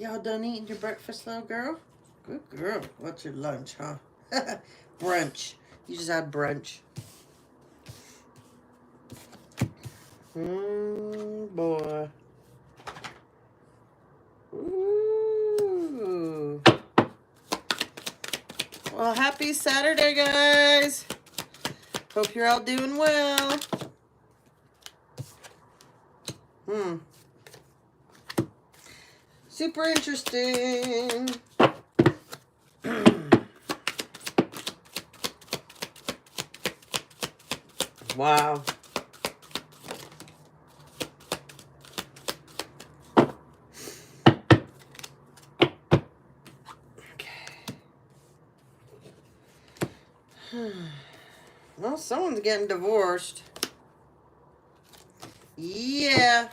Y'all done eating your breakfast, little girl? Good girl. What's your lunch, huh? Brunch. You just had brunch. Boy. Ooh. Well, happy Saturday, guys. Hope you're all doing well. Super interesting. Wow. Well, someone's getting divorced. Yeah.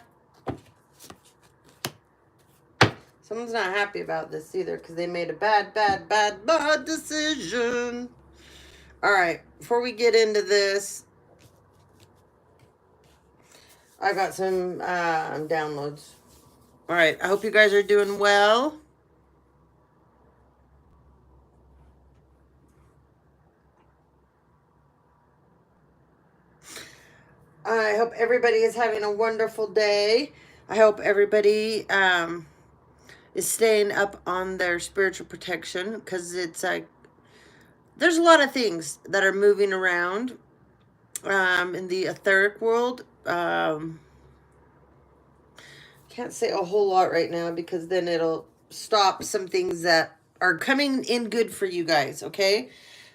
Someone's not happy about this either because they made a bad decision. All right. Before we get into this, I got some downloads. All right. I hope you guys are doing well. I hope everybody is having a wonderful day. I hope everybody is staying up on their spiritual protection because it's like there's a lot of things that are moving around in the etheric world. Can't say a whole lot right now because then it'll stop some things that are coming in good for you guys, okay?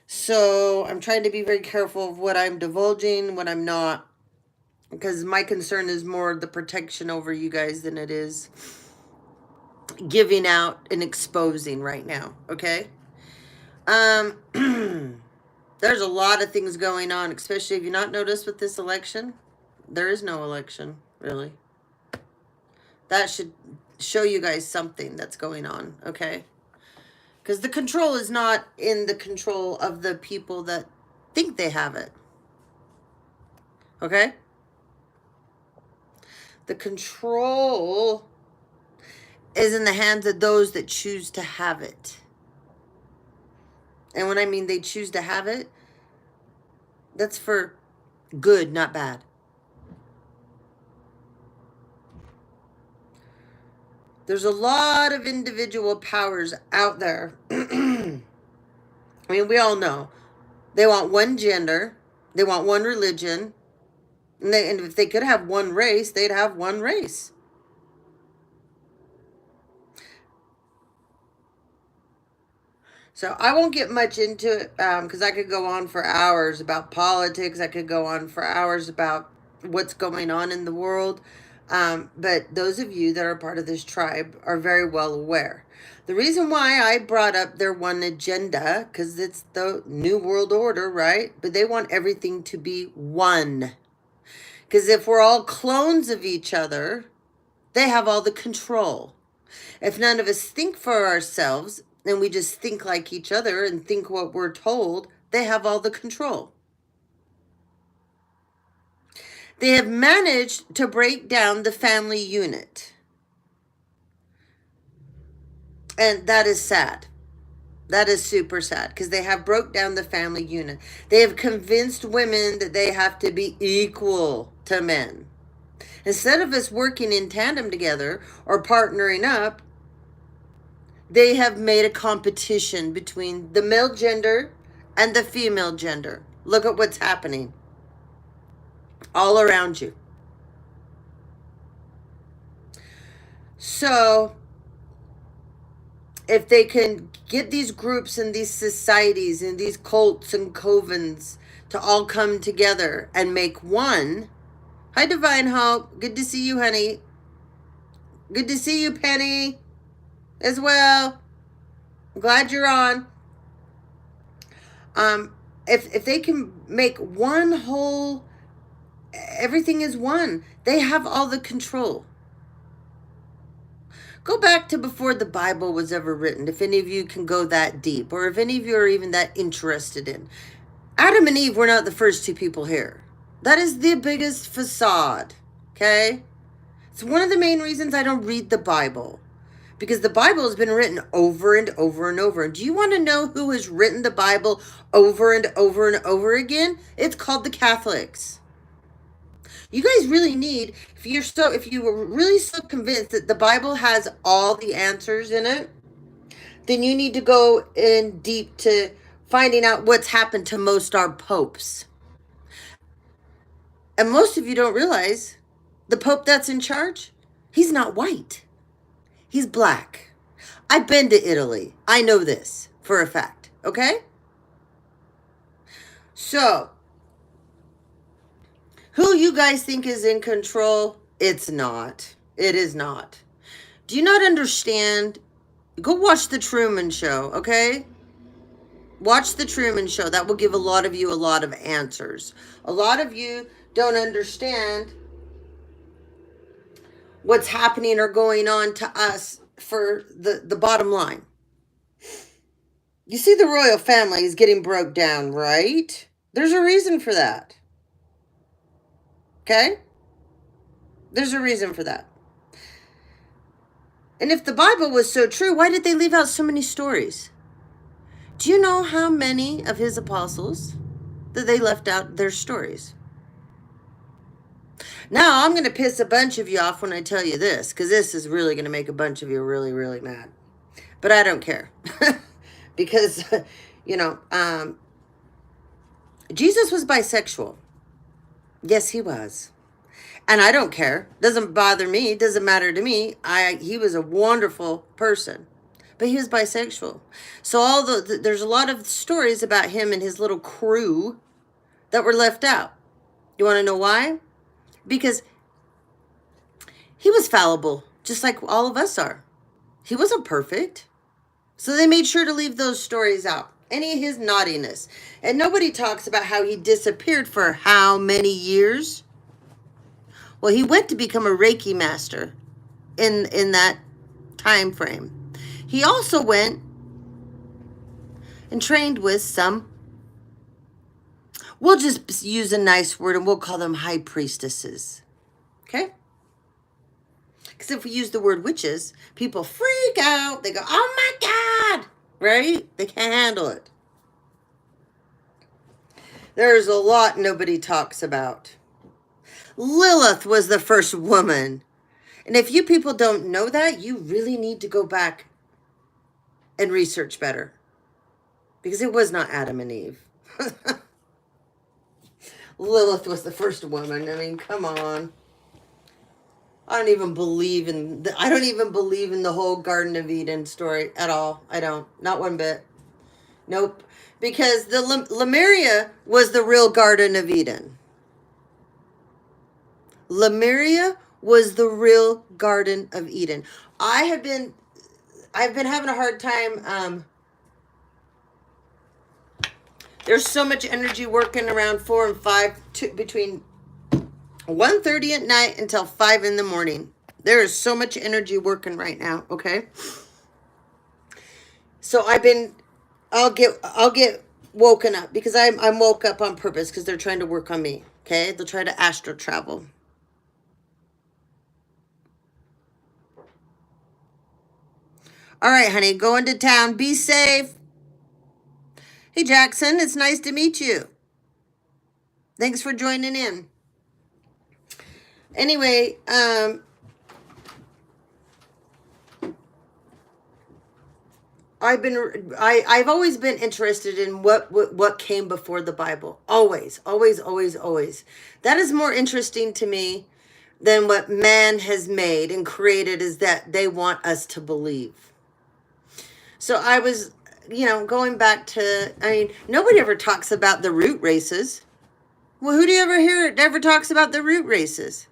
So I'm trying to be very careful of what I'm divulging, what I'm not, because my concern is more the protection over you guys than it is giving out and exposing right now, okay? There's a lot of things going on, especially if you not noticed with this election. There is no election, really. That should show you guys something that's going on, okay? Because the control is not in the control of the people that think they have it. Okay? The control is in the hands of those that choose to have it. And when I mean they choose to have it, that's for good, not bad. There's a lot of individual powers out there. I mean, we all know. They want one gender. They want one religion. And if they could have one race, they'd have one race. So I won't get much into it because I could go on for hours about politics. I could go on for hours about what's going on in the world. But those of you that are part of this tribe are very well aware. The reason why I brought up their one agenda, because it's the New World Order, right? But they want everything to be one. Because if we're all clones of each other, they have all the control. If none of us think for ourselves, and we just think like each other and think what we're told, they have all the control. They have managed to break down the family unit. And that is sad. That is super sad because they have broke down the family unit. They have convinced women that they have to be equal to men. Instead of us working in tandem together or partnering up, they have made a competition between the male gender and the female gender. Look at what's happening all around you. So if they can get these groups and these societies and these cults and covens to all come together and make one. Hi, Divine Hope. Good to see you, honey. Good to see you, Penny, as well. I'm glad you're on. If they can make one whole, everything is one. They have all the control. Go back to before the Bible was ever written, if any of you can go that deep, or if any of you are even that interested in. Adam and Eve were not the first two people here. That is the biggest facade, okay? It's one of the main reasons I don't read the Bible. because the Bible has been written over and over and over. And do you want to know who has written the Bible over and over and over again? It's called the Catholics. You guys really need, if you were really so convinced that the Bible has all the answers in it, then you need to go in deep to finding out what's happened to most our popes. And most of you don't realize the pope that's in charge, he's not white. He's black. I've been to Italy. I know this for a fact. Okay? So, who you guys think is in control? It's not. It is not. Do you not understand? Go watch The Truman Show, okay? Watch The Truman Show. That will give a lot of you a lot of answers. A lot of you don't understand what's happening or going on to us for the bottom line. You see, the royal family is getting broke down, right? There's a reason for that. Okay? There's a reason for that. And if the Bible was so true, why did they leave out so many stories? Do you know how many of his apostles that they left out their stories? Now, I'm going to piss a bunch of you off when I tell you this, because this is really going to make a bunch of you really, really mad. But I don't care. Because, Jesus was bisexual. Yes, he was. And I don't care. Doesn't bother me. Doesn't matter to me. He was a wonderful person. But he was bisexual. So there's a lot of stories about him and his little crew that were left out. You want to know why? Because he was fallible, just like all of us are. He wasn't perfect. So they made sure to leave those stories out. Any of his naughtiness. And nobody talks about how he disappeared for how many years? Well, he went to become a Reiki master in that time frame. He also went and trained with some, we'll just use a nice word and we'll call them high priestesses. Okay? Because if we use the word witches, people freak out. They go, oh my God! Right? They can't handle it. There's a lot nobody talks about. Lilith was the first woman. And if you people don't know that, you really need to go back and research better. Because it was not Adam and Eve. Lilith was the first woman. I mean, come on. I don't even believe in the whole Garden of Eden story at all. I don't. Not one bit. Nope. Because the Lemuria was the real Garden of Eden. Lemuria was the real Garden of Eden. I've been having a hard time. There's so much energy working around 4 and 5 between 1:30 at night until 5 in the morning. There is so much energy working right now. Okay. So I'll get woken up because I'm woke up on purpose because they're trying to work on me. Okay. They'll try to astral travel. All right, honey, go into town. Be safe. Hey, Jackson, it's nice to meet you. Thanks for joining in. Anyway, I've always been interested in what came before the Bible. Always, always, always, always. That is more interesting to me than what man has made and created, is that they want us to believe. So I was, going back to, nobody ever talks about the root races. Well, who do you ever hear ever talks about the root races?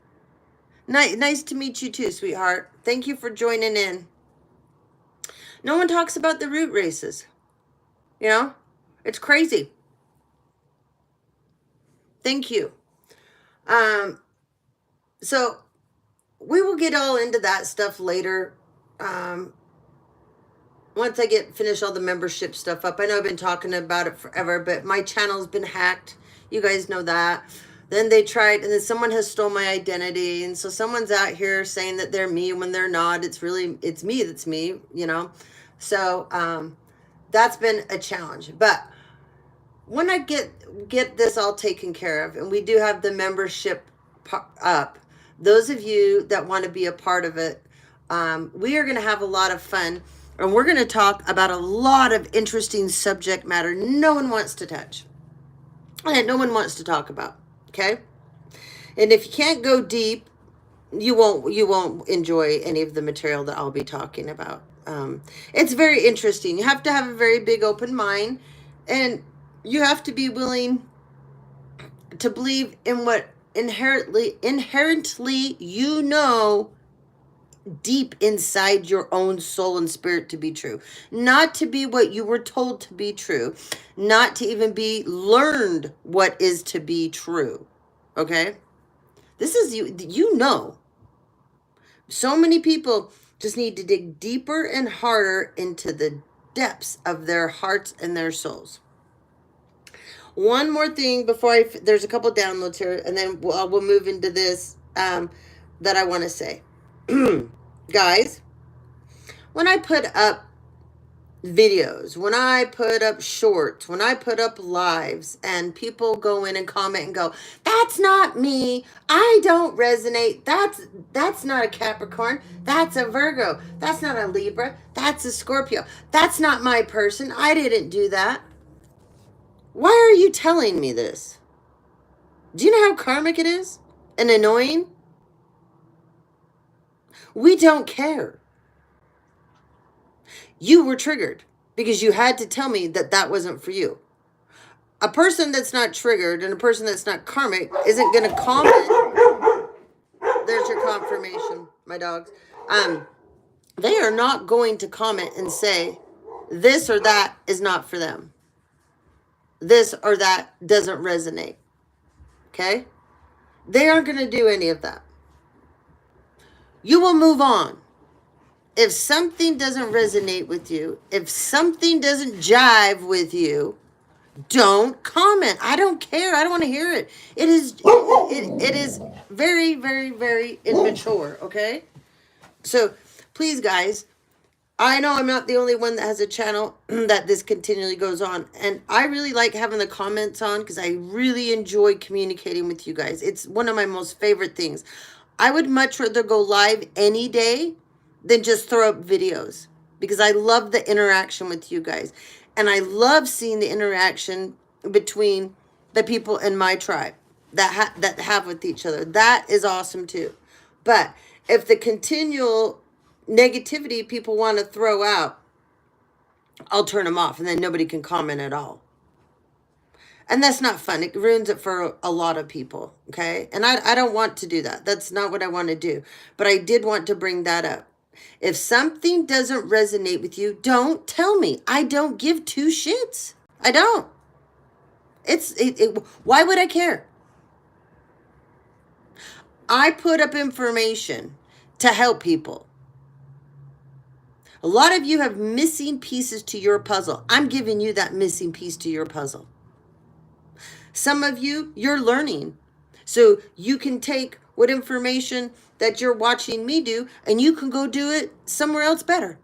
Nice to meet you too, sweetheart. Thank you for joining in. No one talks about the root races. It's crazy. Thank you. So we will get all into that stuff later. Once I finish all the membership stuff up. I know I've been talking about it forever, but my channel's been hacked. You guys know that. Then they tried, and then someone has stole my identity, and so someone's out here saying that they're me when they're not. It's me that's me, you know. So that's been a challenge. But when I get this all taken care of, and we do have the membership up, those of you that want to be a part of it, we are going to have a lot of fun, and we're going to talk about a lot of interesting subject matter no one wants to touch and no one wants to talk about. Okay, and if you can't go deep, you won't enjoy any of the material that I'll be talking about. It's very interesting. You have to have a very big open mind, and you have to be willing to believe in what inherently you know deep inside your own soul and spirit to be true, not to be what you were told to be true, not to even be learned what is to be true. Okay, this is you know. So many people just need to dig deeper and harder into the depths of their hearts and their souls. One more thing before there's a couple downloads here, and then we'll move into this that I want to say. Guys, when I put up videos, when I put up shorts, when I put up lives, and people go in and comment and go, that's not me, I don't resonate, that's not a Capricorn, that's a Virgo, that's not a Libra, that's a Scorpio, that's not my person, I didn't do that. Why are you telling me this? Do you know how karmic it is and annoying? We don't care. You were triggered because you had to tell me that that wasn't for you. A person that's not triggered and a person that's not karmic isn't going to comment. There's your confirmation, my dogs. They are not going to comment and say this or that is not for them. This or that doesn't resonate. Okay? They aren't going to do any of that. You will move on. If something doesn't resonate with you, if something doesn't jive with you, don't comment. I don't care. I don't want to hear it. It is very, very, very immature, okay? So please, guys, I know I'm not the only one that has a channel that this continually goes on. And I really like having the comments on because I really enjoy communicating with you guys. It's one of my most favorite things. I would much rather go live any day than just throw up videos because I love the interaction with you guys. And I love seeing the interaction between the people in my tribe that have with each other. That is awesome too. But if the continual negativity people want to throw out, I'll turn them off and then nobody can comment at all. And that's not fun. It ruins it for a lot of people, okay? And I don't want to do that. That's not what I want to do. But I did want to bring that up. If something doesn't resonate with you, don't tell me. I don't give two shits. I don't. Why would I care? I put up information to help people. A lot of you have missing pieces to your puzzle. I'm giving you that missing piece to your puzzle. Some of you, you're learning. So you can take what information that you're watching me do and you can go do it somewhere else better.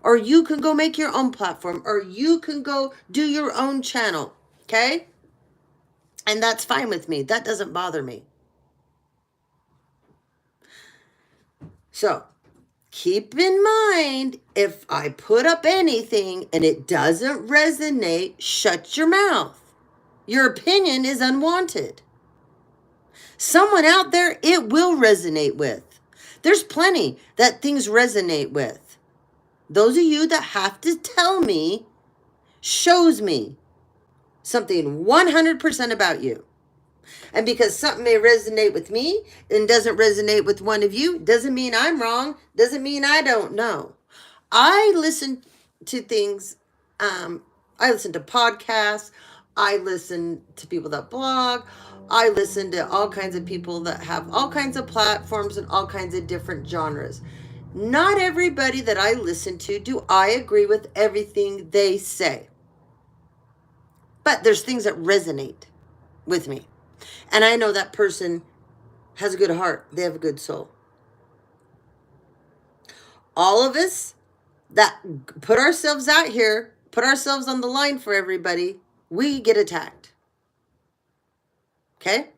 Or you can go make your own platform. Or you can go do your own channel. Okay? And that's fine with me. That doesn't bother me. So keep in mind, if I put up anything and it doesn't resonate, shut your mouth. Your opinion is unwanted. Someone out there, it will resonate with. There's plenty that things resonate with. Those of you that have to tell me shows me something 100% about you. And because something may resonate with me and doesn't resonate with one of you, doesn't mean I'm wrong, doesn't mean I don't know. I listen to things, I listen to podcasts, I listen to people that blog, I listen to all kinds of people that have all kinds of platforms and all kinds of different genres. Not everybody that I listen to do I agree with everything they say. But there's things that resonate with me. And I know that person has a good heart. They have a good soul. All of us that put ourselves out here, put ourselves on the line for everybody, we get attacked. Okay?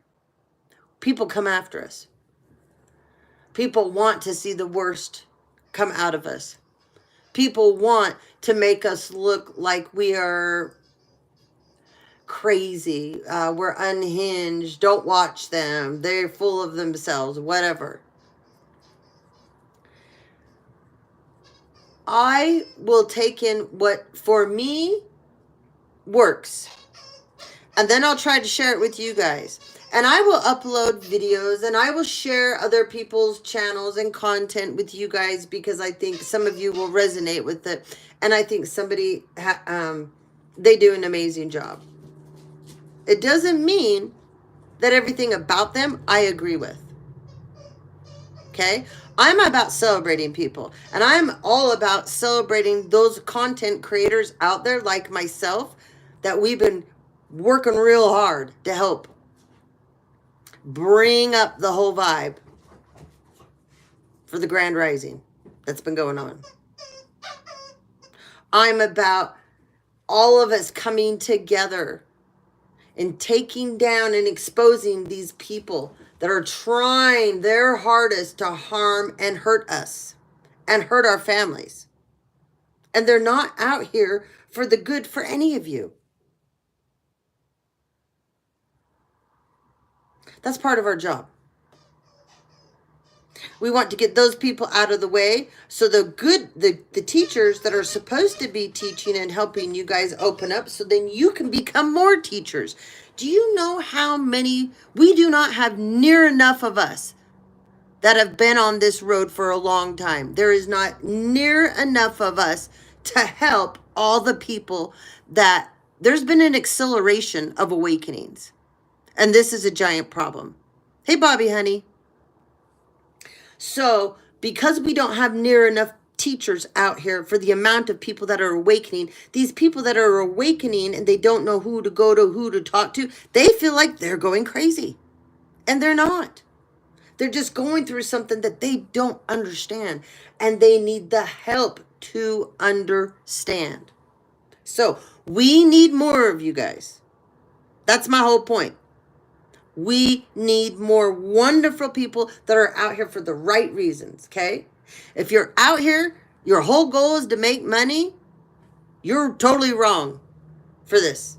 People come after us. People want to see the worst come out of us. People want to make us look like we are crazy. We're unhinged. Don't watch them. They're full of themselves, whatever. I will take in what for me works. And then I'll try to share it with you guys. And I will upload videos and I will share other people's channels and content with you guys because I think some of you will resonate with it. And I think they do an amazing job. It doesn't mean that everything about them I agree with. Okay? I'm about celebrating people. And I'm all about celebrating those content creators out there like myself that we've been working real hard to help bring up the whole vibe for the grand rising that's been going on. I'm about all of us coming together and taking down and exposing these people that are trying their hardest to harm and hurt us and hurt our families. And they're not out here for the good for any of you. That's part of our job. We want to get those people out of the way so the teachers that are supposed to be teaching and helping you guys open up so then you can become more teachers. Do you know how many, we do not have near enough of us that have been on this road for a long time. There is not near enough of us to help all the people that there's been an acceleration of awakenings. And this is a giant problem. Hey, Bobby, honey. So because we don't have near enough teachers out here for the amount of people that are awakening, these people that are awakening and they don't know who to go to, who to talk to, they feel like they're going crazy. And they're not. They're just going through something that they don't understand. And they need the help to understand. So we need more of you guys. That's my whole point. We need more wonderful people that are out here for the right reasons, okay? If you're out here, your whole goal is to make money, you're totally wrong for this.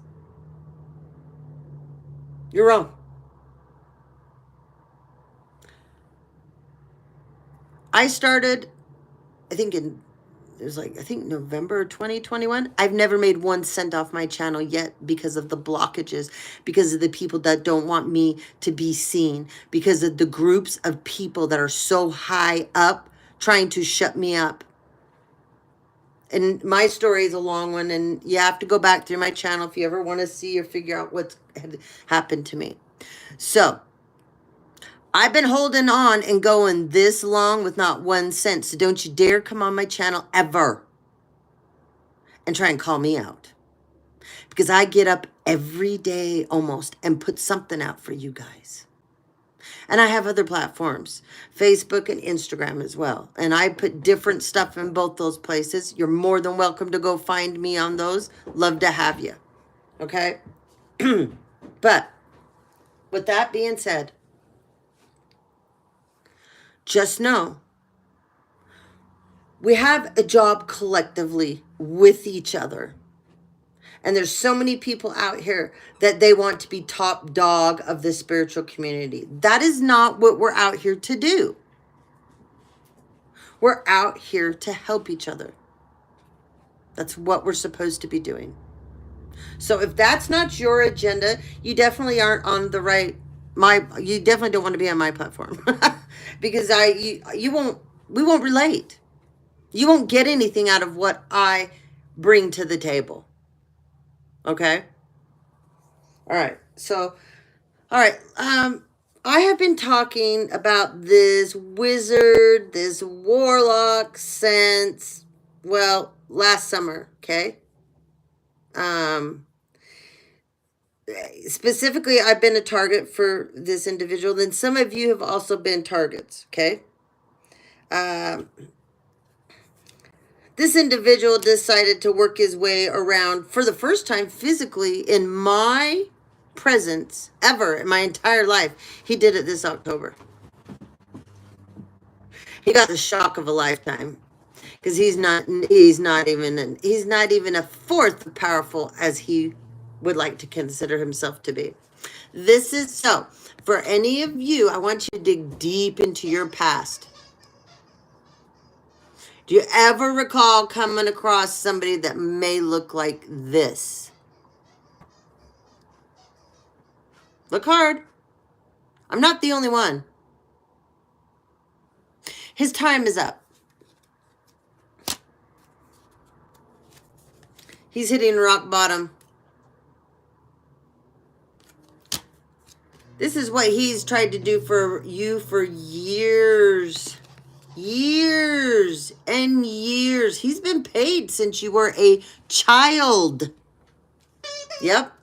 You're wrong. I started, I think November 2021. I've never made 1 cent off my channel yet because of the blockages, because of the people that don't want me to be seen, because of the groups of people that are so high up trying to shut me up. And my story is a long one, and you have to go back through my channel if you ever want to see or figure out what's happened to me. So I've been holding on and going this long with not 1 cent. So don't you dare come on my channel ever and try and call me out. Because I get up every day almost and put something out for you guys. And I have other platforms, Facebook and Instagram as well. And I put different stuff in both those places. You're more than welcome to go find me on those. Love to have you. Okay? But with that being said, just know we have a job collectively with each other. And there's so many people out here that they want to be top dog of the spiritual community. That is not what we're out here to do. We're out here to help each other. That's what we're supposed to be doing. So if that's not your agenda, you definitely aren't on the right, you definitely don't want to be on my platform. Because we won't relate. You won't get anything out of what I bring to the table. Okay? All right. So, all right. I have been talking about this wizard, this warlock since, well, last summer. Okay? specifically, I've been a target for this individual. Then some of you have also been targets, okay? Um, this individual decided to work his way around for the first time physically in my presence ever in my entire life. He did it this October. He got the shock of a lifetime because he's not even a fourth powerful as he would like to consider himself to be. This is so. For any of you, I want you to dig deep into your past. Do you ever recall coming across somebody that may look like this? Look hard. I'm not the only one. His time is up. He's hitting rock bottom. This is what he's tried to do for you for years. Years and years. He's been paid since you were a child. Yep.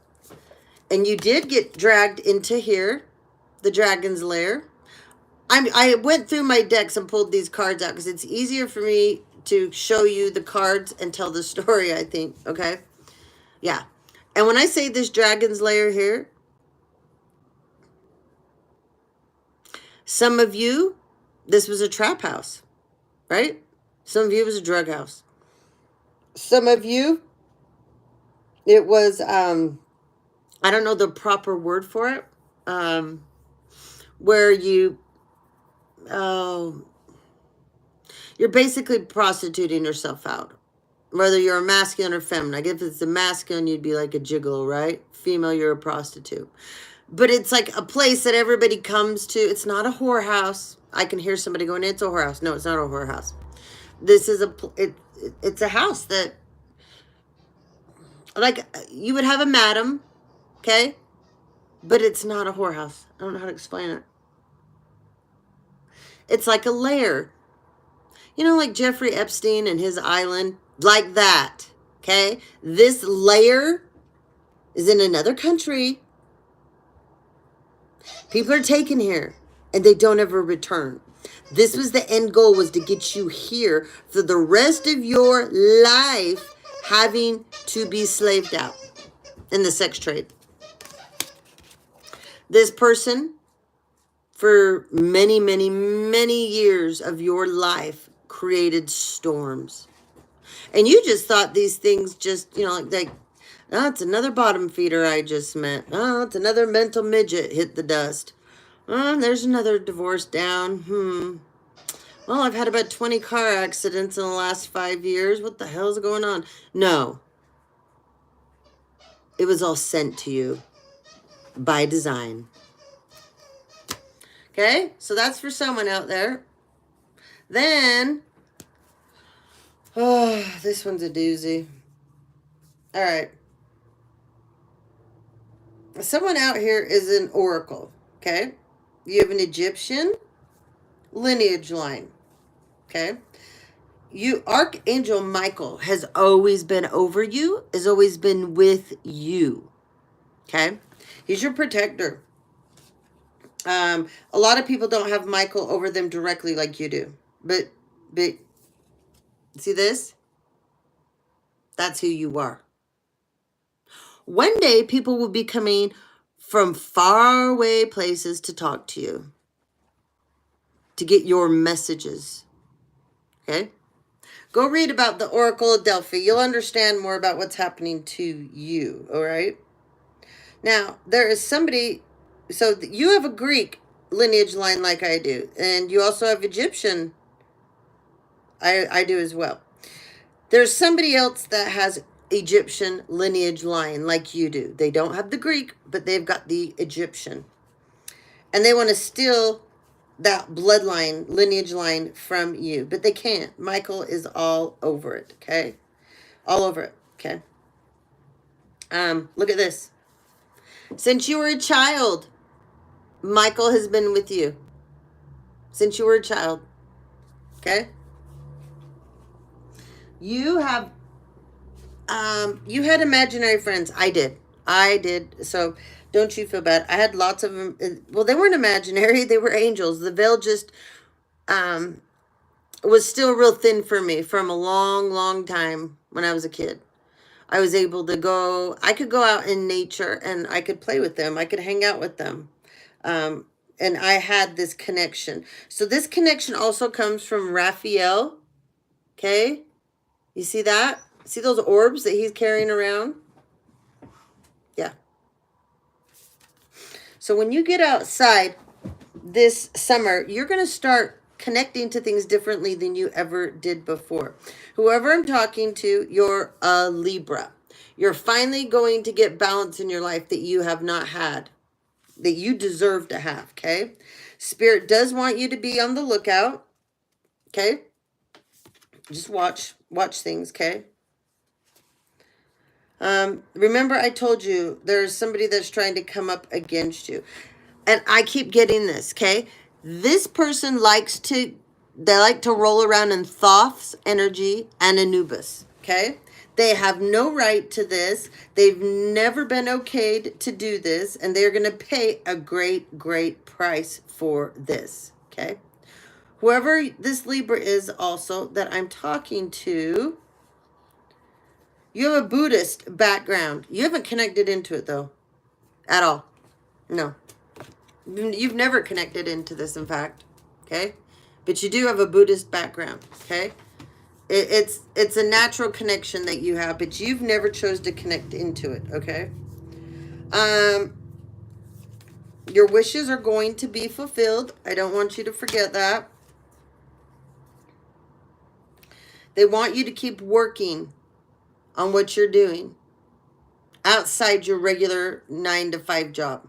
And you did get dragged into here, the dragon's lair. I went through my decks and pulled these cards out because it's easier for me to show you the cards and tell the story, I think. Okay? Yeah. And when I say this dragon's lair here, some of you, this was a trap house, right? Some of you, it was a drug house. Some of you, it was, I don't know the proper word for it, where you, you're basically prostituting yourself out. Whether you're a masculine or feminine. Like if it's a masculine, you'd be like a gigolo, right? Female, you're a prostitute. But it's like a place that everybody comes to. It's not a whorehouse. I can hear somebody going, it's a whorehouse. No, it's not a whorehouse. This is it's a house that, like, you would have a madam, okay? But it's not a whorehouse. I don't know how to explain it. It's like a lair. You know, like Jeffrey Epstein and his island? Like that, okay? This lair is in another country. People are taken here, and they don't ever return. This was the end goal, was to get you here for the rest of your life, having to be slaved out in the sex trade. This person, for many, many, many years of your life, created storms. And you just thought these things just, you know, like, oh, it's another bottom feeder I just met. Oh, it's another mental midget hit the dust. Oh, there's another divorce down. Well, I've had about 20 car accidents in the last 5 years. What the hell is going on? No. It was all sent to you by design. Okay? So that's for someone out there. Then, oh, this one's a doozy. All right. Someone out here is an oracle, okay? You have an Egyptian lineage line, okay? Archangel Michael has always been over you, has always been with you, okay? He's your protector. A lot of people don't have Michael over them directly like you do. But see this? That's who you are. One day, people will be coming from faraway places to talk to you, to get your messages, okay? Go read about the Oracle of Delphi. You'll understand more about what's happening to you, all right? Now, there is somebody, so you have a Greek lineage line like I do, and you also have Egyptian. I do as well. There's somebody else that has Egyptian lineage line like you do. They don't have the Greek, but they've got the Egyptian. And they want to steal that bloodline, lineage line from you. But they can't. Michael is all over it, okay? All over it, okay? Look at this. Since you were a child, Michael has been with you. Since you were a child, okay? You have, you had imaginary friends. I did. I did. So don't you feel bad. I had lots of them. Well, they weren't imaginary. They were angels. The veil just um, was still real thin for me from a long, long time when I was a kid. I was able to go, I could go out in nature and I could play with them. I could hang out with them. Um, and I had this connection. So this connection also comes from Raphael. Okay. You see that? See those orbs that he's carrying around? Yeah. So when you get outside this summer, you're going to start connecting to things differently than you ever did before. Whoever I'm talking to, you're a Libra. You're finally going to get balance in your life that you have not had, that you deserve to have, okay? Spirit does want you to be on the lookout, okay? Just watch things, okay? Remember I told you there's somebody that's trying to come up against you. And I keep getting this, okay? This person they like to roll around in Thoth's energy and Anubis, okay? They have no right to this. They've never been okayed to do this, and they're going to pay a great, great price for this, okay? Whoever this Libra is also that I'm talking to, you have a Buddhist background. You haven't connected into it, though, at all. No. You've never connected into this, in fact, okay? But you do have a Buddhist background, okay? It's a natural connection that you have, but you've never chose to connect into it, okay? Your wishes are going to be fulfilled. I don't want you to forget that. They want you to keep working on what you're doing outside your regular 9 to 5 job.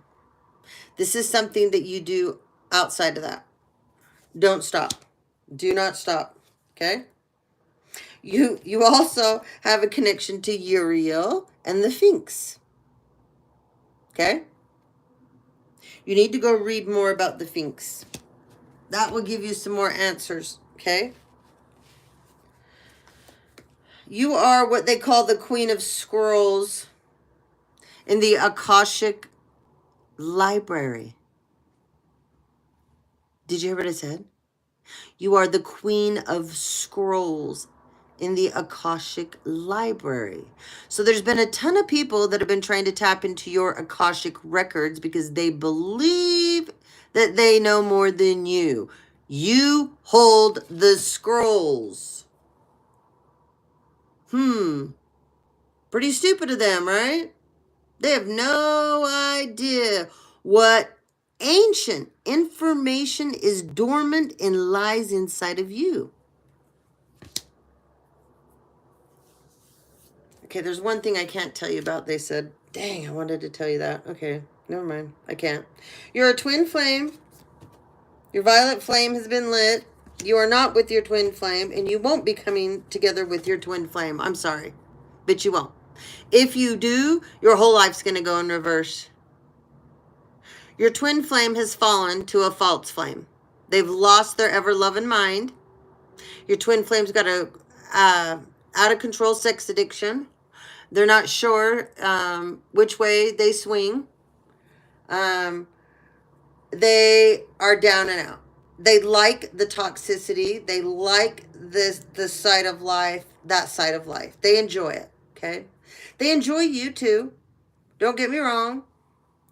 This is something that you do outside of that. Don't stop. Do not stop, okay? You also have a connection to Uriel and the Sphinx. Okay? You need to go read more about the Sphinx. That will give you some more answers. Okay? You are what they call the Queen of Scrolls in the Akashic Library. Did you hear what I said? You are the Queen of Scrolls in the Akashic Library. So there's been a ton of people that have been trying to tap into your Akashic records because they believe that they know more than you. You hold the scrolls. Pretty stupid of them, right? They have no idea what ancient information is dormant and lies inside of you. Okay, there's one thing I can't tell you about. They said, dang, I wanted to tell you that. Okay, never mind. I can't. You're a twin flame. Your violet flame has been lit. You are not with your twin flame, and you won't be coming together with your twin flame. I'm sorry, but you won't. If you do, your whole life's going to go in reverse. Your twin flame has fallen to a false flame. They've lost their ever-loving mind. Your twin flame's got a out-of-control sex addiction. They're not sure which way they swing. They are down and out. They like the toxicity. They like the side of life, that side of life. They enjoy it, okay? They enjoy you too. Don't get me wrong.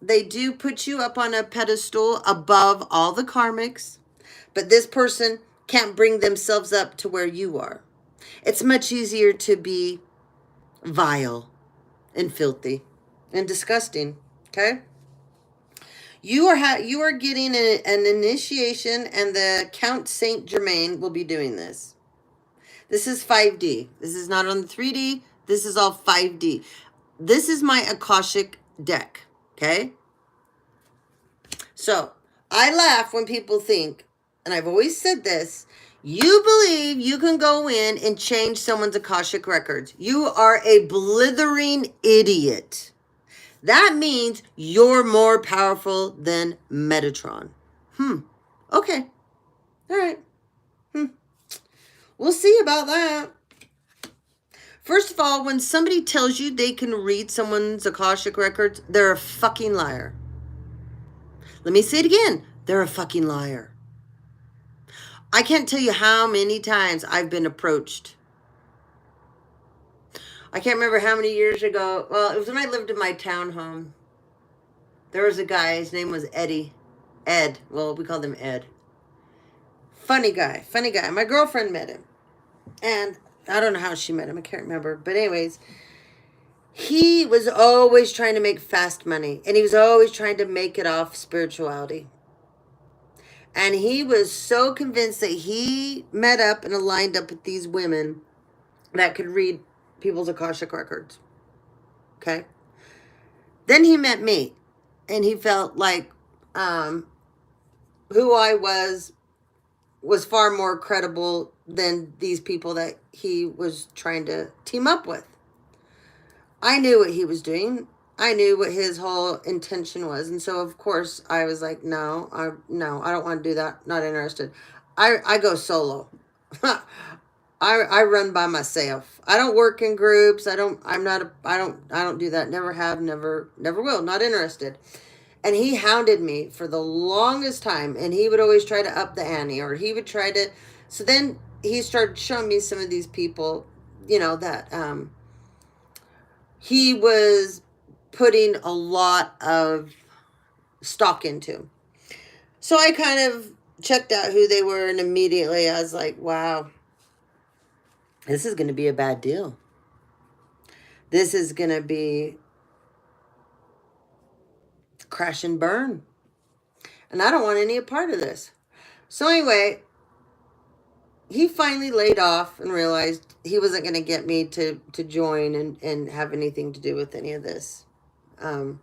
They do put you up on a pedestal above all the karmics, but this person can't bring themselves up to where you are. It's much easier to be vile and filthy and disgusting, okay? You are getting an initiation, and the Count Saint Germain will be doing this. This is 5D. This is not on the 3D. This is all 5D. This is my Akashic deck, okay? So, I laugh when people think, and I've always said this, you believe you can go in and change someone's Akashic records. You are a blithering idiot. That means you're more powerful than Metatron. Okay. All right. We'll see about that. First of all, when somebody tells you they can read someone's Akashic records, they're a fucking liar. Let me say it again. They're a fucking liar. I can't tell you how many times I've been approached. I can't remember how many years ago. Well, it was when I lived in my townhome. There was a guy. His name was Eddie. Ed. Well, we called him Ed. Funny guy. Funny guy. My girlfriend met him. And I don't know how she met him. I can't remember. But anyways, he was always trying to make fast money. And he was always trying to make it off spirituality. And he was so convinced that he met up and aligned up with these women that could read people's Akashic records. Okay? Then he met me. And he felt like who I was far more credible than these people that he was trying to team up with. I knew what he was doing. I knew what his whole intention was. And so, of course, I was like, no, I don't want to do that. Not interested. I go solo. I run by myself. I don't work in groups. I don't do that. Never have, never will. Not interested. And he hounded me for the longest time. And he would always try to up the ante, or he would try to. So then he started showing me some of these people, that he was putting a lot of stock into. So I kind of checked out who they were, and immediately I was like, wow, this is going to be a bad deal. This is going to be crash and burn. And I don't want any part of this. So anyway, he finally laid off and realized he wasn't going to get me to join and have anything to do with any of this. And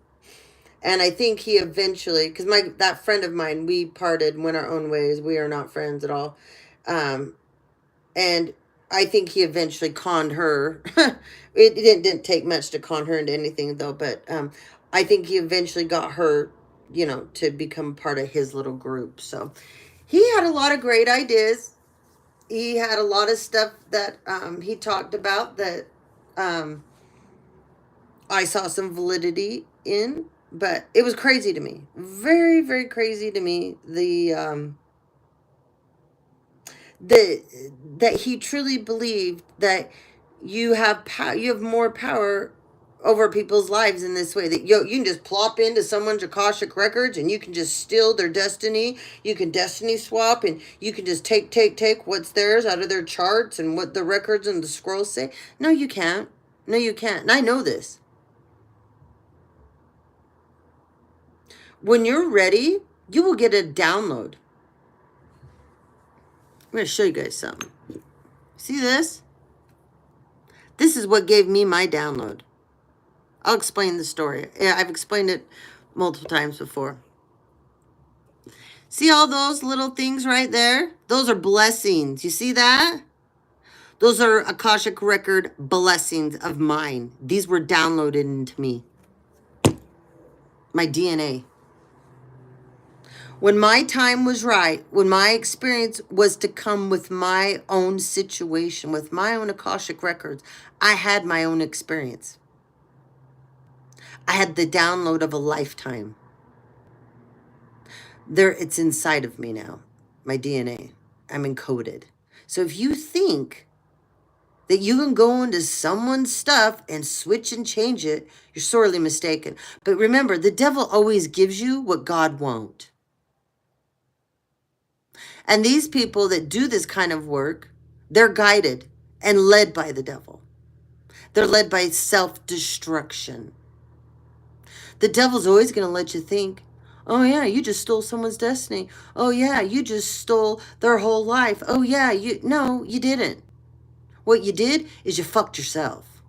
I think he eventually, because that friend of mine, we parted, went our own ways. We are not friends at all. And I think he eventually conned her. It didn't take much to con her into anything, though. But I think he eventually got her, to become part of his little group. So he had a lot of great ideas. He had a lot of stuff that he talked about that I saw some validity in. But it was crazy to me. Very, very crazy to me. That he truly believed that you have more power over people's lives in this way, that you can just plop into someone's Akashic records and you can just steal their destiny. You can destiny swap, and you can just take what's theirs out of their charts and what the records and the scrolls say. No, you can't. No, you can't. And I know this. When you're ready, you will get a download. I'm going to show you guys something. See this? This is what gave me my download. I'll explain the story. Yeah, I've explained it multiple times before. See all those little things right there? Those are blessings. You see that? Those are Akashic record blessings of mine. These were downloaded into me. My DNA. When my time was right, when my experience was to come with my own situation, with my own Akashic records, I had my own experience. I had the download of a lifetime. It's inside of me now, my DNA. I'm encoded. So if you think that you can go into someone's stuff and switch and change it, you're sorely mistaken. But remember, the devil always gives you what God won't. And these people that do this kind of work, they're guided and led by the devil. They're led by self-destruction. The devil's always going to let you think, oh yeah, you just stole someone's destiny. Oh yeah, you just stole their whole life. Oh yeah, no, you didn't. What you did is you fucked yourself.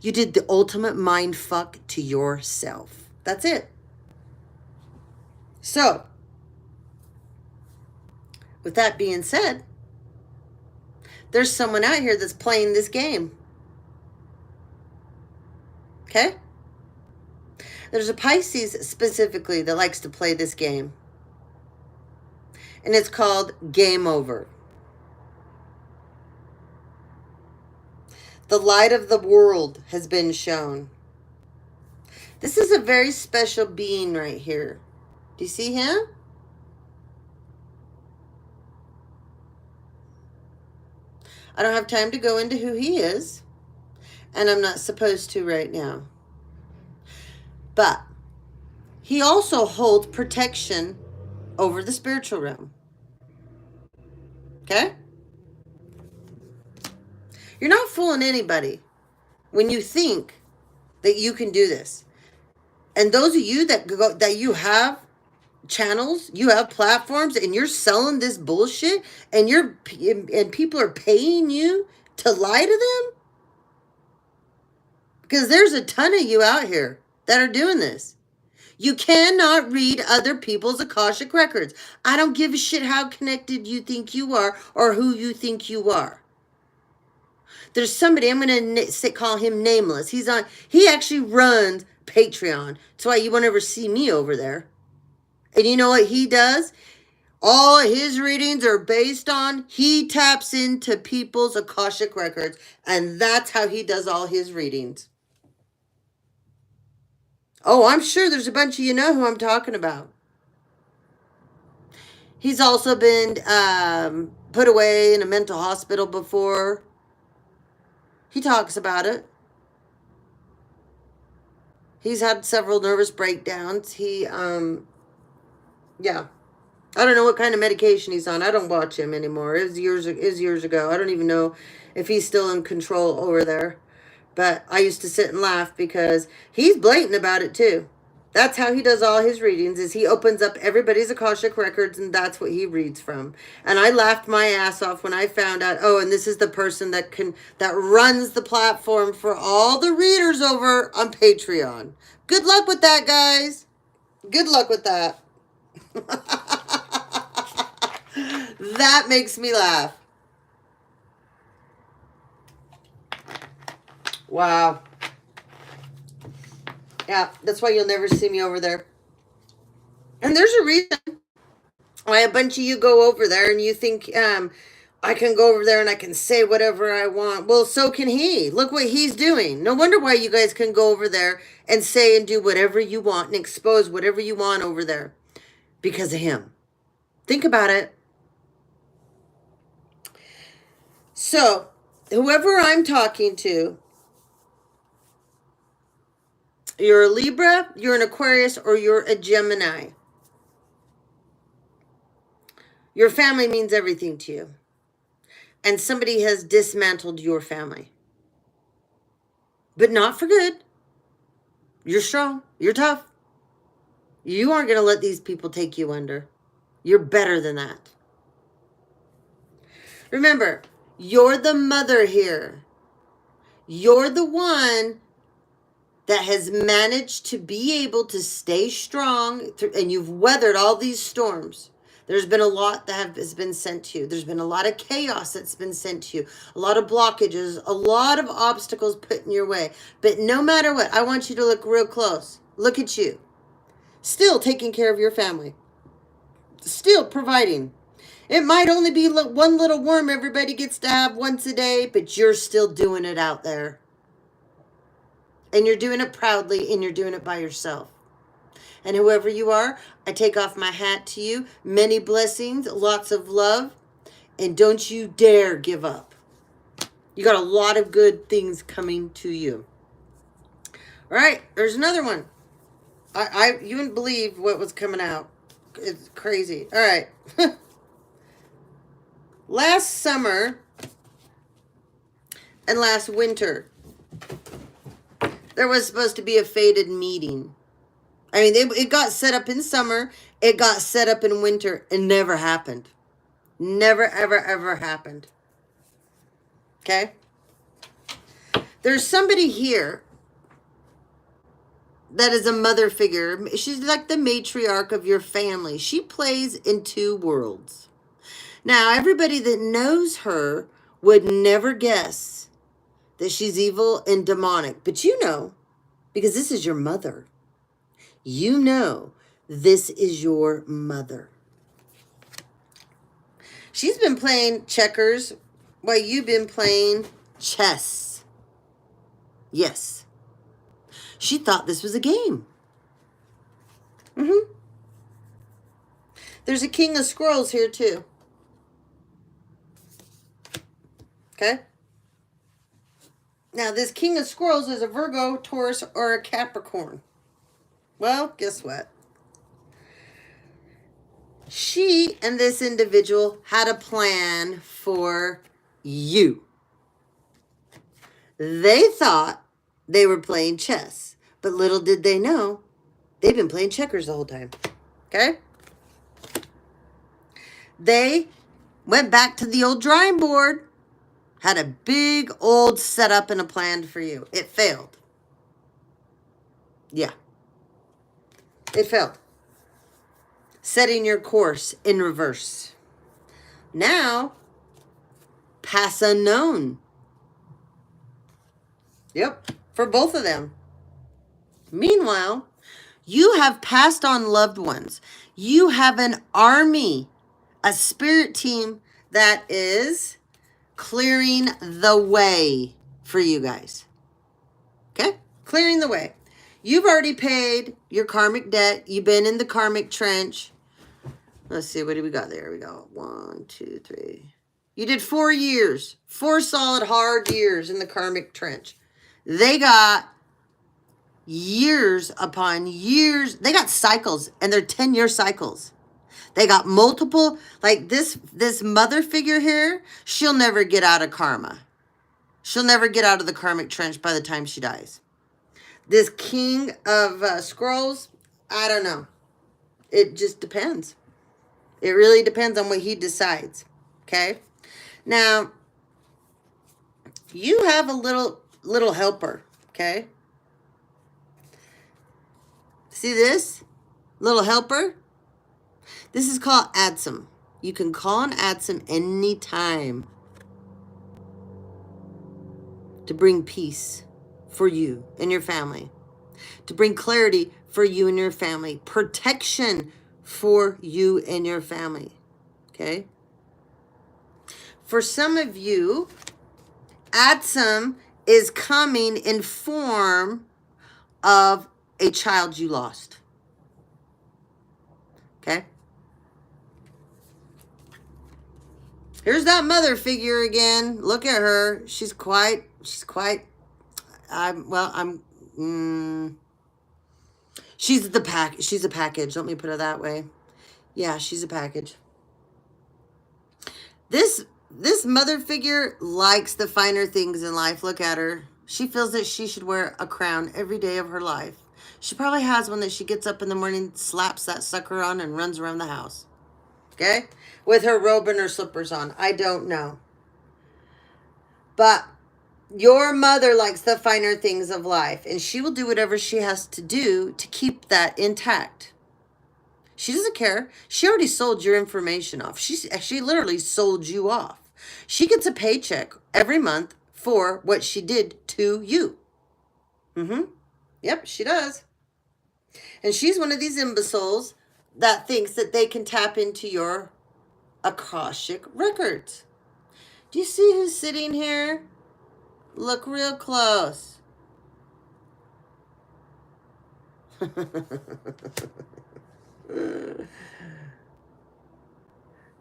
You did the ultimate mind fuck to yourself. That's it. So, with that being said, there's someone out here that's playing this game. Okay? There's a Pisces specifically that likes to play this game. And it's called Game Over. The light of the world has been shown. This is a very special being right here. Do you see him? I don't have time to go into who he is, and I'm not supposed to right now. But he also holds protection over the spiritual realm. Okay? You're not fooling anybody when you think that you can do this. And those of you that you have channels, you have platforms, and you're selling this bullshit, and people are paying you to lie to them, because there's a ton of you out here that are doing this. You cannot read other people's Akashic records. I don't give a shit how connected you think you are or who you think you are. There's somebody, I'm going to call him nameless. He actually runs Patreon. That's why you won't ever see me over there. And you know what he does? All his readings are based on, he taps into people's Akashic records. And that's how he does all his readings. Oh, I'm sure there's a bunch of you know who I'm talking about. He's also been put away in a mental hospital before. He talks about it. He's had several nervous breakdowns. Yeah. I don't know what kind of medication he's on. I don't watch him anymore. It was years ago. I don't even know if he's still in control over there. But I used to sit and laugh because he's blatant about it too. That's how he does all his readings, is he opens up everybody's Akashic records, and that's what he reads from. And I laughed my ass off when I found out, oh, and this is the person that runs the platform for all the readers over on Patreon. Good luck with that, guys. Good luck with that. That makes me laugh. Wow. Yeah, that's why you'll never see me over there. And there's a reason why a bunch of you go over there and you think I can go over there and I can say whatever I want. Well, so can he. Look what he's doing. No wonder why you guys can go over there and say and do whatever you want and expose whatever you want over there. Because of him. Think about it. So, whoever I'm talking to, you're a Libra, you're an Aquarius, or you're a Gemini. Your family means everything to you. And somebody has dismantled your family. But not for good. You're strong. You're tough. You aren't going to let these people take you under. You're better than that. Remember, you're the mother here. You're the one that has managed to be able to stay strong, and you've weathered all these storms. There's been a lot that has been sent to you. There's been a lot of chaos that's been sent to you. A lot of blockages, a lot of obstacles put in your way. But no matter what, I want you to look real close. Look at you. Still taking care of your family. Still providing. It might only be one little worm everybody gets to have once a day, but you're still doing it out there. And you're doing it proudly, and you're doing it by yourself. And whoever you are, I take off my hat to you. Many blessings, lots of love, and don't you dare give up. You got a lot of good things coming to you. All right, there's another one. You wouldn't believe what was coming out. It's crazy. All right. Last summer and last winter, there was supposed to be a fated meeting. I mean, it got set up in summer. It got set up in winter. It never happened. Never, ever, ever happened. Okay? There's somebody here that is a mother figure. She's like the matriarch of your family. She plays in two worlds. Now, everybody that knows her would never guess that she's evil and demonic. But you know, because this is your mother. You know, this is your mother. She's been playing checkers while you've been playing chess. Yes. She thought this was a game. Mm-hmm. There's a king of squirrels here too. Okay? Now, this king of squirrels is a Virgo, Taurus, or a Capricorn. Well, guess what? She and this individual had a plan for you. They thought they were playing chess, but little did they know they've been playing checkers the whole time. Okay? They went back to the old drawing board, had a big old setup and a plan for you. It failed. Yeah. It failed. Setting your course in reverse. Now, pass unknown. Yep, for both of them. Meanwhile, you have passed on loved ones. You have an army, a spirit team that is clearing the way for you guys. Okay? Clearing the way. You've already paid your karmic debt. You've been in the karmic trench. Let's see, what do we got there? We got 1, 2, 3. You did 4 years. 4 solid, hard years in the karmic trench. They got years upon years. They got cycles, and they're 10-year cycles. They got multiple, like this mother figure here, she'll never get out of karma. She'll never get out of the karmic trench by the time she dies. This king of scrolls, I don't know. It just depends. It really depends on what he decides. Okay? Now, you have a little helper. Okay? See this? Little helper? This is called Adsum. You can call on Adsum anytime to bring peace for you and your family, to bring clarity for you and your family, protection for you and your family. Okay? For some of you, Adsum is coming in form of a child you lost. Okay? Here's that mother figure again. Look at her. She's quite, she's a package. Let me put it that way. Yeah, she's a package. This mother figure likes the finer things in life. Look at her. She feels that she should wear a crown every day of her life. She probably has one that she gets up in the morning, slaps that sucker on, and runs around the house. Okay? With her robe and her slippers on. I don't know. But your mother likes the finer things of life, and she will do whatever she has to do to keep that intact. She doesn't care. She already sold your information off. She literally sold you off. She gets a paycheck every month for what she did to you. Yep, she does. And she's one of these imbeciles that thinks that they can tap into your Akashic records. Do you see who's sitting here? Look real close.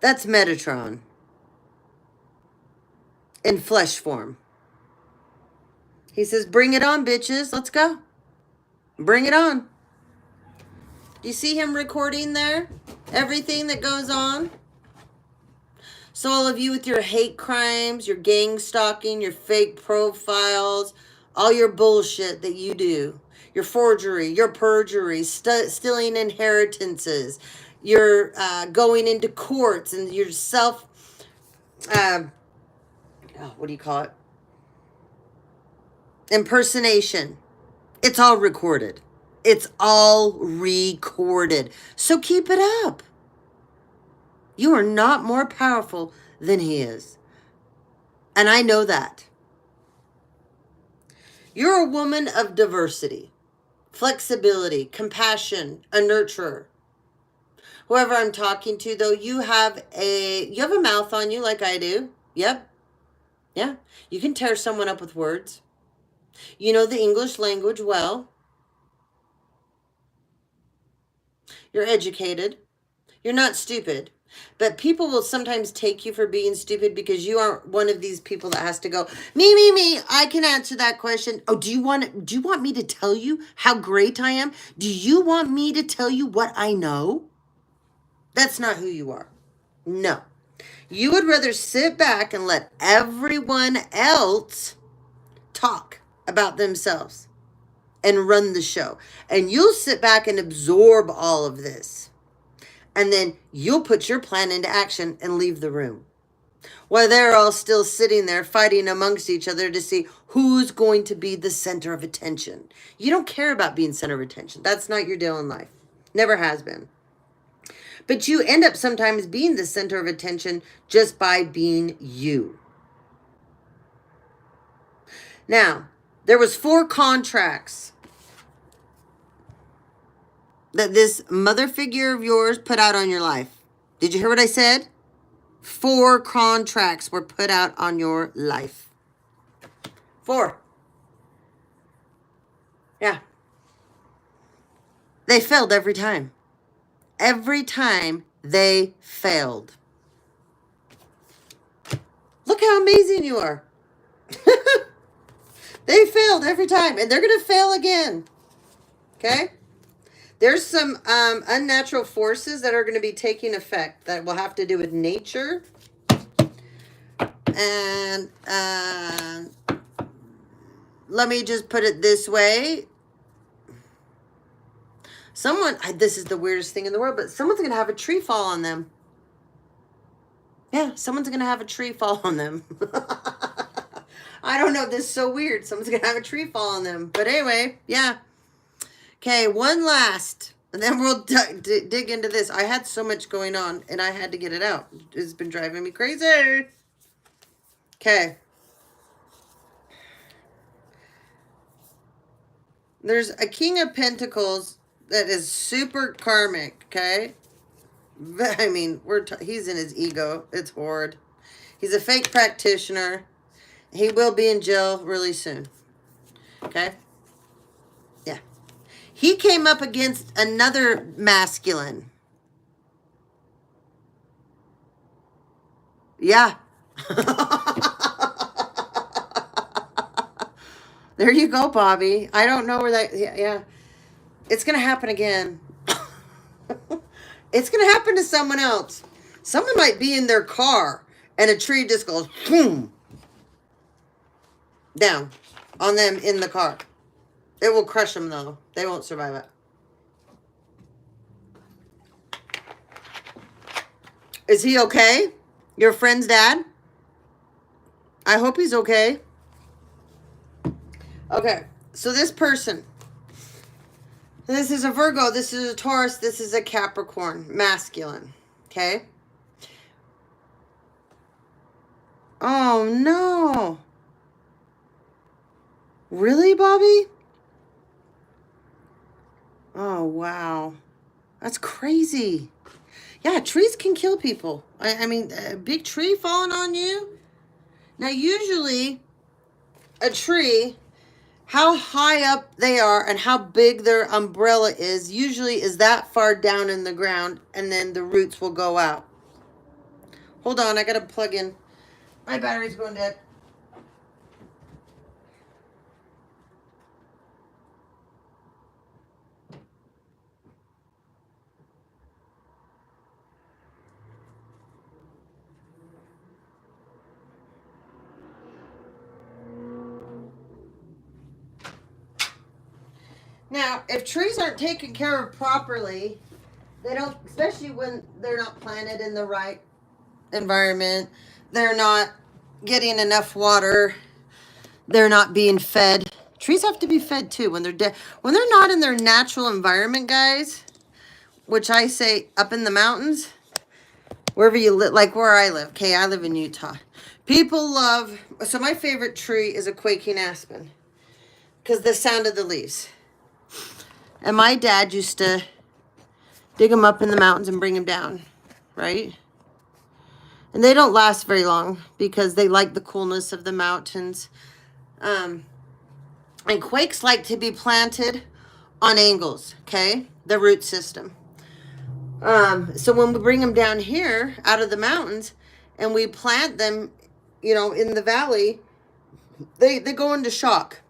That's Metatron in flesh form. He says, bring it on, bitches. Let's go. Bring it on. Do you see him recording there? Everything that goes on? So all of you with your hate crimes, your gang stalking, your fake profiles, all your bullshit that you do, your forgery, your perjury, stealing inheritances, your going into courts and your what do you call it? Impersonation. It's all recorded. It's all recorded. So keep it up. You are not more powerful than he is. And I know that. You're a woman of diversity, flexibility, compassion, a nurturer. Whoever I'm talking to, though, you have a mouth on you like I do. Yep. Yeah. You can tear someone up with words. You know the English language well. You're educated. You're not stupid. But people will sometimes take you for being stupid because you aren't one of these people that has to go, me, I can answer that question. Oh, do you want me to tell you how great I am? Do you want me to tell you what I know? That's not who you are. No. You would rather sit back and let everyone else talk about themselves and run the show. And you'll sit back and absorb all of this. And then you'll put your plan into action and leave the room. While they're all still sitting there fighting amongst each other to see who's going to be the center of attention. You don't care about being center of attention. That's not your deal in life. Never has been. But you end up sometimes being the center of attention just by being you. Now, there was 4 contracts that this mother figure of yours put out on your life. Did you hear what I said? 4 contracts were put out on your life. 4. Yeah. They failed every time. Every time they failed. Look how amazing you are. They failed every time, and they're going to fail again. Okay? There's some unnatural forces that are going to be taking effect that will have to do with nature. And let me just put it this way. This is the weirdest thing in the world, but someone's going to have a tree fall on them. Yeah, someone's going to have a tree fall on them. I don't know. This is so weird. Someone's going to have a tree fall on them. But anyway, yeah. Okay, one last. And then we'll dig into this. I had so much going on, and I had to get it out. It's been driving me crazy. Okay. There's a King of Pentacles that is super karmic, okay? I mean, he's in his ego. It's horrid. He's a fake practitioner. He will be in jail really soon. Okay? Yeah. He came up against another masculine. Yeah. There you go, Bobby. I don't know where that... Yeah. It's going to happen again. It's going to happen to someone else. Someone might be in their car and a tree just goes boom down on them in the car. It will crush them, though. They won't survive it. Is he okay? Your friend's dad? I hope he's okay. Okay, so this person. This is a Virgo. This is a Taurus. This is a Capricorn. Masculine. Okay? Oh, no. Really, Bobby? Oh, wow. That's crazy. Yeah, trees can kill people. I mean, a big tree falling on you. Now, usually, a tree, how high up they are and how big their umbrella is, usually is that far down in the ground, and then the roots will go out. Hold on, I got to plug in. My battery's going dead. Now, if trees aren't taken care of properly, they don't, especially when they're not planted in the right environment, they're not getting enough water, they're not being fed. Trees have to be fed too when they're dead. When they're not in their natural environment, guys, which I say up in the mountains, wherever you live, like where I live. Okay, I live in Utah. People love, so my favorite tree is a quaking aspen because the sound of the leaves. And my dad used to dig them up in the mountains and bring them down, right? And they don't last very long because they like the coolness of the mountains. And quakes like to be planted on angles, okay? The root system. So when we bring them down here out of the mountains and we plant them, in the valley, they go into shock.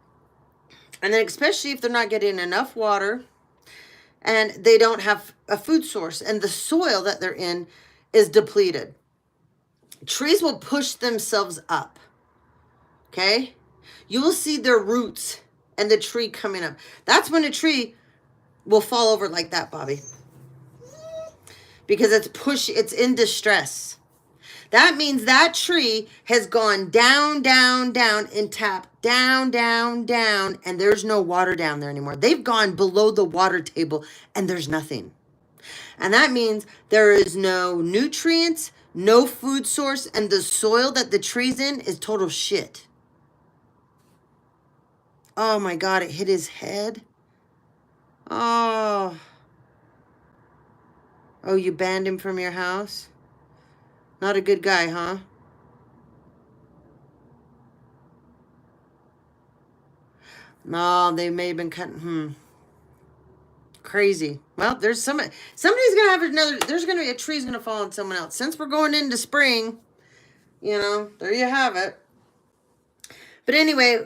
And then especially if they're not getting enough water and they don't have a food source and the soil that they're in is depleted. Trees will push themselves up, okay? You will see their roots and the tree coming up. That's when a tree will fall over like that, Bobby. Because it's in distress. That means that tree has gone down, down, down, and tapped down, down, down, and there's no water down there anymore. They've gone below the water table, and there's nothing. And that means there is no nutrients, no food source, and the soil that the tree's in is total shit. Oh my God, it hit his head. Oh, you banned him from your house? Not a good guy, huh? No, they may have been cutting. Crazy. Well, somebody's gonna have there's gonna be a tree's gonna fall on someone else. Since we're going into spring, there you have it. But anyway,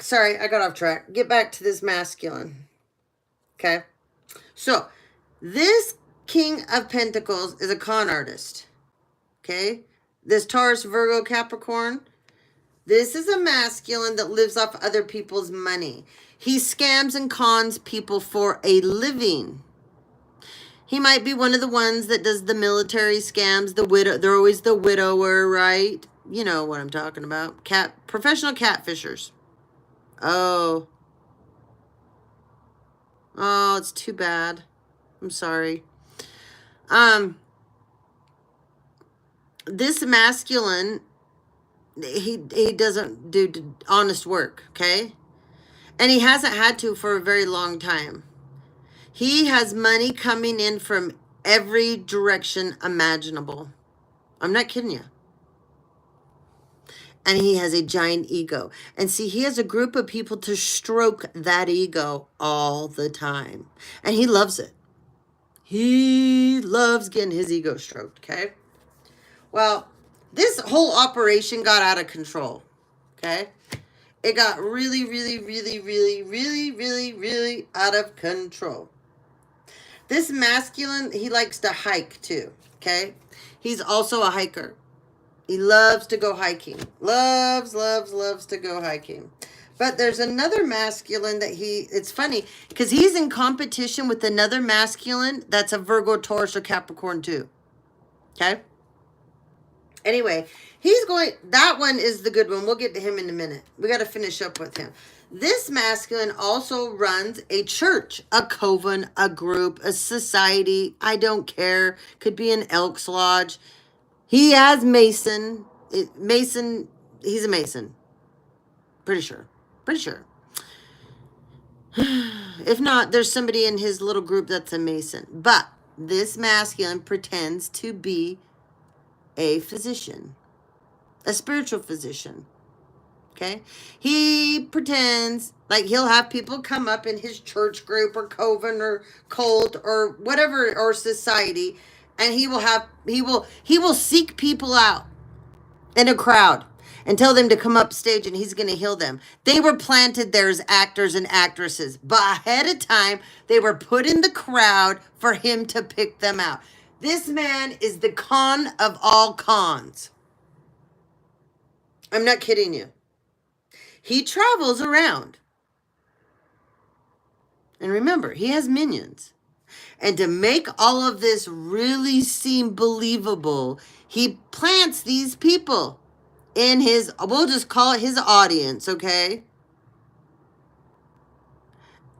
sorry, I got off track. Get back to this masculine. Okay. So, this King of Pentacles is a con artist. Okay. This Taurus, Virgo, Capricorn. This is a masculine that lives off other people's money. He scams and cons people for a living. He might be one of the ones that does the military scams, the widow. They're always the widower, right? You know what I'm talking about. Professional catfishers. Oh, it's too bad. I'm sorry. This masculine, he doesn't do honest work, okay? And he hasn't had to for a very long time. He has money coming in from every direction imaginable. I'm not kidding you. And he has a giant ego. And see, he has a group of people to stroke that ego all the time. And he loves it. He loves getting his ego stroked, okay? Well, this whole operation got out of control, okay? It got really, really, really, really, really, really, really out of control. This masculine, he likes to hike too, okay? He's also a hiker. He loves to go hiking. Loves, loves, loves to go hiking. But there's another masculine that it's funny, because he's in competition with another masculine that's a Virgo, Taurus, or Capricorn too. Okay? Anyway, that one is the good one. We'll get to him in a minute. We got to finish up with him. This masculine also runs a church, a coven, a group, a society. I don't care. Could be an Elks Lodge. He has Mason. He's a Mason. Pretty sure. If not, there's somebody in his little group that's a Mason. But this masculine pretends to be a physician, a spiritual physician. Okay? He pretends like he'll have people come up in his church group or coven or cult or whatever, or society, and he will seek people out in a crowd and tell them to come up stage, and he's going to heal them. They were planted there as actors and actresses, but ahead of time, they were put in the crowd for him to pick them out. This man is the con of all cons. I'm not kidding you. He travels around. And remember, he has minions. And to make all of this really seem believable, he plants these people in we'll just call it his audience, okay?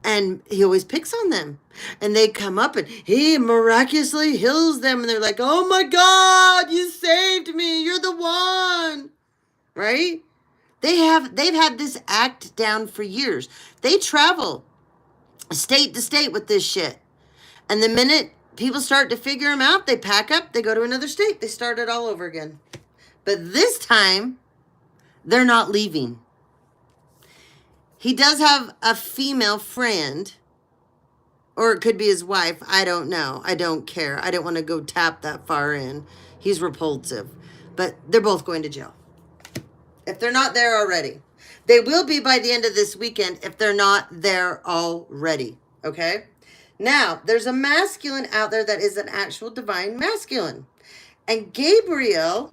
And he always picks on them. And they come up and he miraculously heals them. And they're like, oh my God, you saved me. You're the one. Right? They've had this act down for years. They travel state to state with this shit. And the minute people start to figure them out, they pack up, they go to another state, they start it all over again. But this time, they're not leaving. He does have a female friend, or it could be his wife. I don't know. I don't care. I don't want to go tap that far in. He's repulsive. But they're both going to jail. If they're not there already. They will be by the end of this weekend if they're not there already. Okay? Now, there's a masculine out there that is an actual divine masculine. And Gabriel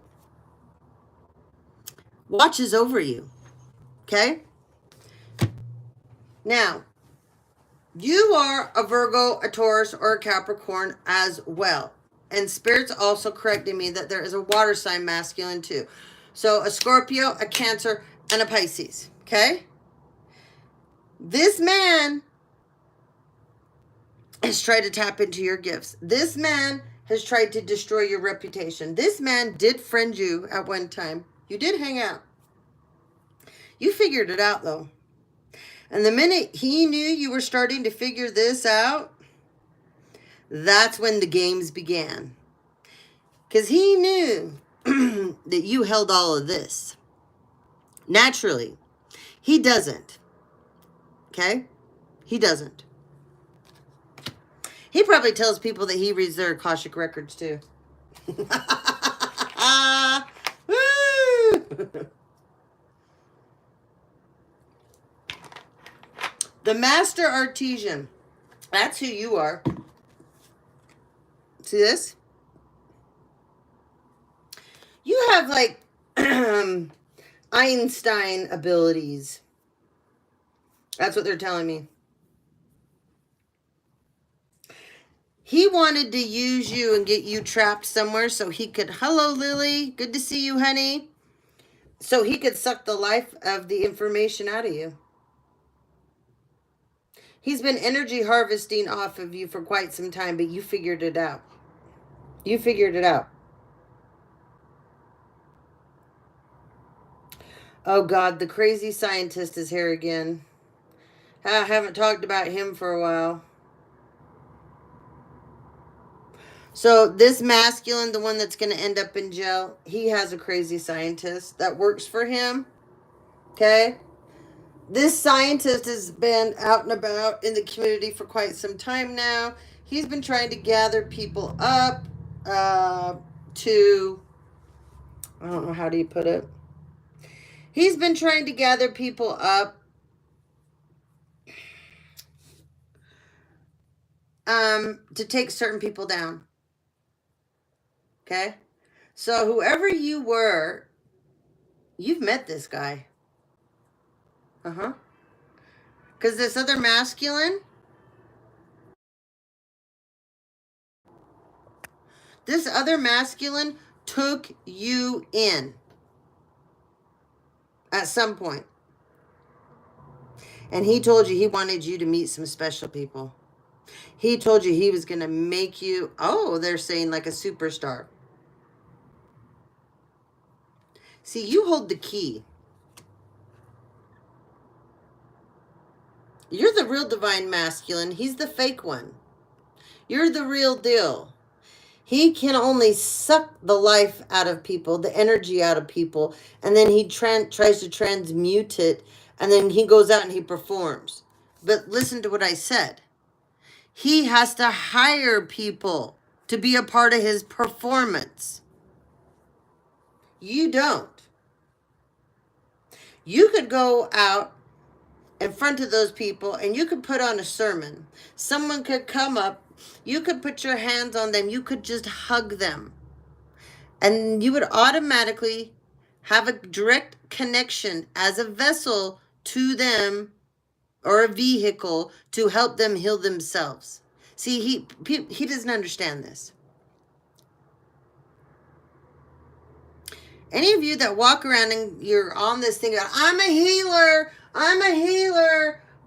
watches over you. Okay? Now, you are a Virgo, a Taurus, or a Capricorn as well. And Spirit's also correcting me that there is a water sign masculine too. So a Scorpio, a Cancer, and a Pisces. Okay? This man has tried to tap into your gifts. This man has tried to destroy your reputation. This man did friend you at one time. You did hang out. You figured it out though. And the minute he knew you were starting to figure this out, that's when the games began. Because he knew that you held all of this. Naturally, he doesn't. Okay? He doesn't. He probably tells people that he reads their Akashic records too. Woo! The Master Artesian. That's who you are. See this? You have like Einstein abilities. That's what they're telling me. He wanted to use you and get you trapped somewhere so he could, hello Lily, good to see you honey. So he could suck the life of the information out of you. He's been energy harvesting off of you for quite some time, but you figured it out. You figured it out. Oh God, the crazy scientist is here again. I haven't talked about him for a while. So this masculine, the one that's going to end up in jail, he has a crazy scientist that works for him. Okay? This scientist has been out and about in the community for quite some time now. He's been trying to gather people up to, I don't know, how do you put it? He's been trying to gather people up to take certain people down. Okay? So whoever you were, you've met this guy. Uh-huh. Because this other masculine, took you in at some point. And he told you he wanted you to meet some special people. He told you he was going to make you, oh, they're saying like a superstar. See, you hold the key. You're the real divine masculine. He's the fake one. You're the real deal. He can only suck the life out of people, the energy out of people, and then he tries to transmute it, and then he goes out and he performs. But listen to what I said. He has to hire people to be a part of his performance. You don't. You could go out in front of those people and you could put on a sermon. Someone could come up. You could put your hands on them. You could just hug them. And you would automatically have a direct connection as a vessel to them or a vehicle to help them heal themselves. See, he doesn't understand this. Any of you that walk around and you're on this thing, I'm a healer,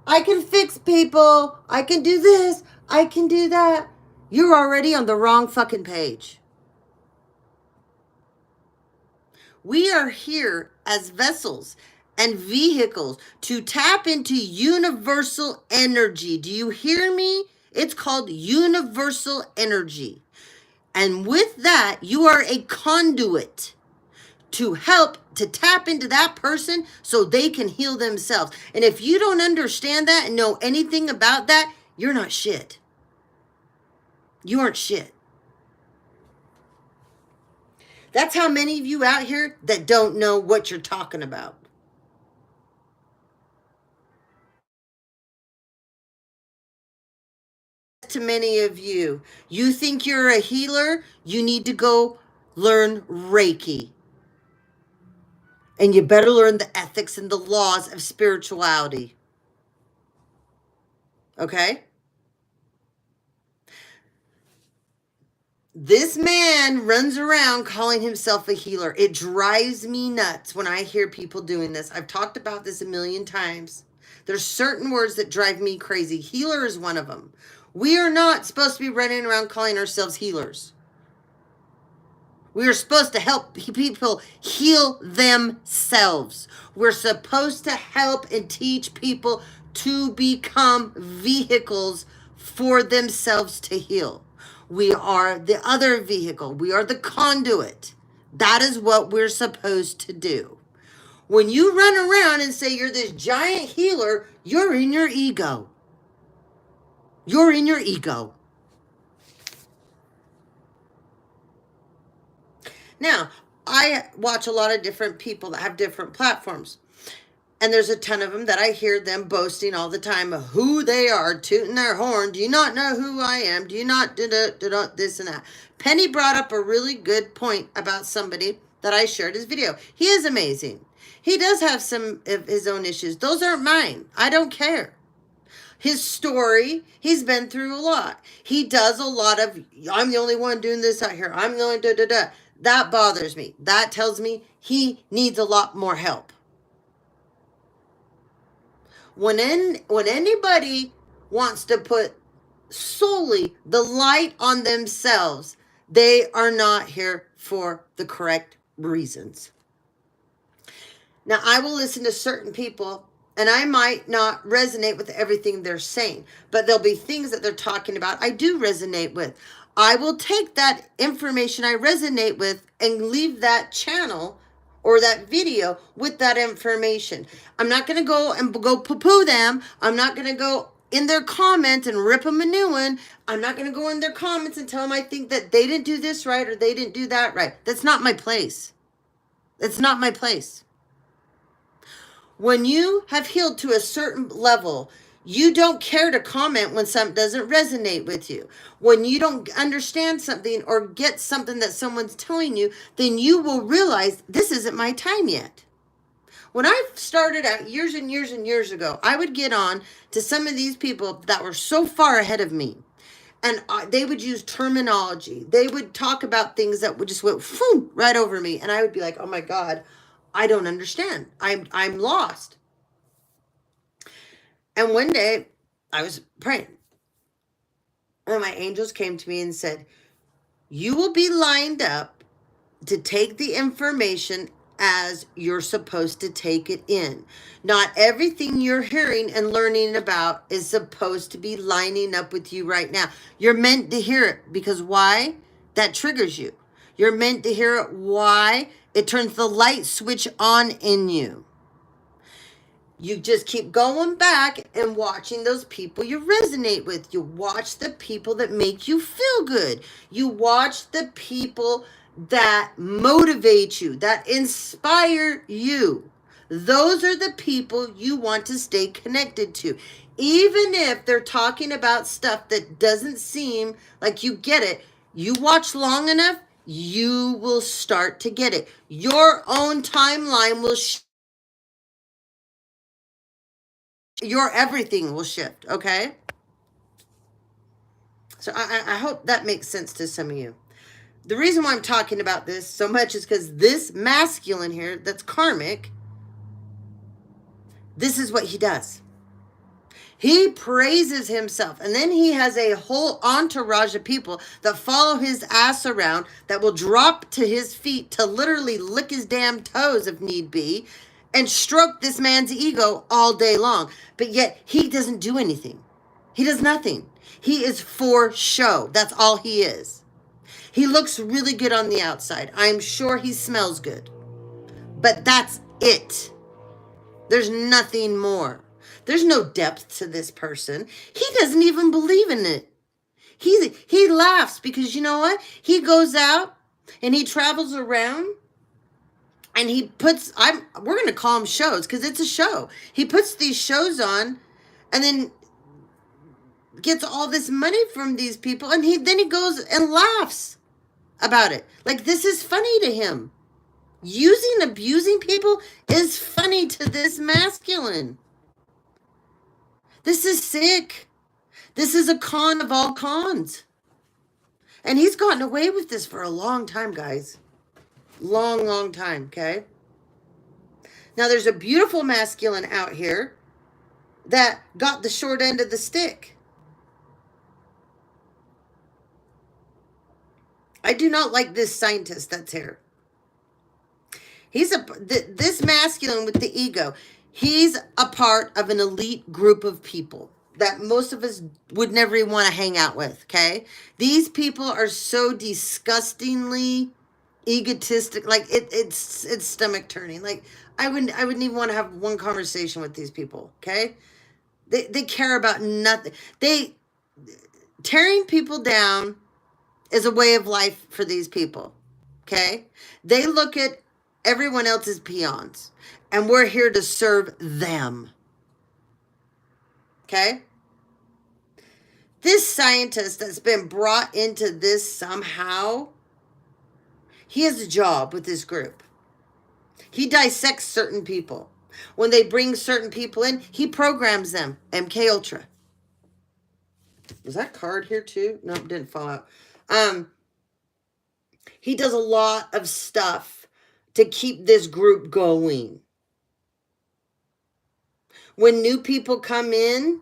I can fix people, I can do this, I can do that. You're already on the wrong fucking page. We are here as vessels and vehicles to tap into universal energy. Do you hear me? It's called universal energy. And with that, you are a conduit to help to tap into that person so they can heal themselves. And if you don't understand that and know anything about that, you're not shit. You aren't shit. That's how many of you out here that don't know what you're talking about. To many of you, you think you're a healer, you need to go learn Reiki. And you better learn the ethics and the laws of spirituality. Okay? This man runs around calling himself a healer. It drives me nuts when I hear people doing this. I've talked about this a million times. There's certain words that drive me crazy. Healer is one of them. We are not supposed to be running around calling ourselves healers. We are supposed to help people heal themselves. We're supposed to help and teach people to become vehicles for themselves to heal. We are the other vehicle. We are the conduit. That is what we're supposed to do. When you run around and say you're this giant healer, you're in your ego. You're in your ego. Now, I watch a lot of different people that have different platforms. And there's a ton of them that I hear them boasting all the time of who they are, tooting their horn. Do you not know who I am? Do you not do this and that? Penny brought up a really good point about somebody that I shared his video. He is amazing. He does have some of his own issues. Those aren't mine. I don't care. His story, he's been through a lot. He does a lot of, I'm the only one doing this out here. I'm the only da-da-da. That bothers me. That tells me he needs a lot more help. When anybody wants to put solely the light on themselves, they are not here for the correct reasons. Now, I will listen to certain people, and I might not resonate with everything they're saying, but there'll be things that they're talking about I do resonate with. I will take that information I resonate with and leave that channel or that video with that information. I'm not going to go poo-poo them. I'm not going to go in their comments and rip them a new one. I'm not going to go in their comments and tell them I think that they didn't do this right or they didn't do that right. That's not my place. It's not my place. When you have healed to a certain level, you don't care to comment when something doesn't resonate with you. When you don't understand something or get something that someone's telling you, then you will realize this isn't my time yet. When I started out years and years and years ago, I would get on to some of these people that were so far ahead of me. And they would use terminology. They would talk about things that would just went right over me. And I would be like, oh my God, I don't understand. I'm lost. And one day I was praying. And my angels came to me and said, you will be lined up to take the information as you're supposed to take it in. Not everything you're hearing and learning about is supposed to be lining up with you right now. You're meant to hear it because why? That triggers you. You're meant to hear it. Why? It turns the light switch on in you. You just keep going back and watching those people you resonate with. You watch the people that make you feel good. You watch the people that motivate you, that inspire you. Those are the people you want to stay connected to. Even if they're talking about stuff that doesn't seem like you get it, you watch long enough, you will start to get it. Your own timeline will your everything will shift, okay? So I hope that makes sense to some of you. The reason why I'm talking about this so much is because this masculine here that's karmic, this is what he does. He praises himself, and then he has a whole entourage of people that follow his ass around that will drop to his feet to literally lick his damn toes if need be and stroke this man's ego all day long. But yet he doesn't do anything. He does nothing. He is for show. That's all he is. He looks really good on the outside. I'm sure he smells good. But that's it. There's nothing more. There's no depth to this person. He doesn't even believe in it. He laughs because you know what? He goes out and he travels around and he puts we're gonna call them shows because it's a show. He puts these shows on and then gets all this money from these people and then he goes and laughs about it. Like this is funny to him. Abusing people is funny to this masculine. This is sick. This is a con of all cons. And he's gotten away with this for a long time, guys. Long, long time, okay? Now, there's a beautiful masculine out here that got the short end of the stick. I do not like this scientist that's here. This masculine with the ego, he's a part of an elite group of people that most of us would never even want to hang out with, okay? These people are so disgustingly egotistic, like it's stomach turning. Like I wouldn't even want to have one conversation with these people, okay? They care about nothing. Tearing people down is a way of life for these people, okay? They look at everyone else as peons, and we're here to serve them. Okay? This scientist that's been brought into this somehow, he has a job with this group. He dissects certain people. When they bring certain people in, he programs them. MK Ultra. Was that card here too? No, it didn't fall out. He does a lot of stuff to keep this group going. When new people come in,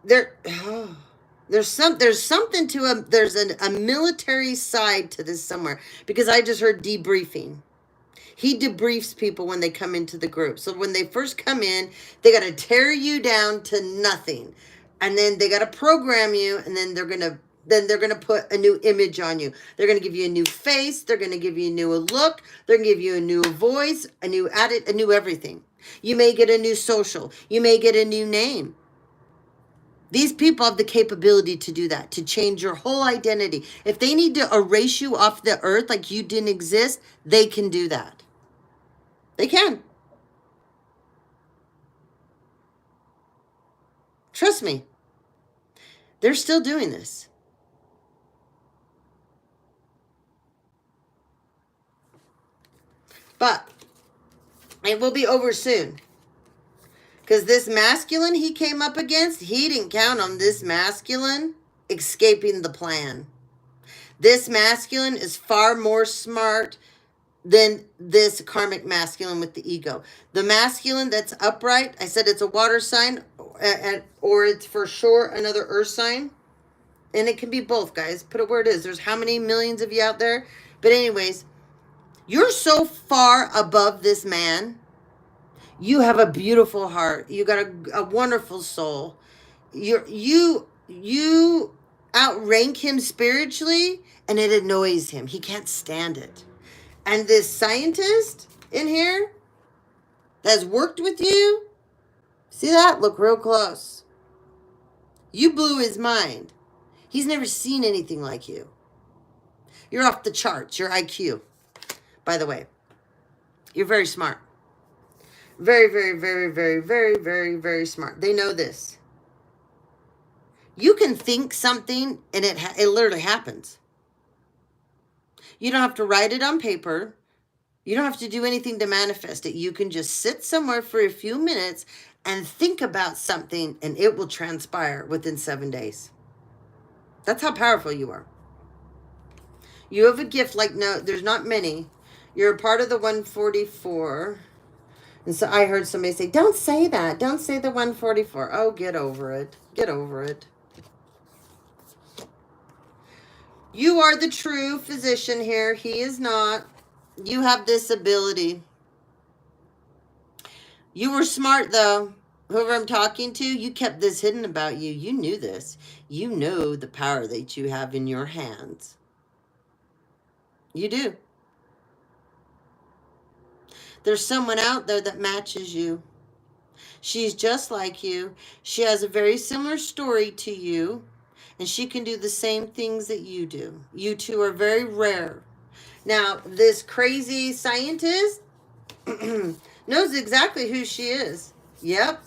there's something to there's a military side to this somewhere, because I just heard debriefing. He debriefs people when they come into the group. So when they first come in, they got to tear you down to nothing. And then they got to program you, and then they're going to put a new image on you. They're going to give you a new face. They're going to give you a new look. They're going to give you a new voice, a new a new everything. You may get a new social. You may get a new name. These people have the capability to do that, to change your whole identity. If they need to erase you off the earth like you didn't exist, they can do that. They can. Trust me. They're still doing this. But it will be over soon. Because this masculine he came up against, he didn't count on this masculine escaping the plan. This masculine is far more smart than this karmic masculine with the ego. The masculine that's upright, I said it's a water sign, or it's for sure another earth sign. And it can be both, guys. Put it where it is. There's how many millions of you out there? But anyways, you're so far above this man. You have a beautiful heart. You got a wonderful soul. You outrank him spiritually, and it annoys him. He can't stand it. And this scientist in here that's worked with you, see that? Look real close. You blew his mind. He's never seen anything like you. You're off the charts. Your IQ, by the way. You're very smart. Very, very, very, very, very, very, very smart. They know this. You can think something and it literally happens. You don't have to write it on paper. You don't have to do anything to manifest it. You can just sit somewhere for a few minutes and think about something, and it will transpire within 7 days. That's how powerful you are. You have a gift like there's not many. You're a part of the 144. And so I heard somebody say, don't say that. Don't say the 144. Oh, get over it. Get over it. You are the true physician here. He is not. You have this ability. You were smart, though. Whoever I'm talking to, you kept this hidden about you. You knew this. You know the power that you have in your hands. You do. There's someone out there that matches you. She's just like you. She has a very similar story to you, and she can do the same things that you do. You two are very rare. Now, this crazy scientist knows exactly who she is. Yep.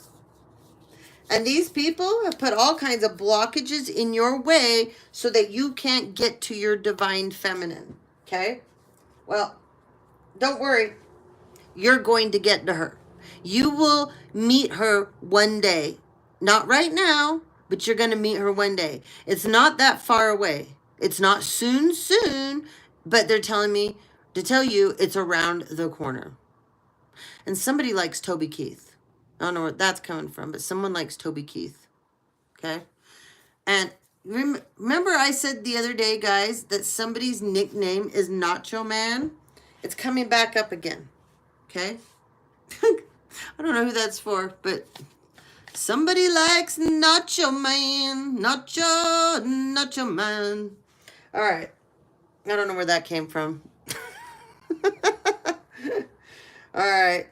And these people have put all kinds of blockages in your way so that you can't get to your divine feminine. Okay? Well, don't worry. You're going to get to her. You will meet her one day. Not right now, but you're going to meet her one day. It's not that far away. It's not soon, but they're telling me to tell you it's around the corner. And somebody likes Toby Keith. I don't know where that's coming from, but someone likes Toby Keith. Okay? And remember I said the other day, guys, that somebody's nickname is Nacho Man? It's coming back up again. Okay? I don't know who that's for, but somebody likes Nacho Man. Nacho Man. All right. I don't know where that came from. All right.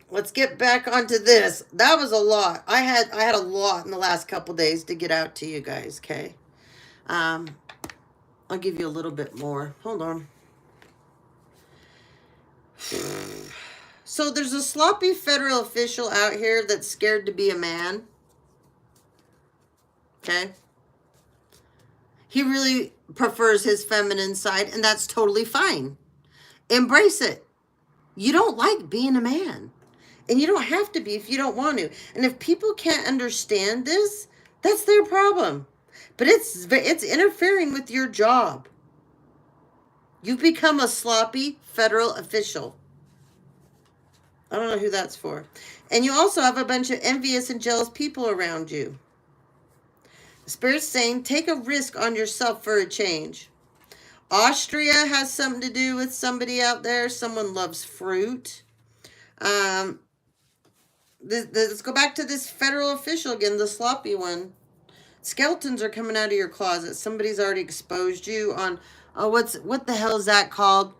Let's get back onto this. That was a lot. I had a lot in the last couple days to get out to you guys, okay? I'll give you a little bit more. Hold on. So there's a sloppy federal official out here that's scared to be a man. Okay? He really prefers his feminine side, and that's totally fine. Embrace it. You don't like being a man. And you don't have to be if you don't want to. And if people can't understand this, that's their problem. But it's interfering with your job. You've become a sloppy federal official. I don't know who that's for. And you also have a bunch of envious and jealous people around you. The Spirit's saying, take a risk on yourself for a change. Austria has something to do with somebody out there. Someone loves fruit. Let's go back to this federal official again, the sloppy one. Skeletons are coming out of your closet. Somebody's already exposed you on, what the hell is that called?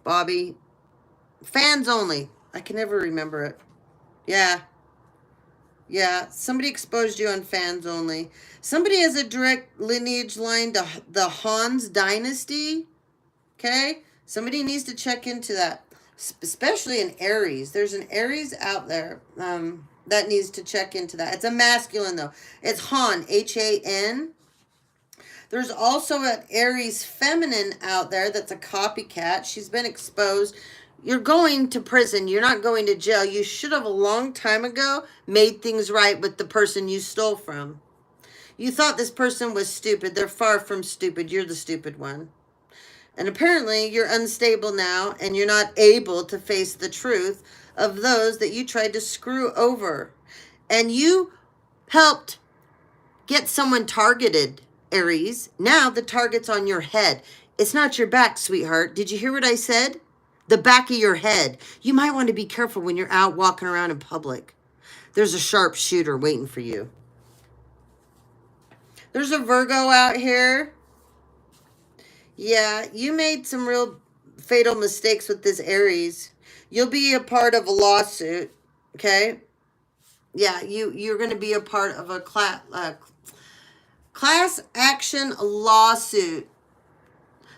Bobby. Fans only. I can never remember it. Yeah. Yeah, somebody exposed you on fans only. Somebody has a direct lineage line to the Hans dynasty. Okay? Somebody needs to check into that. Especially in Aries. There's an Aries out there that needs to check into that. It's a masculine, though. It's Han, H-A-N. There's also an Aries feminine out there that's a copycat. She's been exposed. You're going to prison. You're not going to jail. You should have a long time ago made things right with the person you stole from. You thought this person was stupid. They're far from stupid. You're the stupid one. And apparently you're unstable now and you're not able to face the truth of those that you tried to screw over. And you helped get someone targeted, Aries. Now the target's on your head. It's not your back, sweetheart. Did you hear what I said? The back of your head. You might want to be careful when you're out walking around in public. There's a sharp shooter waiting for you. There's a Virgo out here. Yeah, you made some real fatal mistakes with this Aries. You'll be a part of a lawsuit, okay? Yeah, you're going to be a part of a class action lawsuit.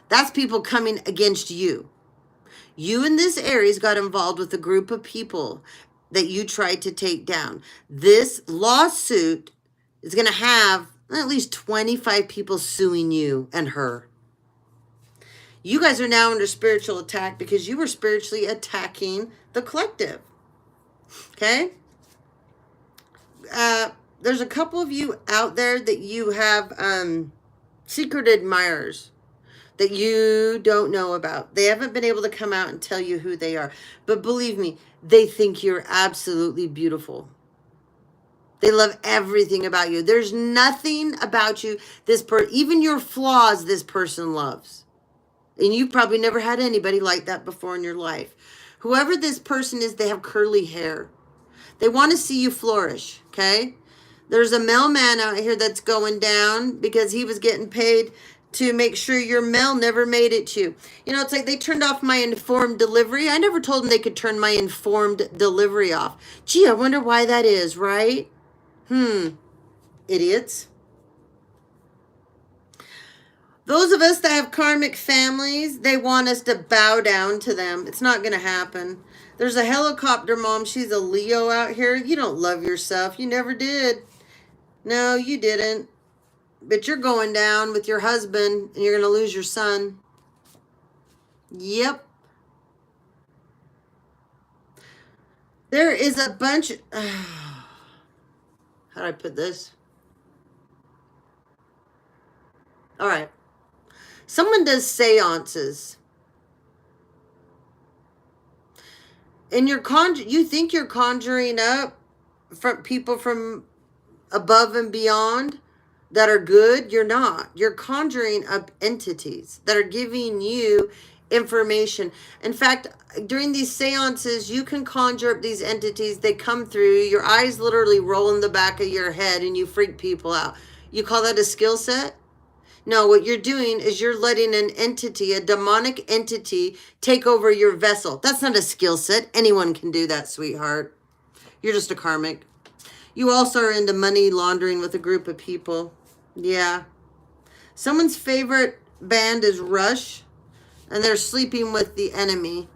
That's people coming against you. You and this Aries got involved with a group of people that you tried to take down. This lawsuit is going to have at least 25 people suing you and her. You guys are now under spiritual attack because you were spiritually attacking the collective. Okay? There's a couple of you out there that you have secret admirers that you don't know about. They haven't been able to come out and tell you who they are. But believe me, they think you're absolutely beautiful. They love everything about you. There's nothing about you, even your flaws, this person loves. And you've probably never had anybody like that before in your life. Whoever this person is, they have curly hair. They want to see you flourish, okay? There's a mailman out here that's going down because he was getting paid to make sure your mail never made it to you. You know, it's like they turned off my informed delivery. I never told them they could turn my informed delivery off. Gee, I wonder why that is, right? Idiots. Those of us that have karmic families, they want us to bow down to them. It's not going to happen. There's a helicopter mom. She's a Leo out here. You don't love yourself. You never did. No, you didn't. But you're going down with your husband and you're going to lose your son. Yep. There is a bunch. How do I put this? All right. Someone does seances. And you think you're conjuring up from people from above and beyond that are good. You're not. You're conjuring up entities that are giving you information. In fact, during these seances, you can conjure up these entities. They come through. Your eyes literally roll in the back of your head and you freak people out. You call that a skill set? No, what you're doing is you're letting an entity, a demonic entity, take over your vessel. That's not a skill set. Anyone can do that, sweetheart. You're just a karmic. You also are into money laundering with a group of people. Yeah. Someone's favorite band is Rush, and they're sleeping with the enemy.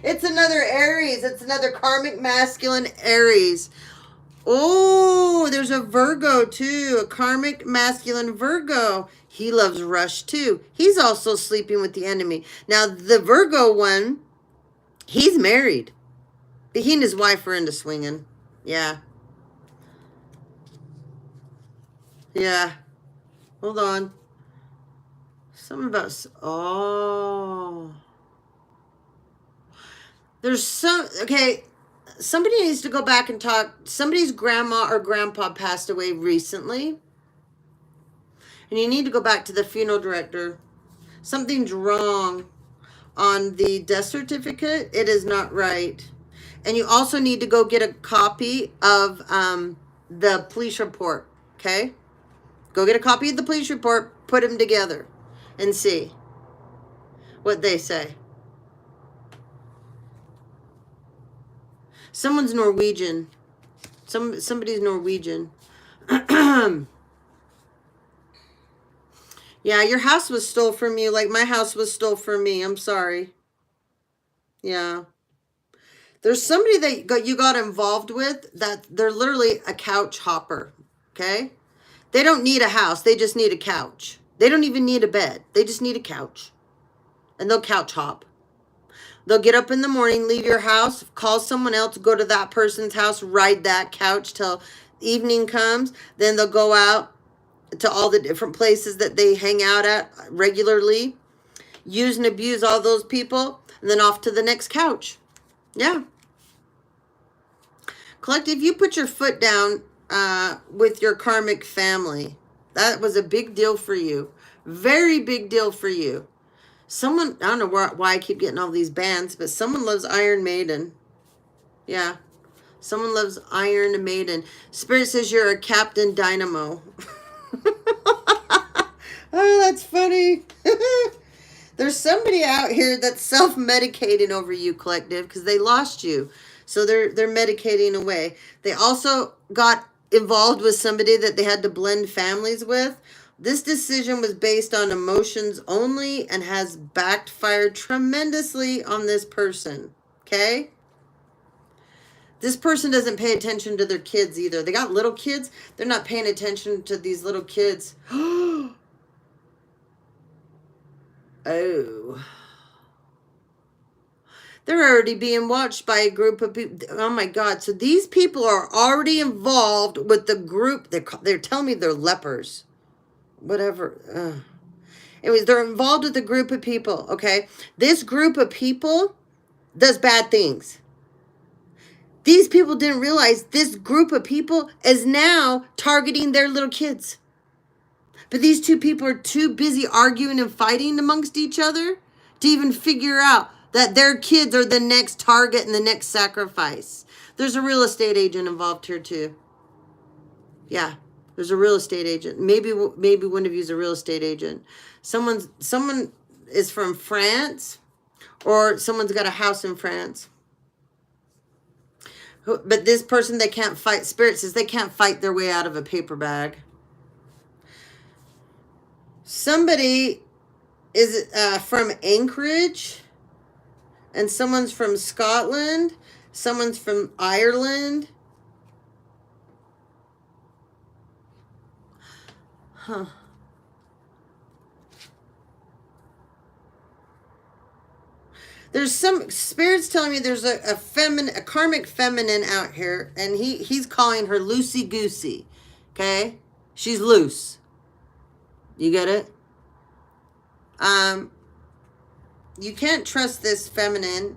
It's another Aries. It's another karmic masculine Aries. Oh, there's a Virgo too, a karmic masculine Virgo. He loves Rush too. He's also sleeping with the enemy. Now, the Virgo one, he's married. But he and his wife are into swinging. Yeah. Yeah. Hold on. Something about... Oh. There's some... Okay. Somebody needs to go back and talk. Somebody's grandma or grandpa passed away recently. And you need to go back to the funeral director. Something's wrong on the death certificate. It is not right. And you also need to go get a copy of the police report. Okay? Go get a copy of the police report. Put them together. And see what they say. Someone's Norwegian. Somebody's Norwegian. Yeah, your house was stole from you like my house was stole from me. I'm sorry. Yeah. There's somebody that you got involved with that they're literally a couch hopper. Okay? They don't need a house. They just need a couch. They don't even need a bed. They just need a couch. And they'll couch hop. They'll get up in the morning, leave your house, call someone else, go to that person's house, ride that couch till evening comes. Then they'll go out to all the different places that they hang out at regularly, use and abuse all those people, and then off to the next couch. Yeah. Collective, you put your foot down with your karmic family. That was a big deal for you. Very big deal for you. Someone, I don't know why I keep getting all these bands, but someone loves Iron Maiden. Yeah. Someone loves Iron Maiden. Spirit says you're a Captain Dynamo. Oh, that's funny. There's somebody out here that's self-medicating over you, collective, because they lost you. So they're medicating away. They also got involved with somebody that they had to blend families with. This decision was based on emotions only and has backfired tremendously on this person. Okay? This person doesn't pay attention to their kids either. They got little kids. They're not paying attention to these little kids. Oh. They're already being watched by a group of people. Oh my God. So these people are already involved with the group. They're telling me they're lepers. Whatever. Anyways, they're involved with a group of people, okay? This group of people does bad things. These people didn't realize this group of people is now targeting their little kids. But these two people are too busy arguing and fighting amongst each other to even figure out that their kids are the next target and the next sacrifice. There's a real estate agent involved here too. Yeah. There's a real estate agent. Maybe one of you is a real estate agent. Someone is from France, or someone's got a house in France. But this person, they can't fight. Spirit says they can't fight their way out of a paper bag. Somebody is from Anchorage, and someone's from Scotland. Someone's from Ireland. Huh. There's some spirits telling me there's a karmic feminine out here, and he's calling her loosey goosey. Okay, she's loose. You get it? You can't trust this feminine.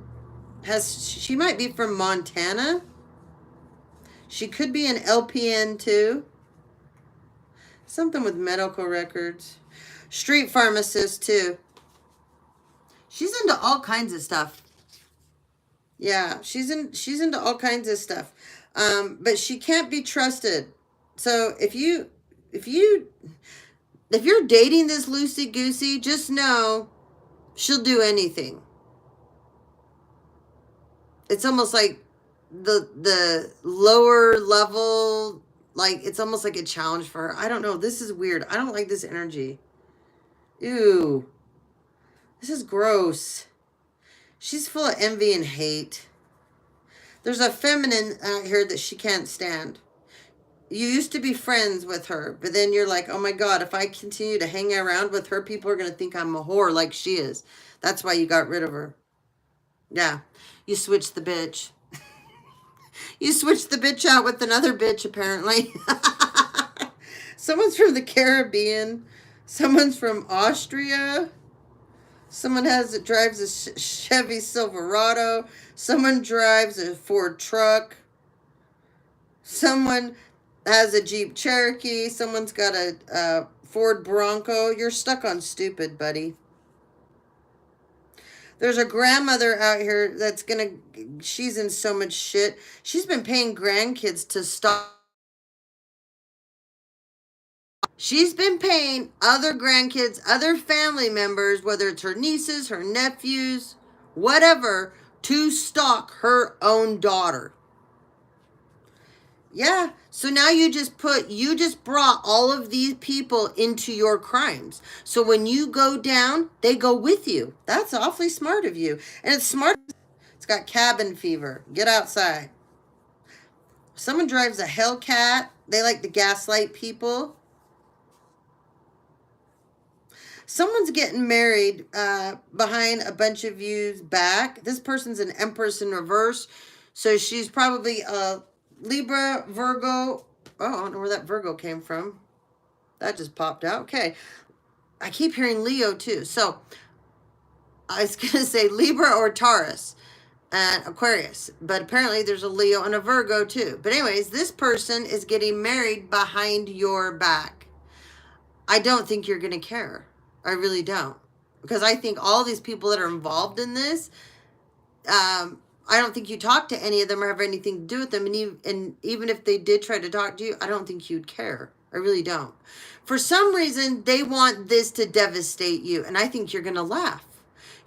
She might be from Montana. She could be an LPN too. Something with medical records. Street pharmacist too. She's into all kinds of stuff. Yeah, she's into all kinds of stuff. But she can't be trusted. So if you're dating this loosey goosey, just know she'll do anything. It's almost like the lower level, like it's almost like a challenge for her. I don't know. This is weird. I don't like this energy. Ew. This is gross. She's full of envy and hate. There's a feminine out here that she can't stand. You used to be friends with her, but then you're like, oh my God, if I continue to hang around with her, people are going to think I'm a whore like she is. That's why you got rid of her. Yeah. You switched the bitch. You switched the bitch out with another bitch, apparently. Someone's from the Caribbean. Someone's from Austria. Someone drives a Chevy Silverado. Someone drives a Ford truck. Someone has a Jeep Cherokee. Someone's got a Ford Bronco. You're stuck on stupid, buddy. There's a grandmother out here that's she's in so much shit. She's been paying grandkids to stop. She's been paying other grandkids, other family members, whether it's her nieces, her nephews, whatever, to stalk her own daughter. Yeah. So now you just brought all of these people into your crimes. So when you go down, they go with you. That's awfully smart of you. And it's smart. It's got cabin fever. Get outside. Someone drives a Hellcat. They like to gaslight people. Someone's getting married behind a bunch of you's back. This person's an Empress in reverse. So she's probably a Libra, Virgo. Oh, I don't know where that Virgo came from. That just popped out. Okay. I keep hearing Leo too. So I was going to say Libra or Taurus and Aquarius. But apparently there's a Leo and a Virgo too. But anyways, this person is getting married behind your back. I don't think you're going to care. I really don't. Because I think all these people that are involved in this, I don't think you talk to any of them or have anything to do with them. And even if they did try to talk to you, I don't think you'd care. I really don't. For some reason, they want this to devastate you. And I think you're going to laugh.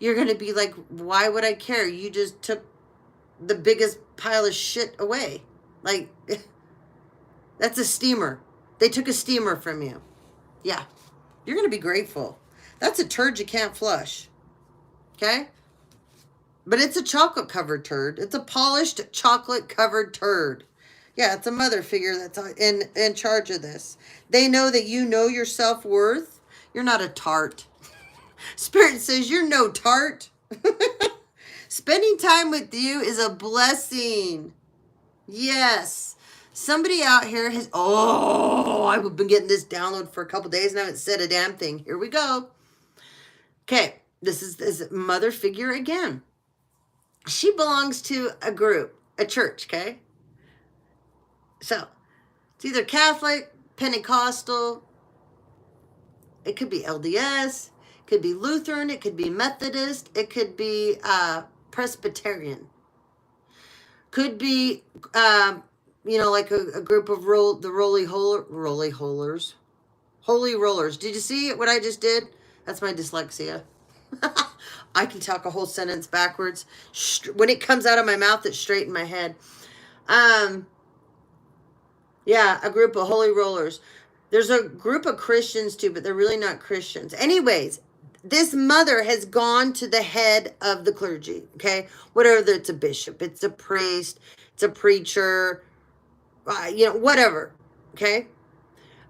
You're going to be like, why would I care? You just took the biggest pile of shit away. Like, that's a steamer. They took a steamer from you. Yeah. You're going to be grateful. That's a turd you can't flush. Okay? But it's a chocolate-covered turd. It's a polished, chocolate-covered turd. Yeah, it's a mother figure that's in charge of this. They know that you know your self-worth. You're not a tart. Spirit says you're no tart. Spending time with you is a blessing. Yes. Somebody out here has... Oh, I've been getting this download for a couple days and I haven't said a damn thing. Here we go. Okay, this is this mother figure again. She belongs to a group, a church, okay? So, it's either Catholic, Pentecostal, it could be LDS, it could be Lutheran, it could be Methodist, it could be Presbyterian. Could be like a group of holy rollers. Did you see what I just did? That's my dyslexia. I can talk a whole sentence backwards. When it comes out of my mouth, it's straight in my head. Um, yeah, a group of holy rollers. There's a group of Christians too, but they're really not Christians. Anyways, this mother has gone to the head of the clergy, okay? Whatever, it's a bishop, it's a priest, it's a preacher, whatever, okay?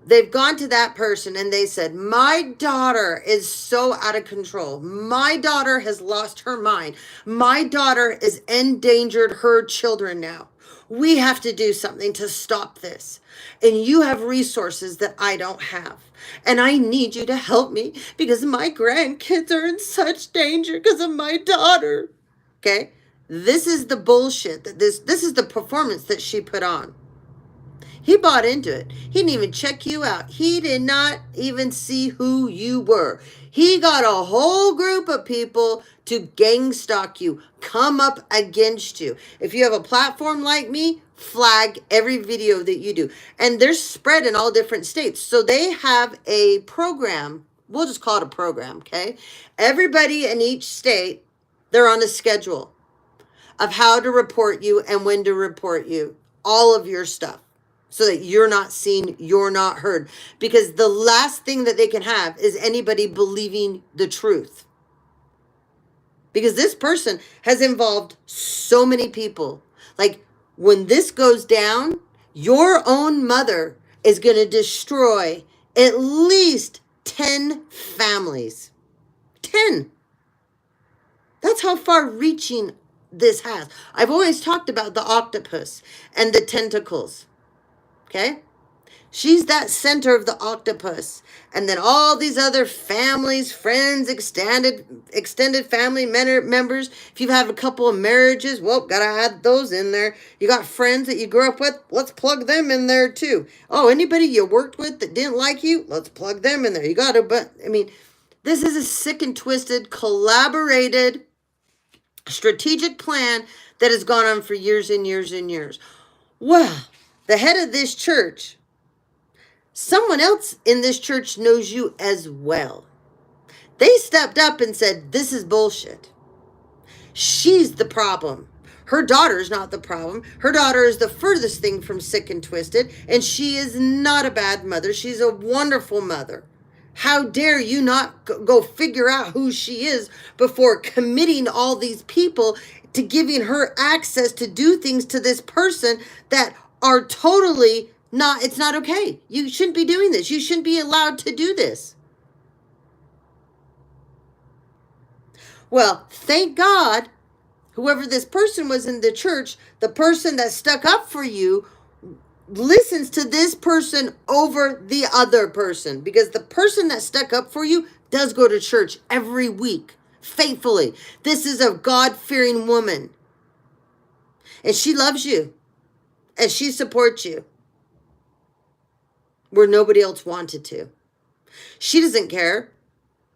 They've gone to that person and they said, my daughter is so out of control. My daughter has lost her mind. My daughter is endangered her children now. We have to do something to stop this. And you have resources that I don't have. And I need you to help me because my grandkids are in such danger because of my daughter. Okay? This is the bullshit that this is the performance that she put on. He bought into it. He didn't even check you out. He did not even see who you were. He got a whole group of people to gang stalk you, come up against you. If you have a platform like me, flag every video that you do. And they're spread in all different states. So they have a program. We'll just call it a program, okay? Everybody in each state, they're on a schedule of how to report you and when to report you. All of your stuff. So that you're not seen, you're not heard. Because the last thing that they can have is anybody believing the truth. Because this person has involved so many people. Like, when this goes down, your own mother is going to destroy at least 10 families. 10. That's how far reaching this has. I've always talked about the octopus and the tentacles. Okay? She's that center of the octopus. And then all these other families, friends, extended family members. If you have a couple of marriages, well, gotta add those in there. You got friends that you grew up with, let's plug them in there too. Oh, anybody you worked with that didn't like you, let's plug them in there. You gotta, but, I mean, this is a sick and twisted, collaborated, strategic plan that has gone on for years and years and years. Well, the head of this church, someone else in this church knows you as well. They stepped up and said, this is bullshit. She's the problem. Her daughter's not the problem. Her daughter is the furthest thing from sick and twisted, and she is not a bad mother. She's a wonderful mother. How dare you not go figure out who she is before committing all these people to giving her access to do things to this person that are totally not, it's not okay. You shouldn't be doing this. You shouldn't be allowed to do this. Well, thank God, whoever this person was in the church, the person that stuck up for you listens to this person over the other person, because the person that stuck up for you does go to church every week faithfully. This is a God-fearing woman, and she loves you. And she supports you where nobody else wanted to. She doesn't care.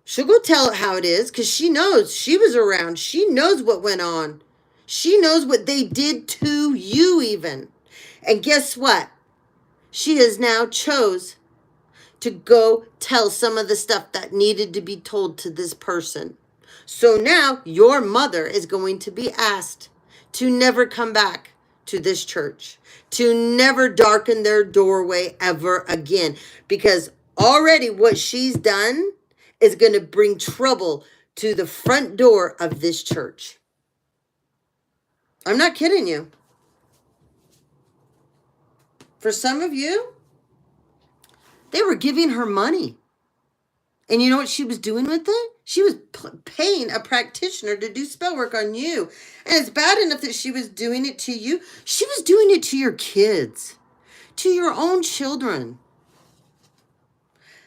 She'll go tell it how it is because she knows. She was around. She knows what went on. She knows what they did to you even. And guess what? She has now chose to go tell some of the stuff that needed to be told to this person. So now your mother is going to be asked to never come back to this church, to never darken their doorway ever again, because already what she's done is going to bring trouble to the front door of this church. I'm not kidding you. For some of you, they were giving her money. And you know what she was doing with it? She was paying a practitioner to do spell work on you. And it's bad enough that she was doing it to you. She was doing it to your kids, to your own children.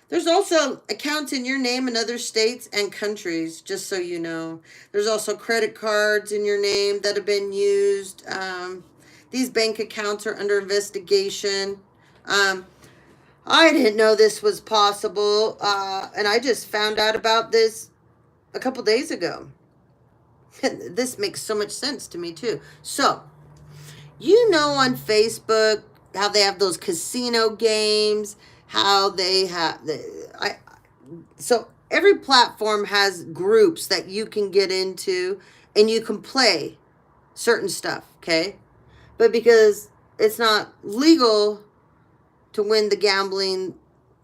There's also accounts in your name in other states and countries, just so you know. There's also credit cards in your name that have been used. These bank accounts are under investigation. I didn't know this was possible, and I just found out about this a couple days ago. This makes so much sense to me, too. So, You know, on Facebook, how they have those casino games, how they have so every platform has groups that you can get into and you can play certain stuff, okay? But because it's not legal to win the gambling,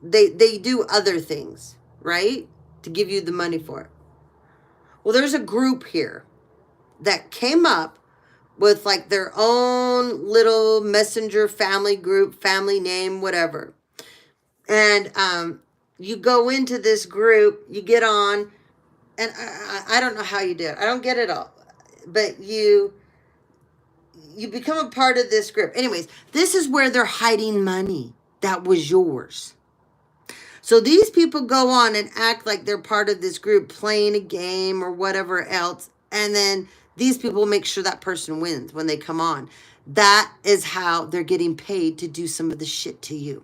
they do other things, right? To give you the money for it. Well, there's a group here that came up with like their own little messenger family group, family name, whatever. And you go into this group, you get on, and I don't know how you do it. I don't get it all. But you become a part of this group. Anyways, this is where they're hiding money that was yours. So these people go on and act like they're part of this group playing a game or whatever else. And then these people make sure that person wins when they come on. That is how they're getting paid to do some of the shit to you.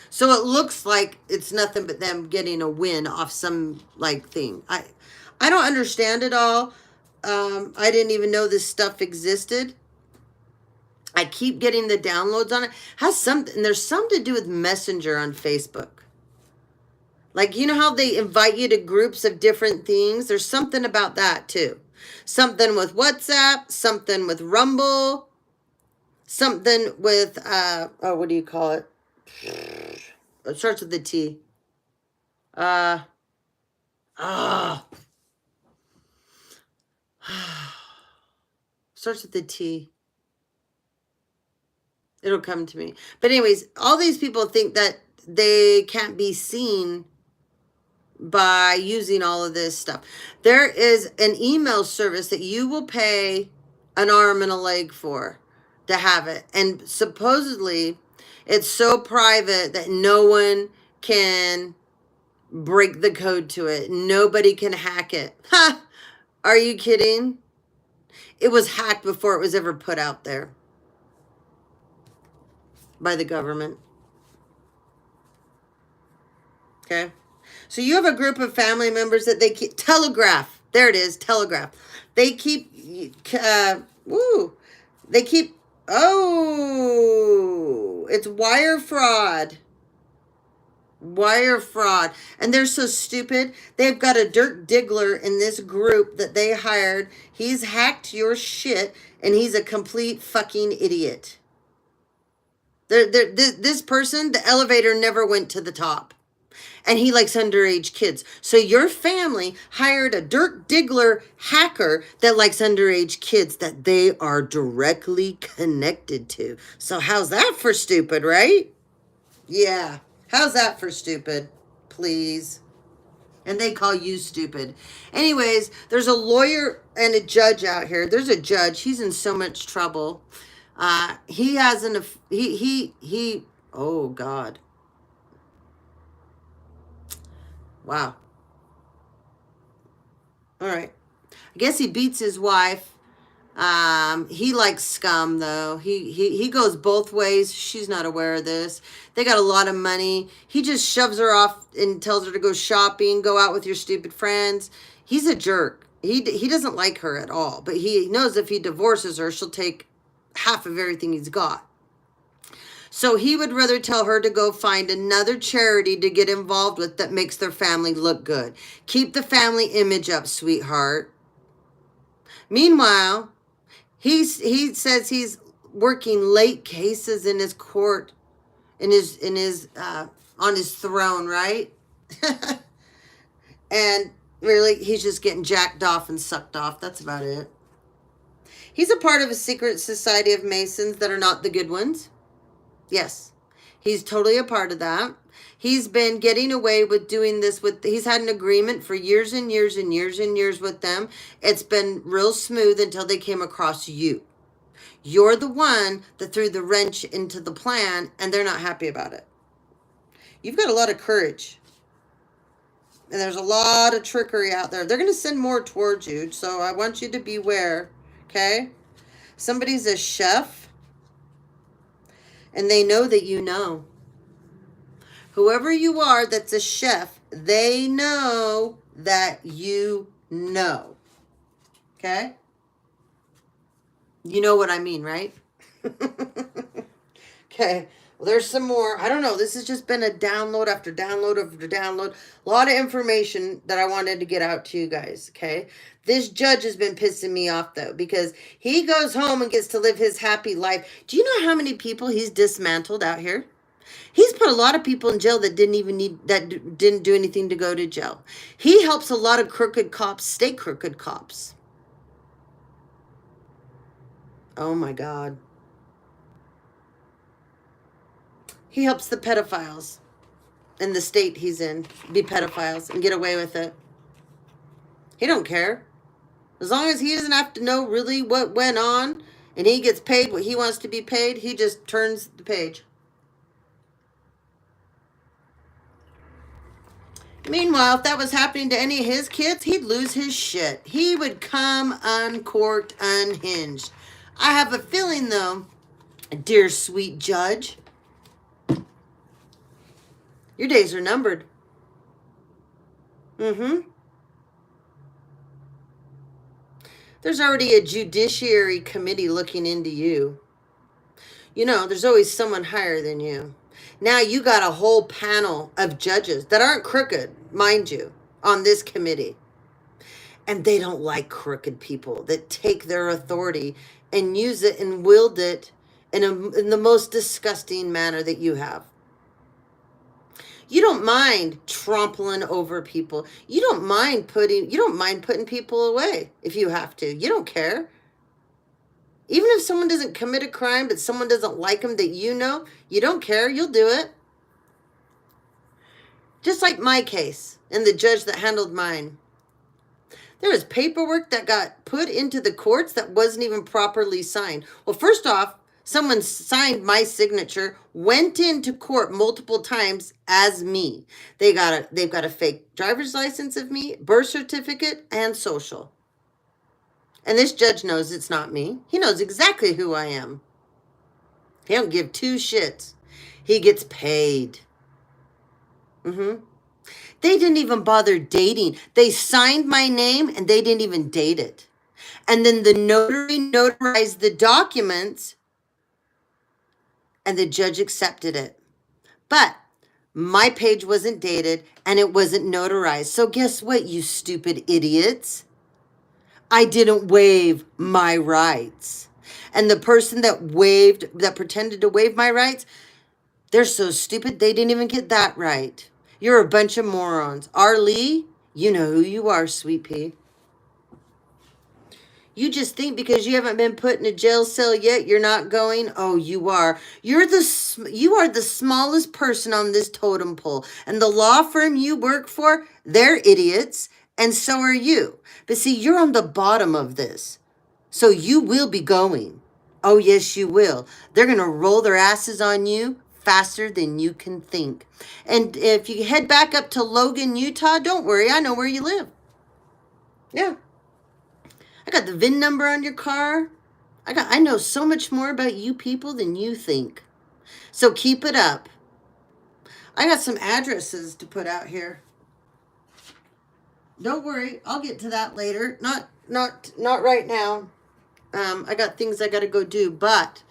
So it looks like it's nothing but them getting a win off some like thing. I don't understand it all. I didn't even know this stuff existed. I keep getting the downloads on it. There's something to do with Messenger on Facebook. Like, you know how they invite you to groups of different things? There's something about that too. Something with WhatsApp, something with Rumble, something with, what do you call it? It starts with the T. Starts with the T. It'll come to me. But anyways, all these people think that they can't be seen by using all of this stuff. There is an email service that you will pay an arm and a leg for to have it. And supposedly it's so private that no one can break the code to it. Nobody can hack it. Ha! Are you kidding? It was hacked before it was ever put out there by the government. Okay? So you have a group of family members that they keep, Telegraph. There it is, Telegraph. They keep, it's wire fraud. Wire fraud. And they're so stupid. They've got a dirt diggler in this group that they hired. He's hacked your shit, and he's a complete fucking idiot. This person, the elevator never went to the top. And he likes underage kids. So your family hired a dirt diggler hacker that likes underage kids that they are directly connected to. So how's that for stupid, right? Yeah. How's that for stupid? Please. And they call you stupid. Anyways, there's a lawyer and a judge out here. There's a judge. He's in so much trouble. He has oh God. Wow. All right. I guess he beats his wife. He likes scum though. He goes both ways. She's not aware of this. They got a lot of money. He just shoves her off and tells her to go shopping, go out with your stupid friends. He's a jerk. He doesn't like her at all, but he knows if he divorces her, she'll take half of everything he's got. So he would rather tell her to go find another charity to get involved with that makes their family look good. Keep the family image up, sweetheart. Meanwhile, he says he's working late cases in his court, in his on his throne, right? And really, he's just getting jacked off and sucked off. That's about it. He's a part of a secret society of Masons that are not the good ones. Yes, he's totally a part of that. He's been getting away with doing this he's had an agreement for years and years and years and years with them. It's been real smooth until they came across you. You're the one that threw the wrench into the plan, and they're not happy about it. You've got a lot of courage. And there's a lot of trickery out there. They're going to send more towards you, so I want you to beware, okay? Somebody's a chef. And they know that you know. Whoever you are that's a chef, they know that you know. Okay? You know what I mean, right? Okay. Well, there's some more. I don't know. This has just been a download after download after download. A lot of information that I wanted to get out to you guys. Okay. This judge has been pissing me off though, because he goes home and gets to live his happy life. Do you know how many people he's dismantled out here? He's put a lot of people in jail that didn't do anything to go to jail. He helps a lot of crooked cops stay crooked cops. Oh my God. He helps the pedophiles in the state he's in be pedophiles and get away with it. He don't care. As long as he doesn't have to know really what went on and he gets paid what he wants to be paid, he just turns the page. Meanwhile, if that was happening to any of his kids, he'd lose his shit. He would come uncorked, unhinged. I have a feeling, though, dear sweet judge, your days are numbered. There's already a judiciary committee looking into you. You know, there's always someone higher than you. Now you got a whole panel of judges that aren't crooked, mind you, on this committee. And they don't like crooked people that take their authority and use it and wield it in the most disgusting manner that you have. You don't mind trampling over people. You don't mind putting people away if you have to. You don't care. Even if someone doesn't commit a crime, but someone doesn't like them that you know, you don't care. You'll do it. Just like my case and the judge that handled mine. There was paperwork that got put into the courts that wasn't even properly signed. Well, first off, someone signed my signature, went into court multiple times as me. They've got a fake driver's license of me, birth certificate, and social. And this judge knows it's not me. He knows exactly who I am. He don't give two shits. He gets paid. They didn't even bother dating. They signed my name and they didn't even date it. And then the notary notarized the documents and the judge accepted it. But my page wasn't dated and it wasn't notarized. So guess what, you stupid idiots? I didn't waive my rights. And the person that pretended to waive my rights, they're so stupid they didn't even get that right. You're a bunch of morons. Arlie, you know who you are, sweet pea. You just think because you haven't been put in a jail cell yet, you're not going? Oh, you are. You are the smallest person on this totem pole. And the law firm you work for, they're idiots. And so are you. But see, you're on the bottom of this. So you will be going. Oh, yes, you will. They're going to roll their asses on you faster than you can think. And if you head back up to Logan, Utah, don't worry. I know where you live. Yeah. I got the VIN number on your car. I know so much more about you people than you think. So keep it up. I got some addresses to put out here. Don't worry, I'll get to that later. Not right now. I got things I got to go do, but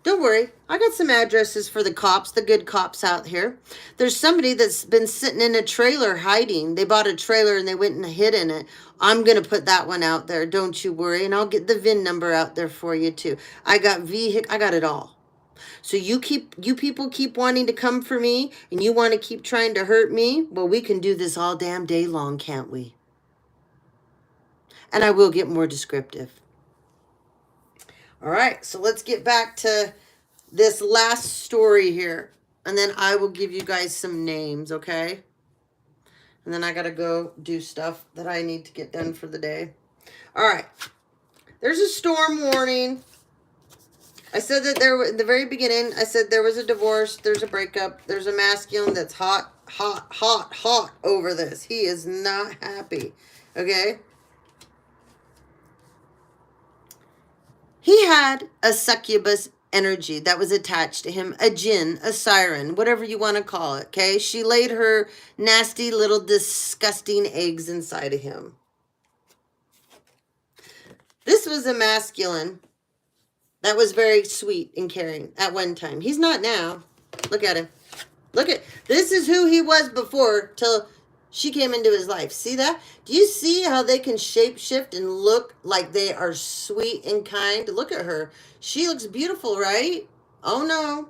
don't worry. I got some addresses for the cops, the good cops out here. There's somebody that's been sitting in a trailer hiding. They bought a trailer and they went and hid in it. I'm going to put that one out there. Don't you worry. And I'll get the VIN number out there for you too. I got it all. So you people keep wanting to come for me and you want to keep trying to hurt me. Well, we can do this all damn day long, can't we? And I will get more descriptive. All right, so let's get back to this last story here. And then I will give you guys some names, okay? And then I got to go do stuff that I need to get done for the day. All right. There's a storm warning. I said that in the very beginning, I said there was a divorce, there's a breakup, there's a masculine that's hot over this. He is not happy, okay? He had a succubus energy that was attached to him, a jinn, a siren, whatever you want to call it, okay? She laid her nasty little disgusting eggs inside of him. This was a masculine That was very sweet and caring at one time. He's not now. Look at him. This is who he was before till she came into his life. See that? Do you see how they can shape shift and look like they are sweet and kind? Look at her. She looks beautiful, right? Oh no.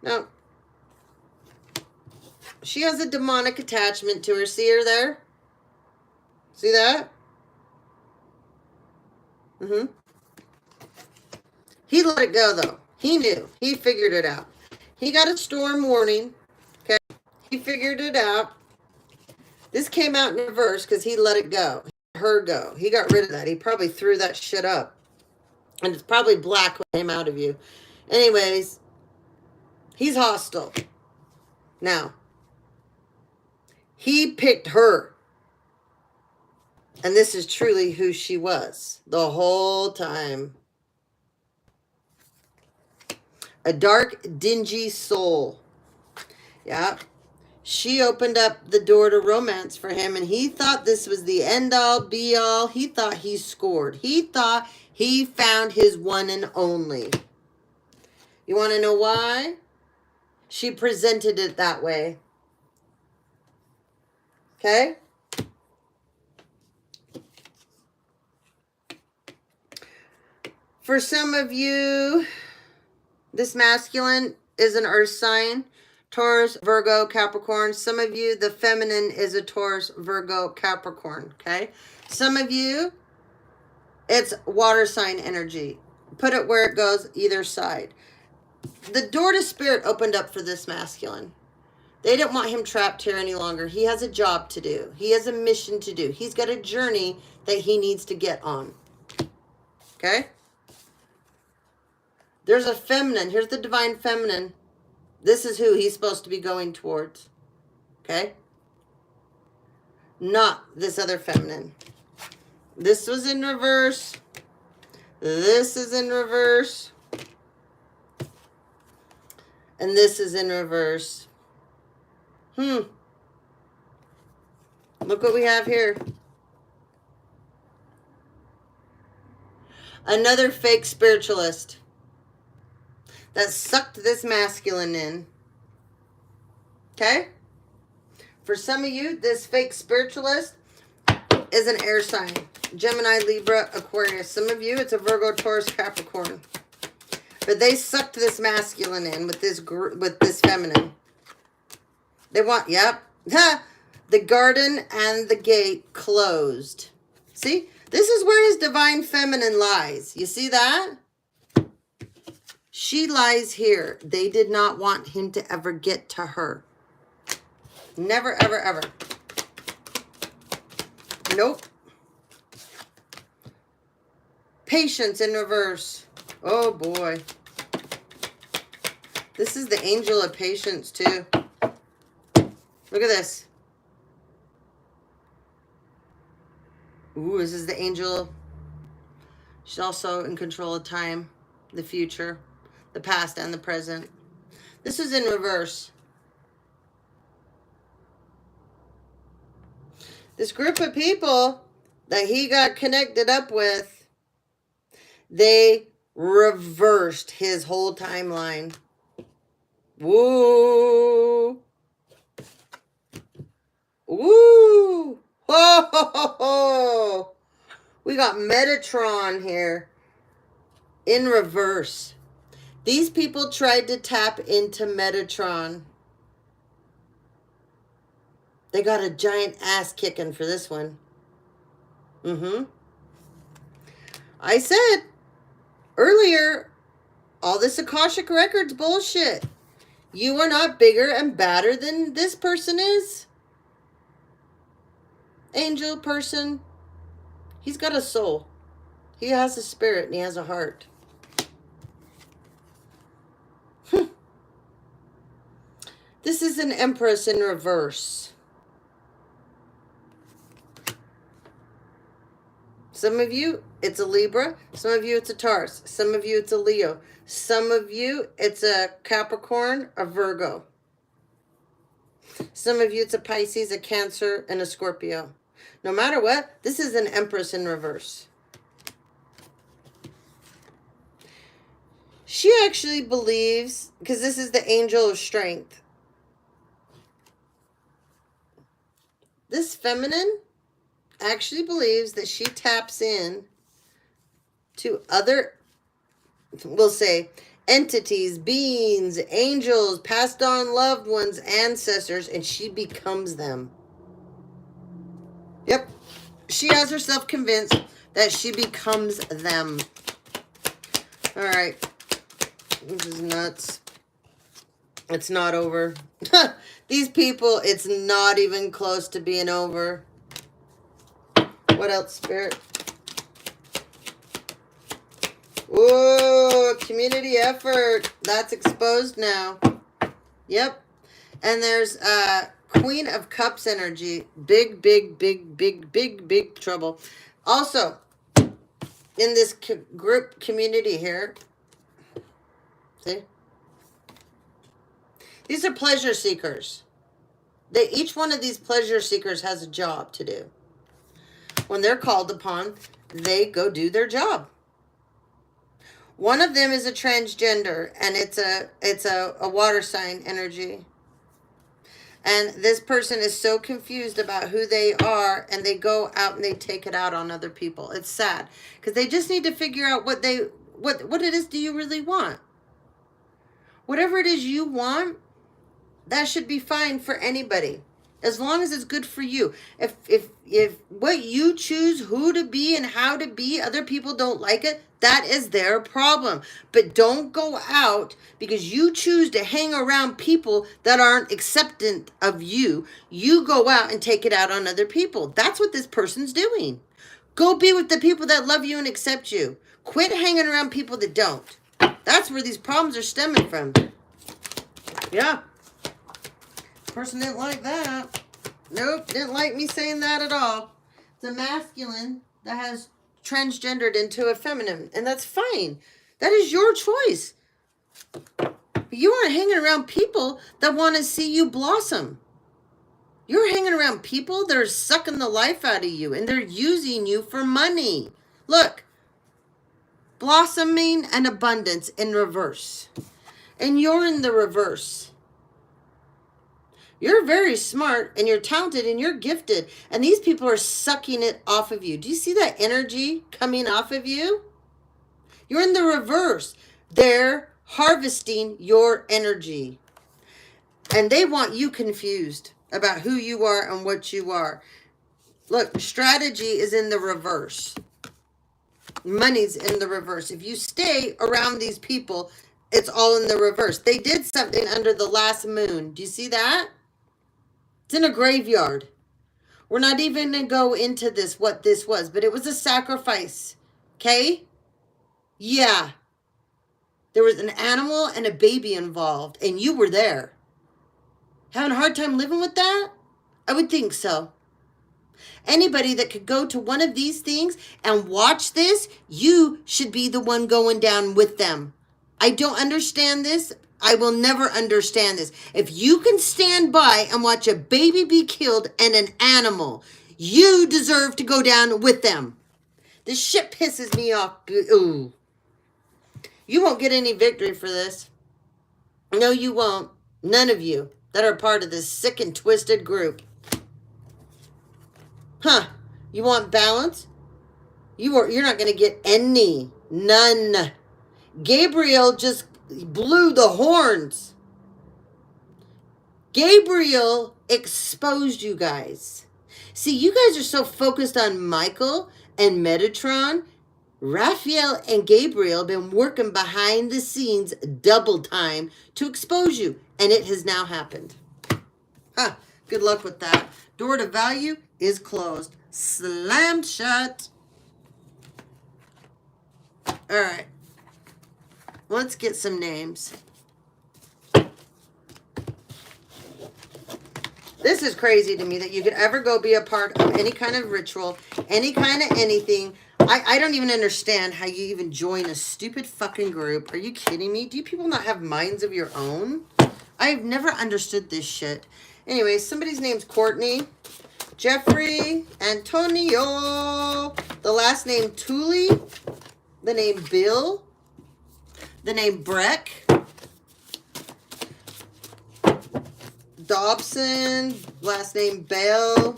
No. She has a demonic attachment to her. See her there? See that? Mm-hmm. He let it go, though. He knew. He figured it out. He got a storm warning. Okay? He figured it out. This came out in reverse because he let it go. He let her go. He got rid of that. He probably threw that shit up. And it's probably black what came out of you. Anyways, he's hostile. Now, he picked her. And this is truly who she was the whole time. A dark, dingy soul. Yeah. She opened up the door to romance for him, and he thought this was the end-all, be-all. He thought he scored. He thought he found his one and only. You want to know why? She presented it that way. Okay? For some of you, this masculine is an earth sign. Taurus, Virgo, Capricorn. Some of you, the feminine is a Taurus, Virgo, Capricorn. Okay? Some of you, it's water sign energy. Put it where it goes, either side. The door to spirit opened up for this masculine. They didn't want him trapped here any longer. He has a job to do. He has a mission to do. He's got a journey that he needs to get on. Okay? There's a feminine. Here's the divine feminine. This is who he's supposed to be going towards. Okay? Not this other feminine. This was in reverse. This is in reverse. And this is in reverse. Look what we have here. Another fake spiritualist that sucked this masculine in. Okay? For some of you, this fake spiritualist is an air sign. Gemini, Libra, Aquarius. Some of you, it's a Virgo, Taurus, Capricorn. But they sucked this masculine in with this feminine. They want, yep. The garden and the gate closed. See? This is where his divine feminine lies. You see that? She lies here. They did not want him to ever get to her. Never, ever, ever. Nope. Patience in reverse. Oh, boy. This is the angel of patience, too. Look at this. Ooh, this is the angel. She's also in control of time, the future, the past, and the present. This is in reverse. This group of people that he got connected up with, they reversed his whole timeline. Woo! Woo! Ho, ho, ho, ho. We got Metatron here in reverse. These people tried to tap into Metatron. They got a giant ass kicking for this one. I said earlier, all this Akashic Records bullshit. You are not bigger and badder than this person is. Angel person. He's got a soul. He has a spirit and he has a heart. This is an Empress in reverse. Some of you, it's a Libra. Some of you, it's a Taurus. Some of you, it's a Leo. Some of you, it's a Capricorn, a Virgo. Some of you, it's a Pisces, a Cancer, and a Scorpio. No matter what, this is an Empress in reverse. She actually believes, because this is the angel of strength. This feminine actually believes that she taps in to other, we'll say, entities, beings, angels, passed on loved ones, ancestors, and she becomes them. Yep. She has herself convinced that she becomes them. All right. This is nuts. It's not over. These people, it's not even close to being over. What else, Spirit? Whoa, community effort. That's exposed now. Yep. And there's Queen of Cups energy. Big, big, big, big, big, big trouble. Also, in this group community here, see? These are pleasure seekers. Each one of these pleasure seekers has a job to do. When they're called upon, they go do their job. One of them is a transgender, and it's a water sign energy. And this person is so confused about who they are, and they go out and they take it out on other people. It's sad, because they just need to figure out what it is do you really want. Whatever it is you want, that should be fine for anybody, as long as it's good for you. If what you choose, who to be and how to be, other people don't like it, that is their problem. But don't go out because you choose to hang around people that aren't acceptant of you. You go out and take it out on other people. That's what this person's doing. Go be with the people that love you and accept you. Quit hanging around people that don't. That's where these problems are stemming from. Yeah. Person didn't like that. Nope, didn't like me saying that at all. It's a masculine that has transgendered into a feminine, and that's fine. That is your choice. But you aren't hanging around people that want to see you blossom. You're hanging around people that are sucking the life out of you, and they're using you for money. Look, blossoming and abundance in reverse. And you're in the reverse. You're very smart, and you're talented, and you're gifted. And these people are sucking it off of you. Do you see that energy coming off of you? You're in the reverse. They're harvesting your energy. And they want you confused about who you are and what you are. Look, strategy is in the reverse. Money's in the reverse. If you stay around these people, it's all in the reverse. They did something under the last moon. Do you see that? It's in a graveyard. We're not even going to go into this, what this was, but it was a sacrifice. Okay? Yeah. There was an animal and a baby involved, and you were there. Having a hard time living with that? I would think so. Anybody that could go to one of these things and watch this, you should be the one going down with them. I don't understand this. I will never understand this. If you can stand by and watch a baby be killed and an animal, you deserve to go down with them. This shit pisses me off. Ooh. You won't get any victory for this. No, you won't. None of you that are part of this sick and twisted group. Huh. You want balance? You're not going to get any. None. Gabriel just blew the horns. Gabriel exposed you guys. See, you guys are so focused on Michael and Metatron. Raphael and Gabriel have been working behind the scenes double time to expose you, and it has now happened. Huh. Good luck with that. Door to value is closed. Slammed shut. All right. Let's get some names. This is crazy to me that you could ever go be a part of any kind of ritual, any kind of anything. I don't even understand how you even join a stupid fucking group. Are you kidding me? Do you people not have minds of your own? I've never understood this shit. Anyway, somebody's name's Courtney. Jeffrey, Antonio, the last name Thule, the name Bill, The name Breck. Dobson. Last name Bell.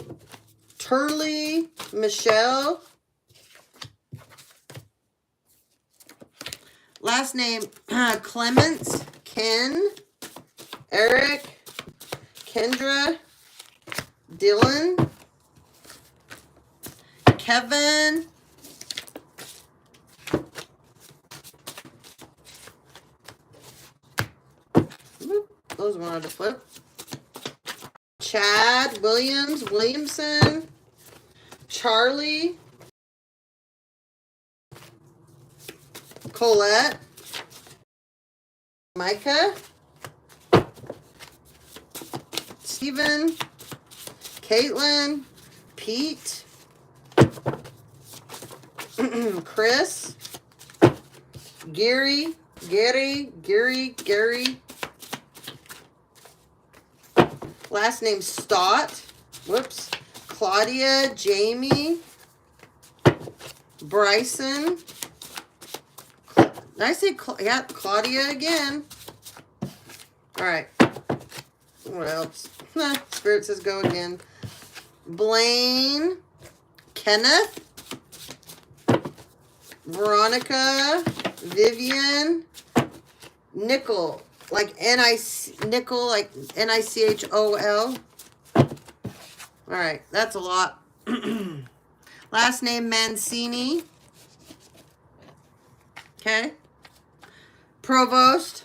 Turley. Michelle. Last name Clements. Ken. Eric. Kendra. Dylan. Kevin. Those wanted to flip. Chad Williams. Williamson. Charlie. Colette. Micah. Stephen. Caitlin. Pete. Chris. Gary. Last name Stott. Whoops. Claudia. Jamie. Bryson. Did I say yeah, Claudia again? All right. What else? Spirit says go again. Blaine. Kenneth. Veronica. Vivian. Nickel. Like Nickel, like Nichol. All right, that's a lot. Last name Mancini. Okay. Provost.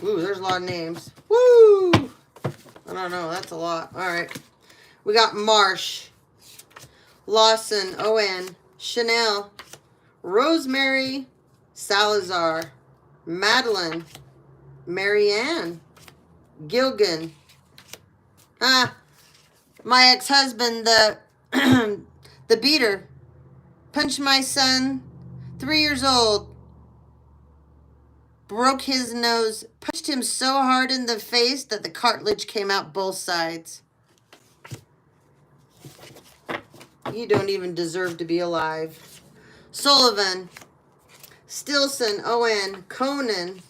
Ooh, there's a lot of names. Woo! I don't know, that's a lot. All right. We got Marsh. Lawson, O.N. Chanel. Rosemary. Salazar. Madeline. Marianne. Gilgan. My ex-husband, the the beater, punched my son, 3 years old, broke his nose, punched him so hard in the face that the cartilage came out both sides. You don't even deserve to be alive. Sullivan. Stilson, O.N. Conan.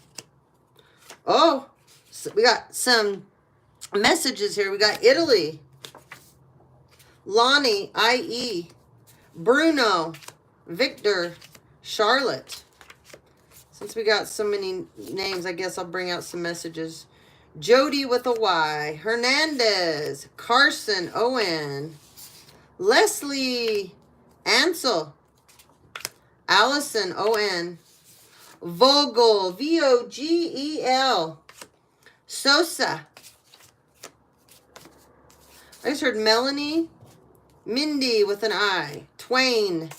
Oh, so we got some messages here. We got Italy. Lonnie, I.E. Bruno. Victor. Charlotte. Since we got so many names, I guess I'll bring out some messages. Jody with a Y. Hernandez. Carson, O.N. Leslie. Ansel. Allison, O.N. Vogel, V-O-G-E-L. Sosa. I just heard Melanie. Mindy with an I. Twain.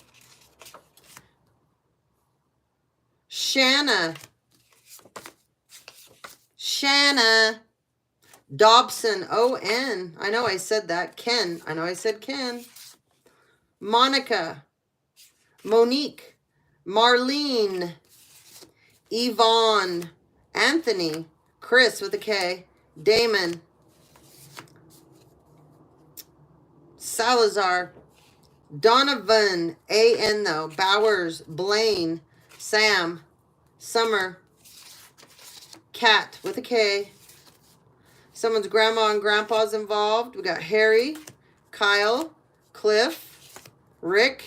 Shanna. Dobson, O-N. I know I said that. Ken. I know I said Ken. Monica. Monique. Marlene. Yvonne. Anthony. Chris with a K. Damon. Salazar. Donovan. A-N though. Bowers. Blaine. Sam. Summer. Kat with a K. Someone's grandma and grandpa's involved. We got Harry. Kyle. Cliff. Rick.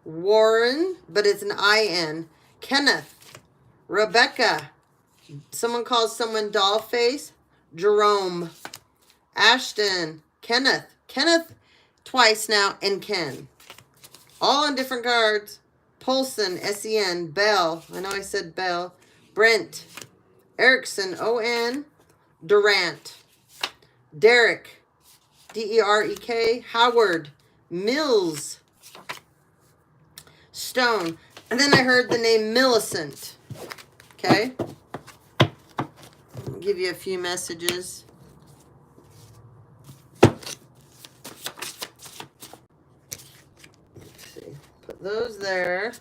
Warren, but it's an I-N. Kenneth. Rebecca. Someone calls someone Dollface. Jerome. Ashton. Kenneth. Kenneth twice now, and Ken. All on different cards. Polson, S-E-N. Bell. I know I said Bell. Brent. Erickson, O-N. Durant. Derek. D-E-R-E-K. Howard. Mills. Stone. And then I heard the name Millicent. Okay. I'll give you a few messages. Let's see. Put those there.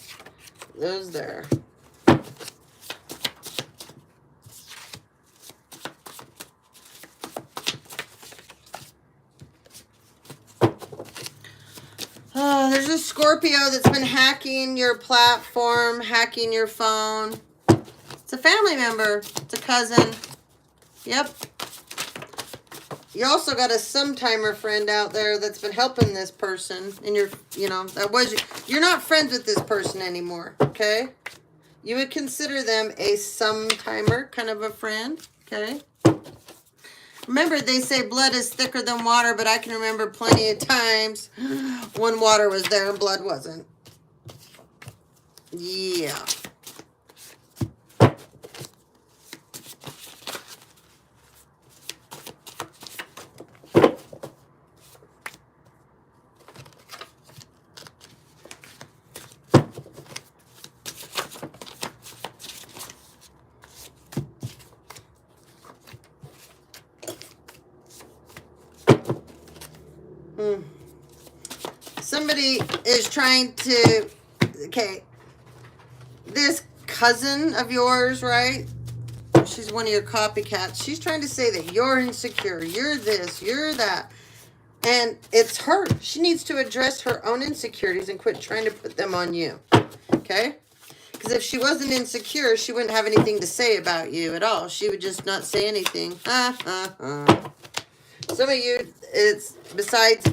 Those there. There's a Scorpio that's been hacking your platform, hacking your phone. It's a family member. It's a cousin. Yep. You also got a sometimer friend out there that's been helping this person. And you're not friends with this person anymore, okay? You would consider them a sometimer, kind of a friend, okay? Remember, they say blood is thicker than water, but I can remember plenty of times when water was there and blood wasn't. Yeah. Somebody is trying to, okay, this cousin of yours, right? She's one of your copycats. She's trying to say that you're insecure, you're this, you're that. And it's her. She needs to address her own insecurities and quit trying to put them on you. Okay? Because if she wasn't insecure, she wouldn't have anything to say about you at all. She would just not say anything. Some of you, it's besides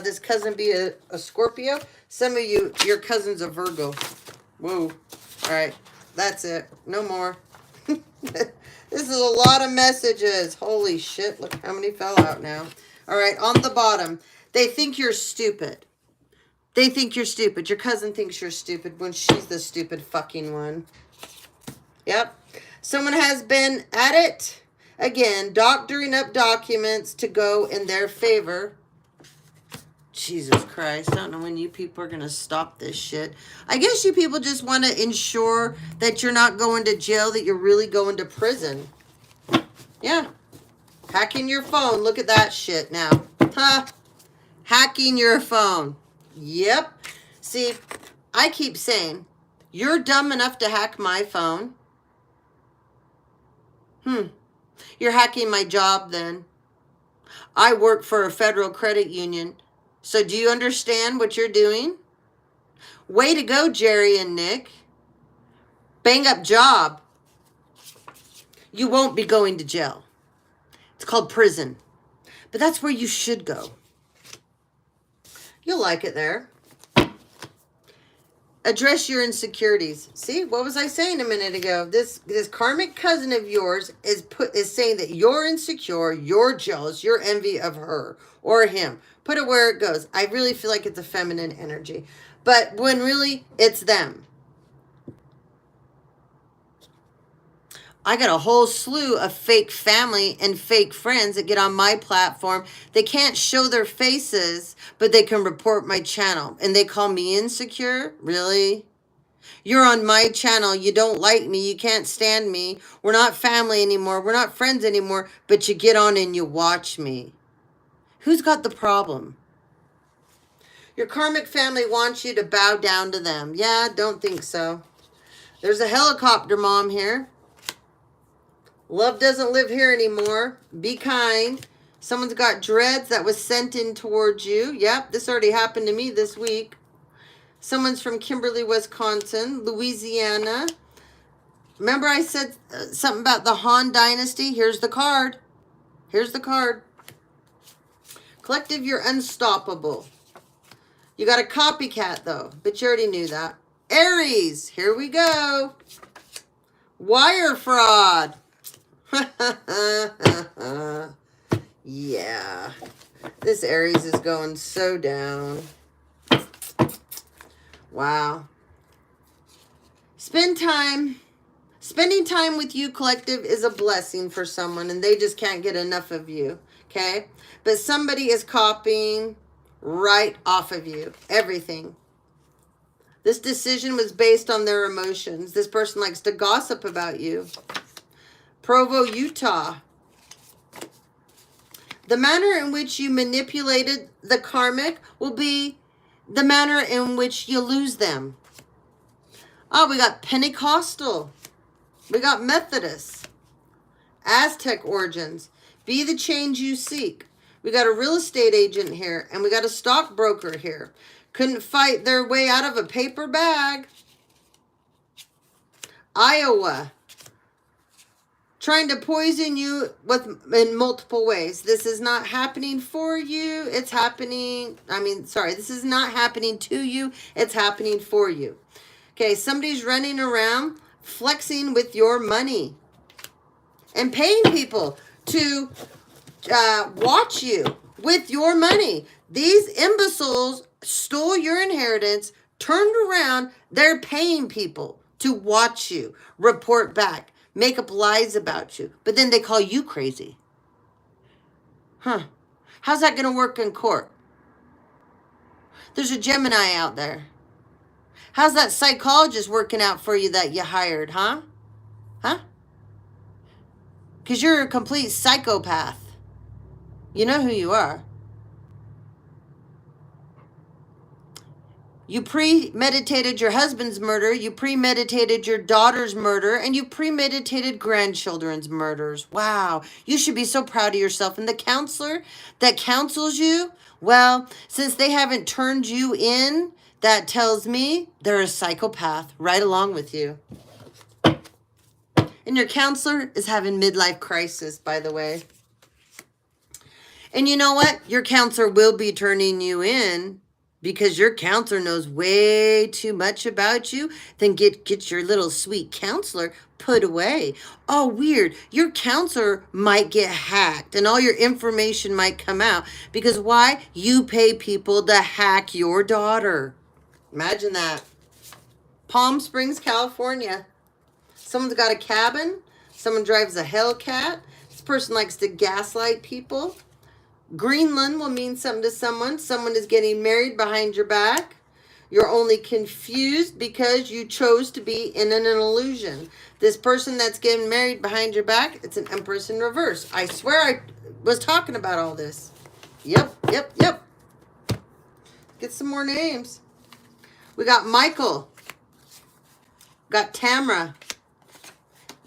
this cousin be a Scorpio, some of you, your cousin's a Virgo. Whoa. All right. That's it. No more. This is a lot of messages. Holy shit. Look how many fell out now. All right. On the bottom, they think you're stupid. They think you're stupid. Your cousin thinks you're stupid when she's the stupid fucking one. Yep. Someone has been at it. Again, doctoring up documents to go in their favor. Jesus Christ. I don't know when you people are going to stop this shit. I guess you people just want to ensure that you're not going to jail, that you're really going to prison. Yeah. Hacking your phone. Look at that shit now. Huh. Hacking your phone. Yep. See, I keep saying, you're dumb enough to hack my phone. You're hacking my job then. I work for a federal credit union. So do you understand what you're doing? Way to go, Jerry and Nick. Bang up job. You won't be going to jail. It's called prison. But that's where you should go. You'll like it there. Address your insecurities. See, what was I saying a minute ago? This karmic cousin of yours is saying that you're insecure, you're jealous, you're envy of her or him. Put it where it goes. I really feel like it's a feminine energy. But when really it's them. I got a whole slew of fake family and fake friends that get on my platform. They can't show their faces, but they can report my channel. And they call me insecure? Really? You're on my channel. You don't like me. You can't stand me. We're not family anymore. We're not friends anymore. But you get on and you watch me. Who's got the problem? Your karmic family wants you to bow down to them. Yeah, don't think so. There's a helicopter mom here. Love doesn't live here anymore. Be kind. Someone's got dreads that was sent in towards you. Yep, this already happened to me this week. Someone's from Kimberly, Wisconsin, Louisiana. Remember I said something about the Han Dynasty? Here's the card. Here's the card. Collective, you're unstoppable. You got a copycat, though, but you already knew that. Aries, here we go. Wire fraud. Yeah. This Aries is going so down. Wow. Spending time with you, collective, is a blessing for someone, and they just can't get enough of you, okay? But somebody is copying right off of you, everything. This decision was based on their emotions. This person likes to gossip about you. Provo, Utah. The manner in which you manipulated the karmic will be the manner in which you lose them. Oh, we got Pentecostal. We got Methodist. Aztec origins. Be the change you seek. We got a real estate agent here, and we got a stockbroker here. Couldn't fight their way out of a paper bag. Iowa. Trying to poison you in multiple ways. This is not happening for you. It's happening. This is not happening to you. It's happening for you. Okay, somebody's running around flexing with your money and paying people to watch you with your money. These imbeciles stole your inheritance, turned around. They're paying people to watch you, report back, make up lies about you, but then they call you crazy. How's that going to work in court? There's a Gemini out there. How's that psychologist working out for you that you hired, huh? Because you're a complete psychopath. You know who you are. You premeditated your husband's murder, you premeditated your daughter's murder, and you premeditated grandchildren's murders. Wow. You should be so proud of yourself. And the counselor that counsels you, well, since they haven't turned you in, that tells me they're a psychopath right along with you. And your counselor is having midlife crisis, by the way. And you know what? Your counselor will be turning you in, because your counselor knows way too much about you. Then get your little sweet counselor put away. Oh, weird. Your counselor might get hacked and all your information might come out. Because why? You pay people to hack your daughter. Imagine that. Palm Springs, California. Someone's got a cabin. Someone drives a Hellcat. This person likes to gaslight people. Greenland will mean something to someone. Someone is getting married behind your back. You're only confused because you chose to be in an illusion. This person that's getting married behind your back, it's an Empress in reverse. I swear I was talking about all this. Yep. Get some more names. We got Michael. Got Tamara.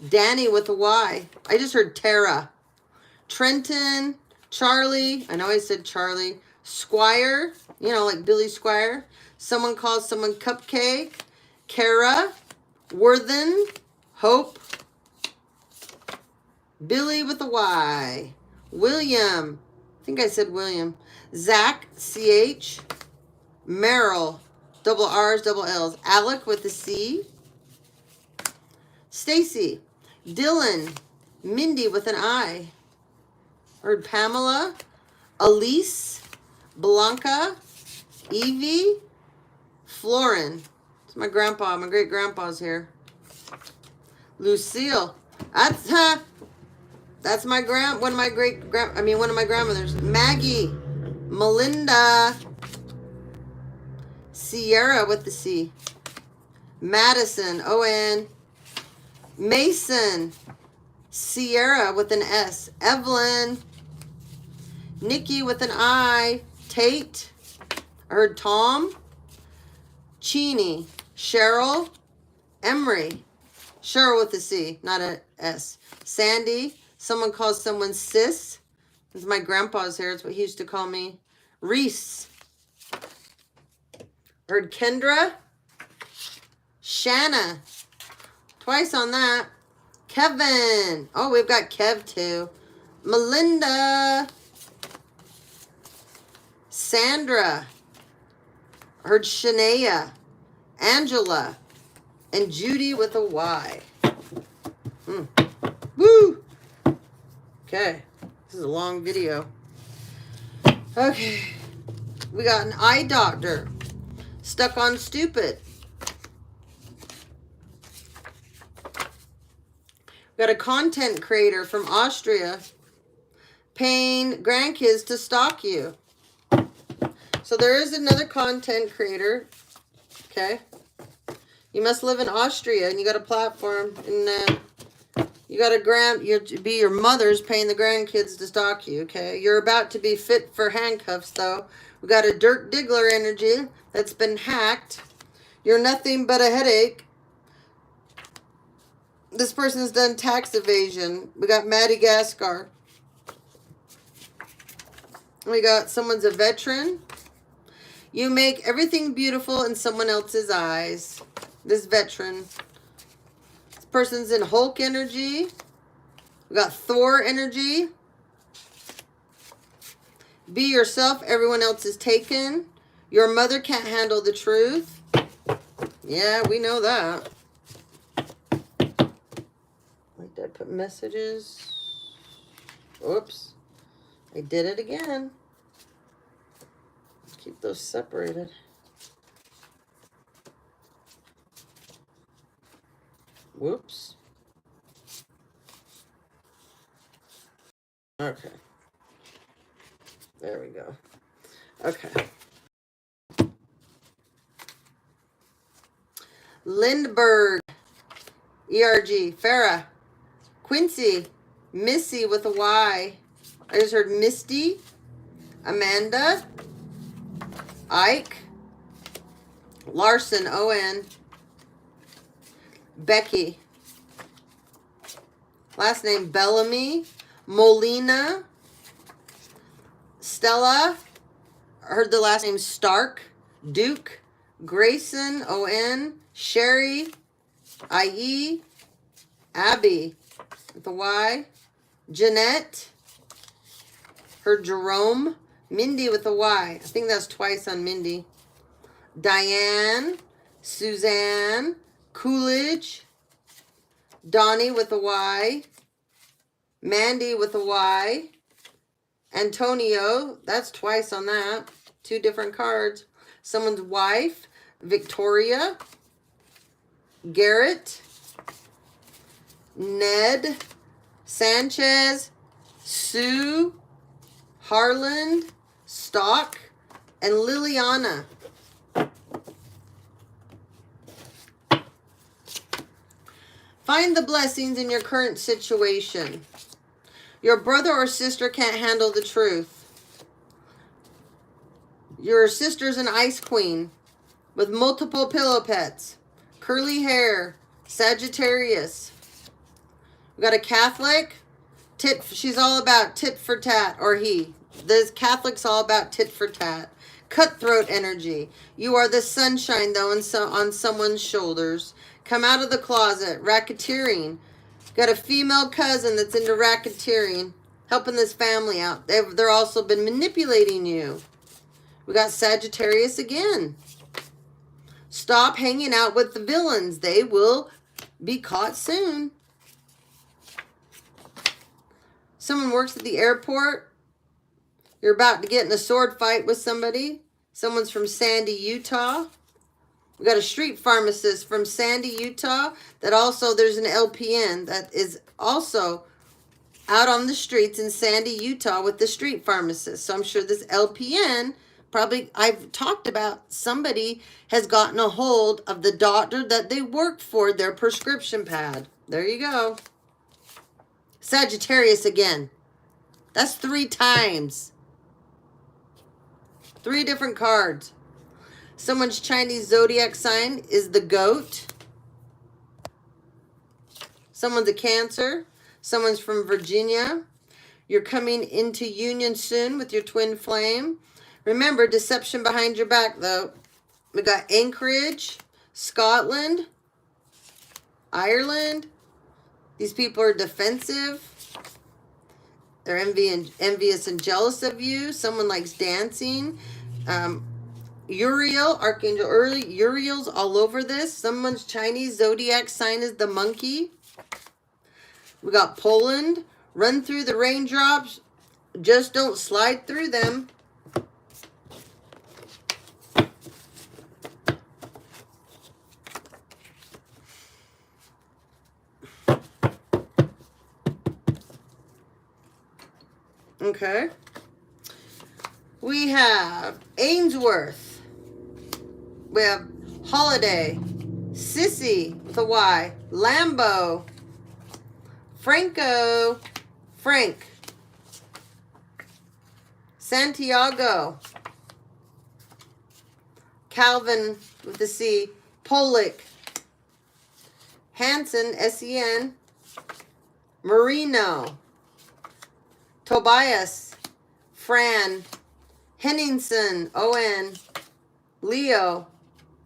Danny with a Y. I just heard Tara. Trenton. Charlie, I know I said Charlie. Squire, like Billy Squire. Someone calls someone Cupcake. Kara, Worthen, Hope. Billy with a Y. William, I think I said William. Zach, CH. Merrill, double R's, double L's. Alec with a C. Stacy. Dylan, Mindy with an I. Heard Pamela, Elise, Blanca, Evie, Florin. It's my grandpa. My great grandpa's here. Lucille. That's my one of my grandmothers. Maggie, Melinda, Sierra with the C. Madison, O-N. Mason, Sierra with an S. Evelyn, Nikki with an I. Tate. I heard Tom. Cheney. Cheryl. Emery. Cheryl with a C, not a S. Sandy. Someone calls someone sis. This is my grandpa's hair. It's what he used to call me. Reese. Heard Kendra. Shanna. Twice on that. Kevin. Oh, we've got Kev too. Melinda. Sandra. Heard Shania. Angela. And Judy with a Y. Woo! Okay. This is a long video. Okay. We got an eye doctor. Stuck on stupid. Got a content creator from Austria paying grandkids to stalk you. So there is another content creator. Okay. You must live in Austria and you got a platform and you got be your mother's paying the grandkids to stalk you. Okay. You're about to be fit for handcuffs though. We got a Dirk Diggler energy that's been hacked. You're nothing but a headache. This person's done tax evasion. We got Madagascar. We got someone's a veteran. You make everything beautiful in someone else's eyes. This veteran. This person's in Hulk energy. We got Thor energy. Be yourself. Everyone else is taken. Your mother can't handle the truth. Yeah, we know that. Like that, put messages. Oops. I did it again. Keep those separated. Whoops. Okay. There we go. Okay. Lindbergh. ERG. Farah. Quincy. Missy with a Y. I just heard Misty. Amanda. Ike. Larson. O-N. Becky. Last name Bellamy. Molina. Stella. Heard the last name Stark. Duke. Grayson. O-N. Sherry. I-E. Abby with a Y. Jeanette. Her Jerome. Mindy with a Y. I think that's twice on Mindy. Diane. Suzanne. Coolidge. Donnie with a Y. Mandy with a Y. Antonio. That's twice on that. Two different cards. Someone's wife. Victoria. Garrett. Ned. Sanchez. Sue. Harland. Stock. And Liliana. Find the blessings in your current situation. Your brother or sister can't handle the truth. Your sister's an ice queen with multiple pillow pets. Curly hair. Sagittarius. We got a Catholic. She's all about tit for tat, or he. This Catholic's all about tit for tat. Cutthroat energy. You are the sunshine, though, on someone's shoulders. Come out of the closet. Racketeering. Got a female cousin that's into racketeering, helping this family out. They're also been manipulating you. We got Sagittarius again. Stop hanging out with the villains. They will be caught soon. Someone works at the airport. You're about to get in a sword fight with somebody. Someone's from Sandy, Utah. We got a street pharmacist from Sandy, Utah. That also, there's an LPN that is also out on the streets in Sandy, Utah with the street pharmacist. So I'm sure this LPN, probably I've talked about, somebody has gotten a hold of the doctor that they work for, their prescription pad. There you go. Sagittarius again. That's 3 times. 3 different cards. Someone's Chinese zodiac sign is the goat. Someone's a Cancer. Someone's from Virginia. You're coming into union soon with your twin flame. Remember, deception behind your back, though. We got Anchorage, Scotland, Ireland. These people are defensive. They're envious and jealous of you. Someone likes dancing. Uriel, Archangel Uriel's all over this. Someone's Chinese zodiac sign is the monkey. We got Poland. Run through the raindrops. Just don't slide through them. Okay. We have Ainsworth. We have Holiday. Sissy with a Y. Lambo. Franco. Frank. Santiago. Calvin with a C. Pollock. Hansen, S-E-N. Marino. Tobias. Fran. Henningsen, O-N. Leo.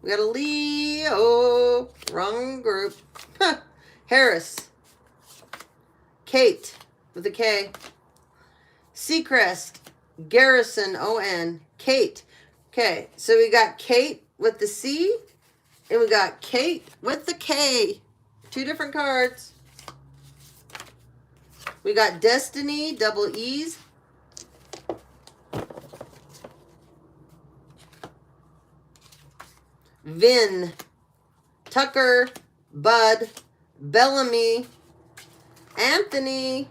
We got a Leo. Wrong group. Harris. Kate with a K. Seacrest. Garrison, O-N. Kate. Okay, so we got Kate with the C, and we got Kate with the K. 2 different cards. We got Destiny, double E's. Vin. Tucker. Bud. Bellamy. Anthony.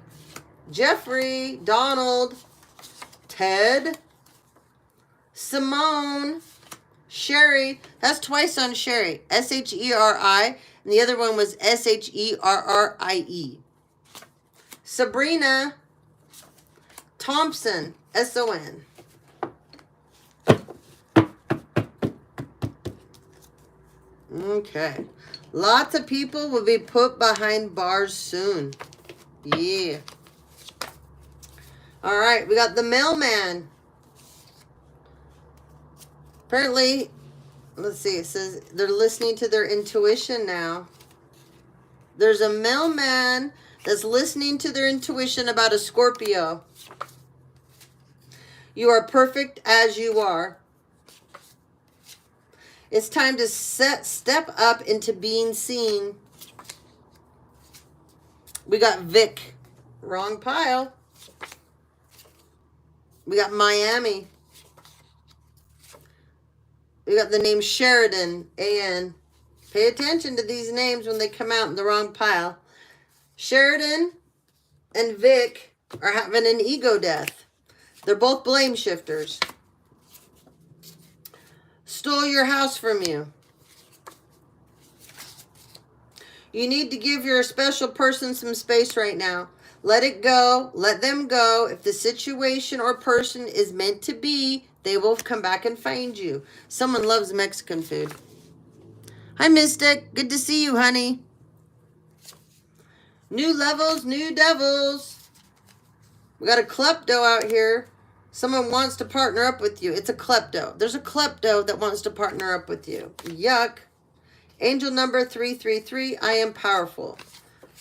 Jeffrey. Donald. Ted. Simone. Sherry. That's twice on Sherry. S-H-E-R-I. And the other one was S-H-E-R-R-I-E. Sabrina. Thompson. S-O-N. Okay. Lots of people will be put behind bars soon. Yeah. All right. We got the mailman. Apparently, let's see, it says they're listening to their intuition now. There's a mailman that's listening to their intuition about a Scorpio. You are perfect as you are. It's time to step up into being seen. We got Vic. Wrong pile. We got Miami. We got the name Sheridan, A-N. Pay attention to these names when they come out in the wrong pile. Sheridan and Vic are having an ego death. They're both blame shifters. Stole your house from you. You need to give your special person some space right now. Let it go. Let them go. If the situation or person is meant to be, they will come back and find you. Someone loves Mexican food. Hi, Mystic. Good to see you, honey. New levels, new devils. We got a klepto out here. Someone wants to partner up with you. It's a klepto. There's a klepto that wants to partner up with you. Yuck. Angel number 333. I am powerful.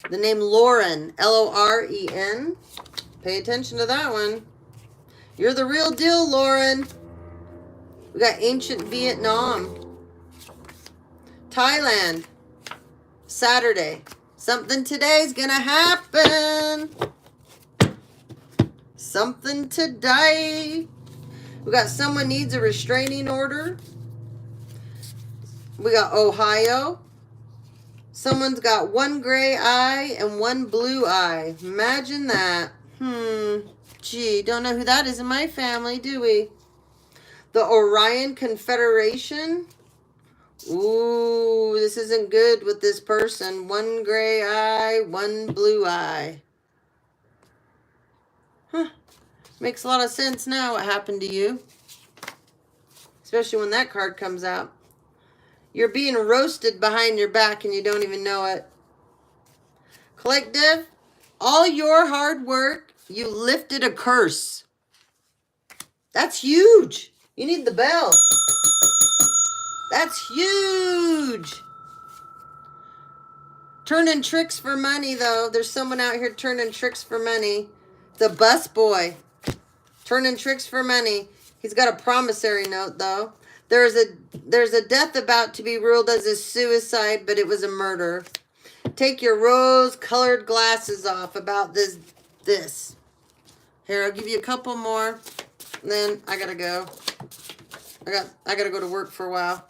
The name Lauren. L-O-R-E-N. Pay attention to that one. You're the real deal, Lauren. We got ancient Vietnam. Thailand. Saturday. Something today's gonna happen. Something today. We got someone needs a restraining order. We got Ohio. Someone's got one gray eye and one blue eye. Imagine that. Gee, don't know who that is in my family, do we? The Orion Confederation. Ooh, this isn't good with this person. One gray eye, one blue eye. Huh. Makes a lot of sense now what happened to you. Especially when that card comes out. You're being roasted behind your back and you don't even know it. Collective, all your hard work, you lifted a curse. That's huge. You need the bell. That's huge. Turning tricks for money, though. There's someone out here turning tricks for money. The bus boy. Turning tricks for money. He's got a promissory note, though. There's a death about to be ruled as a suicide, but it was a murder. Take your rose-colored glasses off about this. Here, I'll give you a couple more. Then I gotta go. I gotta go to work for a while.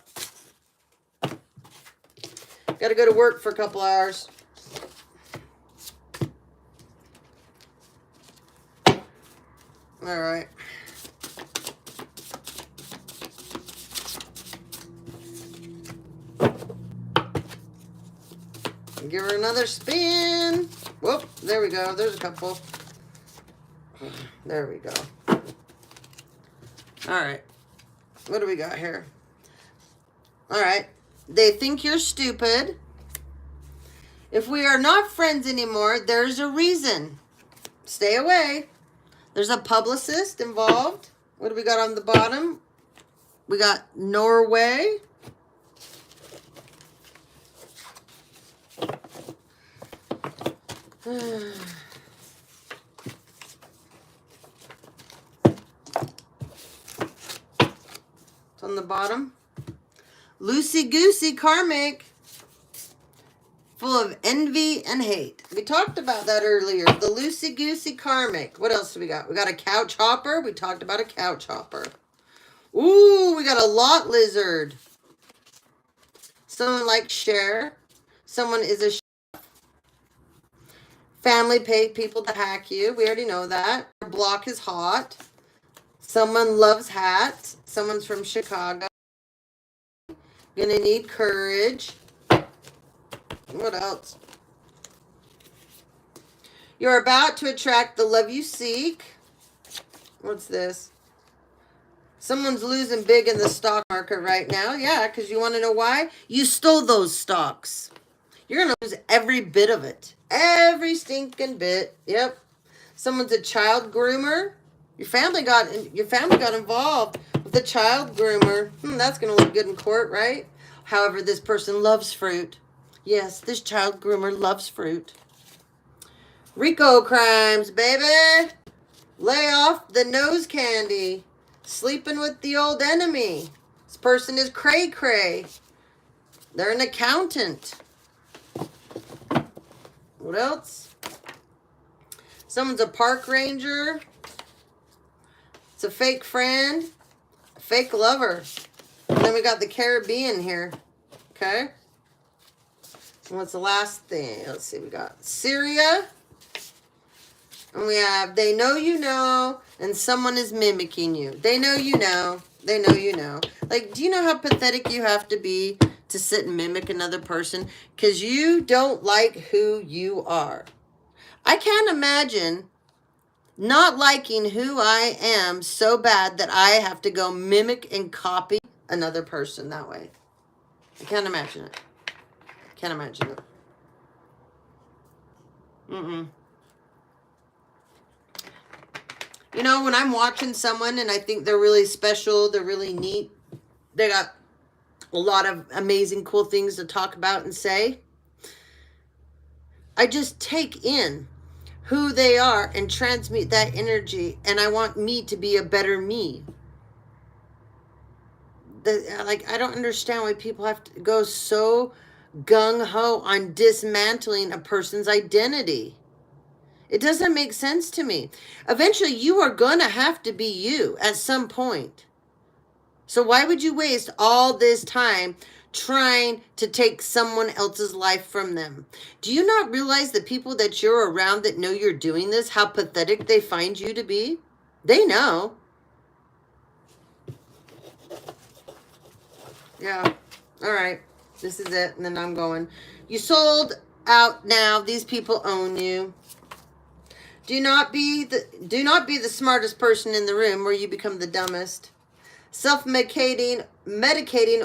Gotta go to work for a couple hours. All right. Give her another spin. Whoop, there we go. There's a couple. There we go. All right. What do we got here? All right. They think you're stupid. If we are not friends anymore, there's a reason. Stay away. There's a publicist involved. What do we got on the bottom? We got Norway. It's on the bottom. Loosey-goosey karmic. Full of envy and hate. We talked about that earlier. The loosey-goosey karmic. What else do we got? We got a couch hopper. We talked about a couch hopper. Ooh, we got a lot lizard. Someone likes share. Someone is a family paid people to hack you. We already know that. Our block is hot. Someone loves hats. Someone's from Chicago. Gonna need courage. What else? You're about to attract the love you seek. What's this? Someone's losing big in the stock market right now. Yeah, because you want to know why? You stole those stocks. You're going to lose every bit of it. Every stinking bit. Yep. Someone's a child groomer. Your family got involved with the child groomer. That's going to look good in court, right? However, this person loves fruit. Yes, this child groomer loves fruit. Rico crimes, baby. Lay off the nose candy. Sleeping with the old enemy. This person is cray-cray. They're an accountant. What else? Someone's a park ranger. It's a fake friend. A fake lover. And then we got the Caribbean here. Okay? And what's the last thing? Let's see. We got Syria. And we have they know you know, and someone is mimicking you. They know you know. They know you know. Like, do you know how pathetic you have to be to sit and mimic another person? Because you don't like who you are. I can't imagine not liking who I am so bad that I have to go mimic and copy another person that way. I can't imagine it. Can't imagine it. You know, when I'm watching someone and I think they're really special, they're really neat, they got a lot of amazing, cool things to talk about and say, I just take in who they are and transmute that energy, and I want me to be a better me. I don't understand why people have to go so gung-ho on dismantling a person's identity. It doesn't make sense to me. Eventually, you are going to have to be you at some point. So why would you waste all this time trying to take someone else's life from them? Do you not realize the people that you're around that know you're doing this, how pathetic they find you to be? They know. Yeah. All right. This is it. And then I'm going. You sold out now. These people own you. Do not be the smartest person in the room where you become the dumbest. Medicating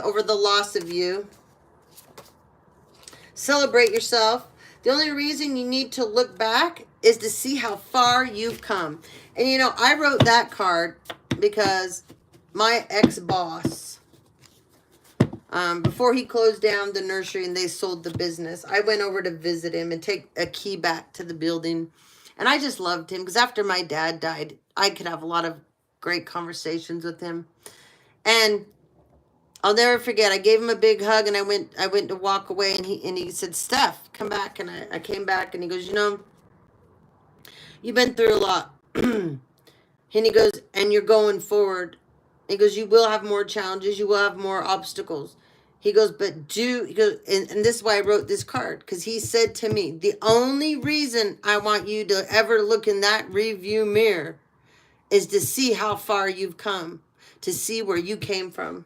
over the loss of you. Celebrate yourself. The only reason you need to look back is to see how far you've come. And you know, I wrote that card because my ex-boss, before he closed down the nursery and they sold the business, I went over to visit him and take a key back to the building. And I just loved him because after my dad died, I could have a lot of great conversations with him. And I'll never forget, I gave him a big hug and I went to walk away, and he said, Steph, come back. And I came back and he goes, you know, you've been through a lot. And he goes, and you're going forward. He goes, you will have more challenges. You will have more obstacles. He goes, and this is why I wrote this card, because he said to me, the only reason I want you to ever look in that review mirror is to see how far you've come, to see where you came from.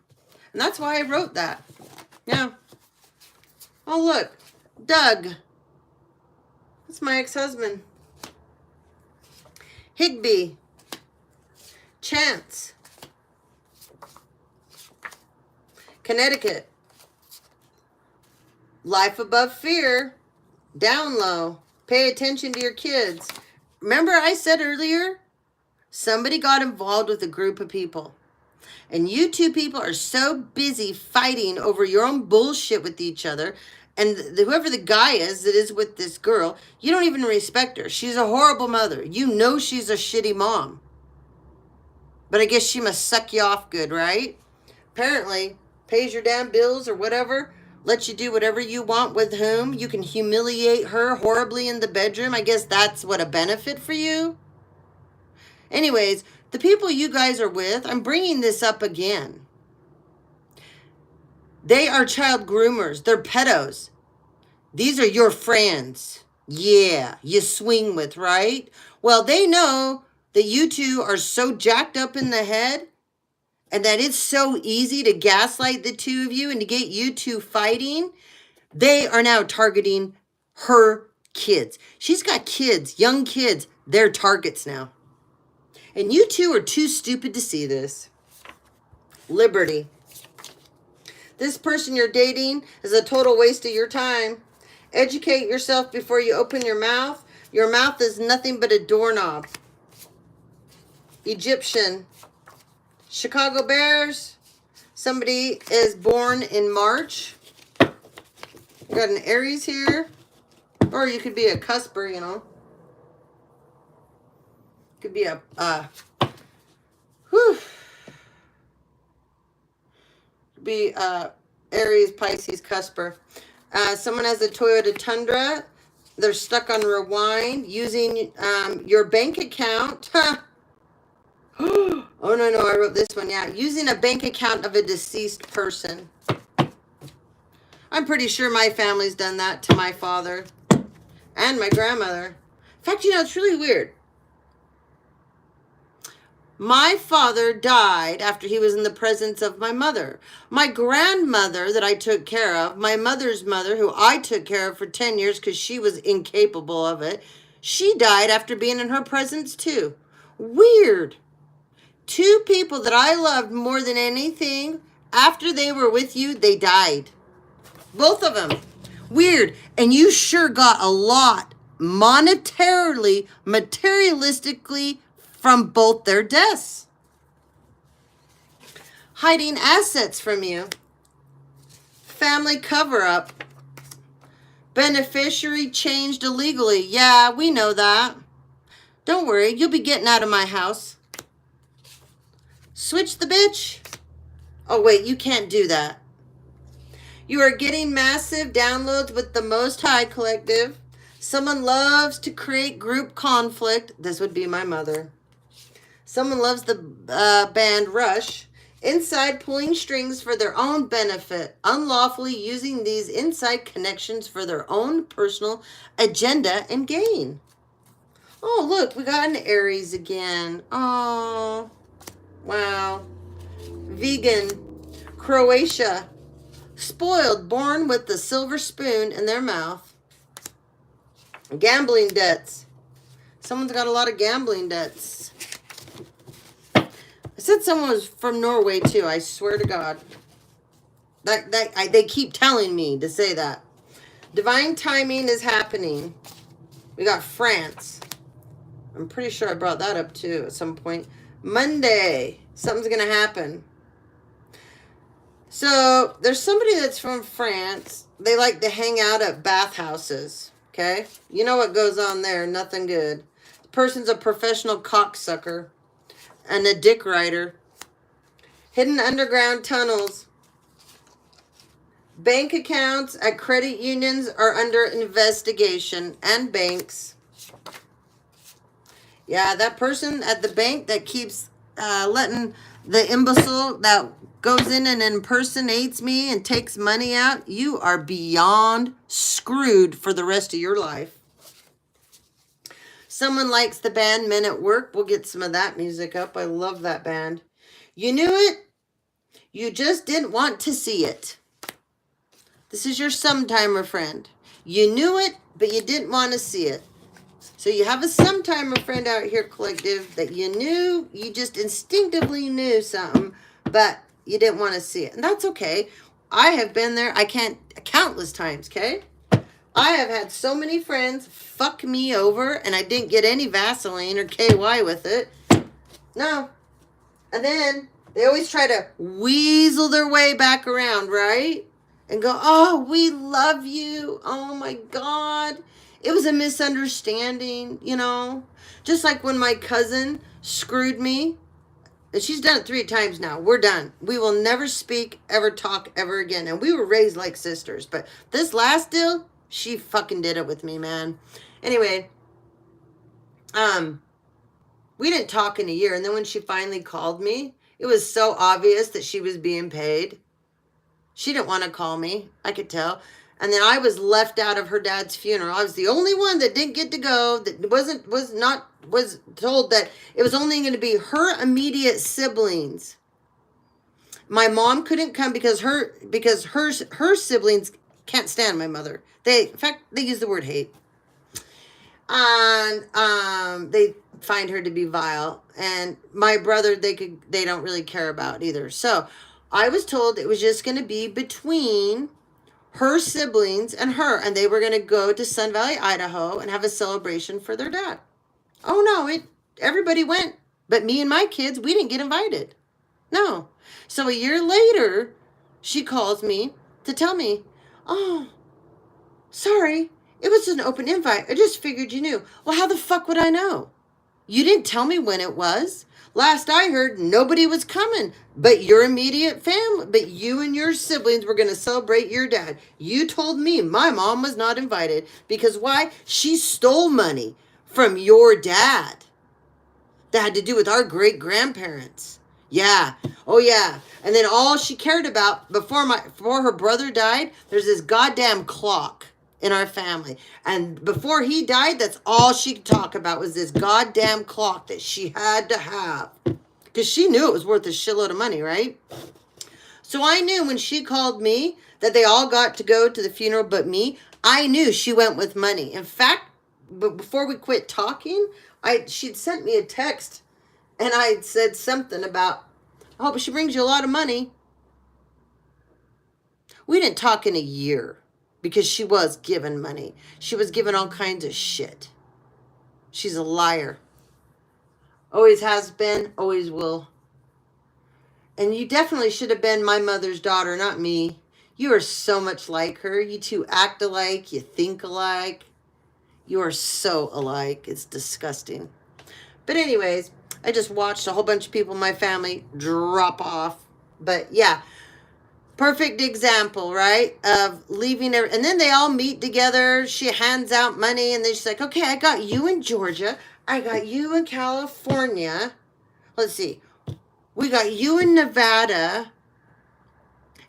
And that's why I wrote that. Yeah. Oh, look, Doug. That's my ex-husband. Higby. Chance. Connecticut. Life above fear. Down low. Pay attention to your kids. Remember I said earlier, somebody got involved with a group of people. And you two people are so busy fighting over your own bullshit with each other. And whoever the guy is that is with this girl, you don't even respect her. She's a horrible mother. You know she's a shitty mom. But I guess she must suck you off good, right? Apparently, pays your damn bills or whatever, lets you do whatever you want with whom. You can humiliate her horribly in the bedroom. I guess that's what a benefit for you. Anyways, the people you guys are with, I'm bringing this up again. They are child groomers. They're pedos. These are your friends. Yeah, you swing with, right? Well, they know that you two are so jacked up in the head and that it's so easy to gaslight the two of you and to get you two fighting. They are now targeting her kids. She's got kids, young kids. They're targets now. And you two are too stupid to see this. Liberty. This person you're dating is a total waste of your time. Educate yourself before you open your mouth. Your mouth is nothing but a doorknob. Egyptian. Chicago Bears. Somebody is born in March. You got an Aries here. Or you could be a cusper, you know. Could be a, Aries, Pisces, cusper. Someone has a Toyota Tundra. They're stuck on rewind using your bank account. Oh, no, I wrote this one. Yeah, using a bank account of a deceased person. I'm pretty sure my family's done that to my father and my grandmother. In fact, you know, it's really weird. My father died after he was in the presence of my mother. My grandmother that I took care of, my mother's mother, who I took care of for 10 years because she was incapable of it, she died after being in her presence too. Weird. Two people that I loved more than anything, after they were with you, they died. Both of them. Weird. And you sure got a lot monetarily, materialistically, from both their deaths. Hiding assets from you. Family cover-up. Beneficiary changed illegally. Yeah, we know that. Don't worry, you'll be getting out of my house. Switch the bitch. Oh, wait, you can't do that. You are getting massive downloads with the Most High Collective. Someone loves to create group conflict. This would be my mother. Someone loves the band Rush. Inside pulling strings for their own benefit. Unlawfully using these inside connections for their own personal agenda and gain. Oh, look, we got an Aries again. Oh, wow. Vegan. Croatia. Spoiled, born with the silver spoon in their mouth. Gambling debts. Someone's got a lot of gambling debts. I said someone was from Norway too. I swear to God. They keep telling me to say that. Divine timing is happening. We got France. I'm pretty sure I brought that up too at some point. Monday. Something's going to happen. So there's somebody that's from France. They like to hang out at bathhouses. Okay? You know what goes on there. Nothing good. The person's a professional cocksucker. And a dick rider. Hidden underground tunnels. Bank accounts at credit unions are under investigation. And banks. Yeah, that person at the bank that keeps letting the imbecile that goes in and impersonates me and takes money out, you are beyond screwed for the rest of your life. Someone likes the band Men at Work. We'll get some of that music up. I love that band. You knew it. You just didn't want to see it. This is your sometimer friend. You knew it, but you didn't want to see it. So you have a sometimer friend out here, collective, that you knew, you just instinctively knew something, but you didn't want to see it. And that's okay. I have been there. I can't countless times, okay? I have had so many friends fuck me over, and I didn't get any Vaseline or KY with it. No. And then They always try to weasel their way back around, right? And go, oh, we love you. Oh my God. It was a misunderstanding, you know? Just like when my cousin screwed me. And she's done it 3 times now. We're done. We will never speak, ever talk, ever again. And we were raised like sisters. But this last deal, she fucking did it with me, man. Anyway, we didn't talk in a year. And then when she finally called me, it was so obvious that she was being paid. She didn't want to call me. I could tell. And then I was left out of her dad's funeral. I was the only one that didn't get to go, that was told that it was only going to be her immediate siblings. My mom couldn't come because her siblings can't stand my mother. In fact, they use the word hate. And they find her to be vile. And my brother, they don't really care about either. So I was told it was just going to be between her siblings and her, and they were going to go to Sun Valley, Idaho, and have a celebration for their dad. Oh no, everybody went, but me and my kids, we didn't get invited. No. So a year later, she calls me to tell me, oh, sorry, it was an open invite. I just figured you knew. Well, how the fuck would I know? You didn't tell me when it was. Last I heard, nobody was coming but your immediate family. But you and your siblings were going to celebrate your dad. You told me my mom was not invited. Because why? She stole money from your dad. That had to do with our great-grandparents. Yeah. Oh, yeah. And then all she cared about before her brother died, there's this goddamn clock in our family. And before he died, that's all she could talk about was this goddamn clock that she had to have. Because she knew it was worth a shitload of money, right? So I knew when she called me that they all got to go to the funeral but me. I knew she went with money. In fact, before we quit talking, she'd sent me a text and I said something about, I hope she brings you a lot of money. We didn't talk in a year because she was given money. She was given all kinds of shit. She's a liar. Always has been, always will. And you definitely should have been my mother's daughter, not me. You are so much like her. You two act alike. You think alike. You are so alike. It's disgusting. But anyways, I just watched a whole bunch of people in my family drop off. But yeah, perfect example, right? Of leaving her. And then they all meet together. She hands out money and then she's like, okay, I got you in Georgia. I got you in California. Let's see. We got you in Nevada.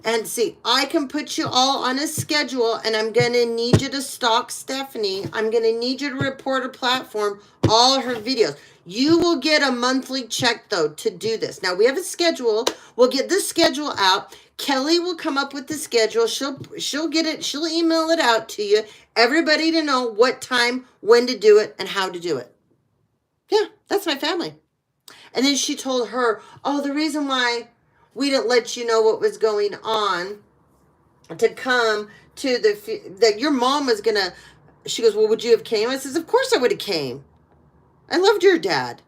And see, I can put you all on a schedule and I'm going to need you to stalk Stephanie. I'm going to need you to report her platform, all her videos. You will get a monthly check, though, to do this. Now, we have a schedule. We'll get the schedule out. Kelly will come up with the schedule. She'll get it. She'll email it out to you. Everybody to know what time, when to do it, and how to do it. Yeah, that's my family. And then she told her, oh, the reason why we didn't let you know what was going on to come to that your mom was going to, she goes, well, would you have came? I says, of course I would have came. I loved your dad.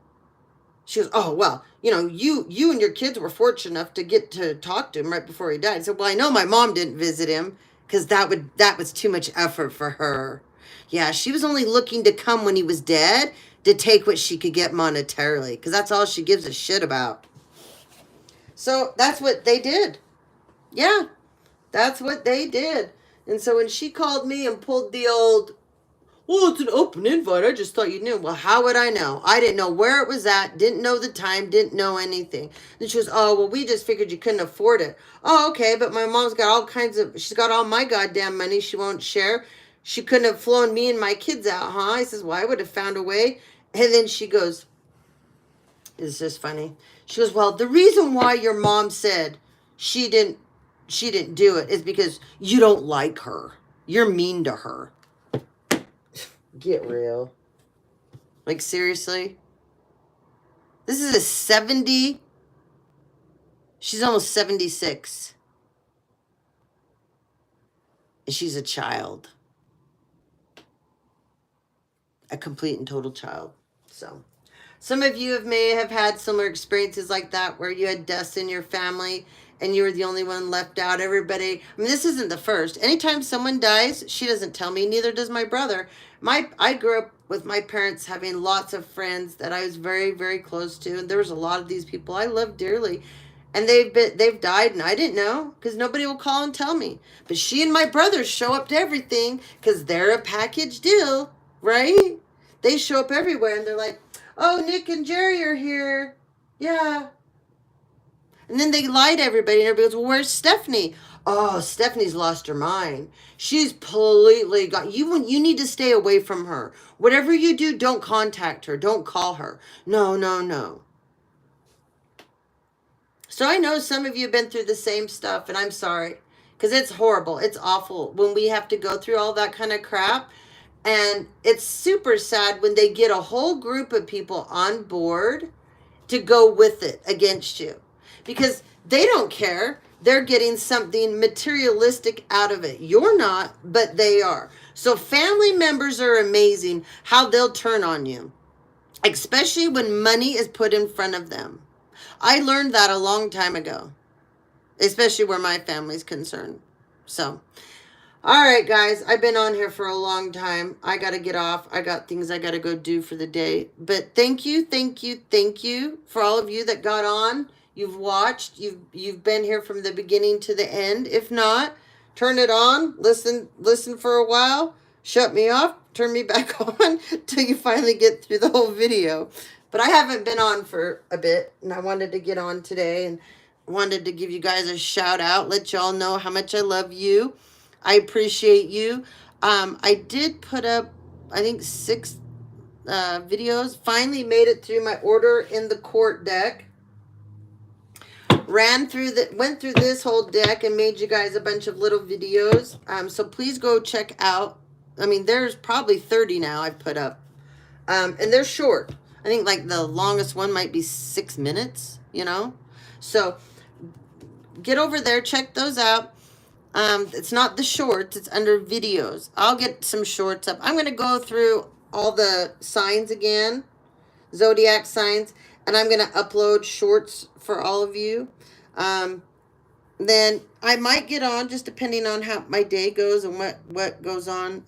She goes, oh, well, you know, you and your kids were fortunate enough to get to talk to him right before he died. I said, well, I know my mom didn't visit him because that was too much effort for her. Yeah, she was only looking to come when he was dead to take what she could get monetarily because that's all she gives a shit about. So that's what they did. Yeah, that's what they did. And so when she called me and pulled the old, well, it's an open invite. I just thought you knew. Well, how would I know? I didn't know where it was at. Didn't know the time. Didn't know anything. And she goes, oh, well, we just figured you couldn't afford it. Oh, okay. But my mom's got all kinds of, she's got all my goddamn money she won't share. She couldn't have flown me and my kids out, huh? I says, well, I would have found a way. And then she goes, it's just funny. She goes, well, the reason why your mom said she didn't do it is because you don't like her. You're mean to her. Get real. Like, seriously? This is a 70. She's almost 76. And she's a child. A complete and total child. So, Some of you may have had similar experiences like that where you had deaths in your family and you were the only one left out. Everybody, I mean, this isn't the first. Anytime someone dies, she doesn't tell me, neither does my brother. I grew up with my parents having lots of friends that I was very, very close to, and there was a lot of these people I love dearly. And they've died and I didn't know because nobody will call and tell me. But she and my brothers show up to everything because they're a package deal, right? They show up everywhere and they're like, oh, Nick and Jerry are here. Yeah. And then they lie to everybody and everybody goes, well, where's Stephanie? Oh, Stephanie's lost her mind. She's completely got you. You need to stay away from her. Whatever you do, don't contact her. Don't call her. No, no, no. So I know some of you have been through the same stuff, and I'm sorry, because it's horrible. It's awful when we have to go through all that kind of crap. And it's super sad when they get a whole group of people on board to go with it against you, because they don't care. They're getting something materialistic out of it. You're not, but they are. So family members are amazing how they'll turn on you, especially when money is put in front of them. I learned that a long time ago, especially where my family's concerned. So, all right, guys, I've been on here for a long time. I got to get off. I got things I got to go do for the day. But thank you for all of you that got on. You've watched. You've been here from the beginning to the end. If not, turn it on. Listen for a while. Shut me off. Turn me back on till you finally get through the whole video. But I haven't been on for a bit, and I wanted to get on today and wanted to give you guys a shout out, let y'all know how much I love you. I appreciate you. I did put up, I think, 6 videos. Finally made it through my order in the court deck. Went through this whole deck and made you guys a bunch of little videos. So please go check out. I mean, there's probably 30 now I've put up. And they're short. I think like the longest one might be 6 minutes, you know. So get over there, check those out. It's not the shorts, it's under videos. I'll get some shorts up. I'm going to go through all the signs again, zodiac signs, and I'm going to upload shorts for all of you. Then I might get on, just depending on how my day goes and what goes on.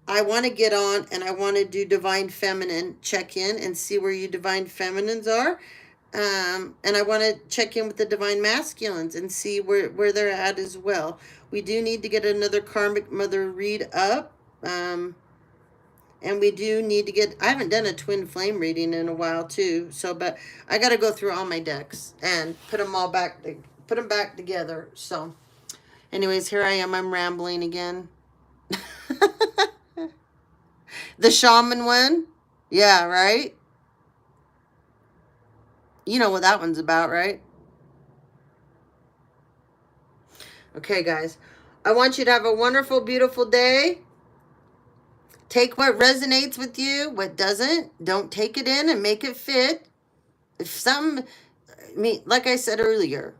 I want to get on and I want to do Divine Feminine check-in and see where you Divine Feminines are. And I want to check in with the Divine Masculines and see where they're at as well. We do need to get another Karmic Mother read up. And we do need to get, I haven't done a Twin Flame reading in a while too. So, but I got to go through all my decks and put them back together. So anyways, here I am. I'm rambling again. The shaman one. Yeah, right? You know what that one's about, right? Okay, guys. I want you to have a wonderful, beautiful day. Take what resonates with you. What doesn't, don't take it in and make it fit. If like I said earlier,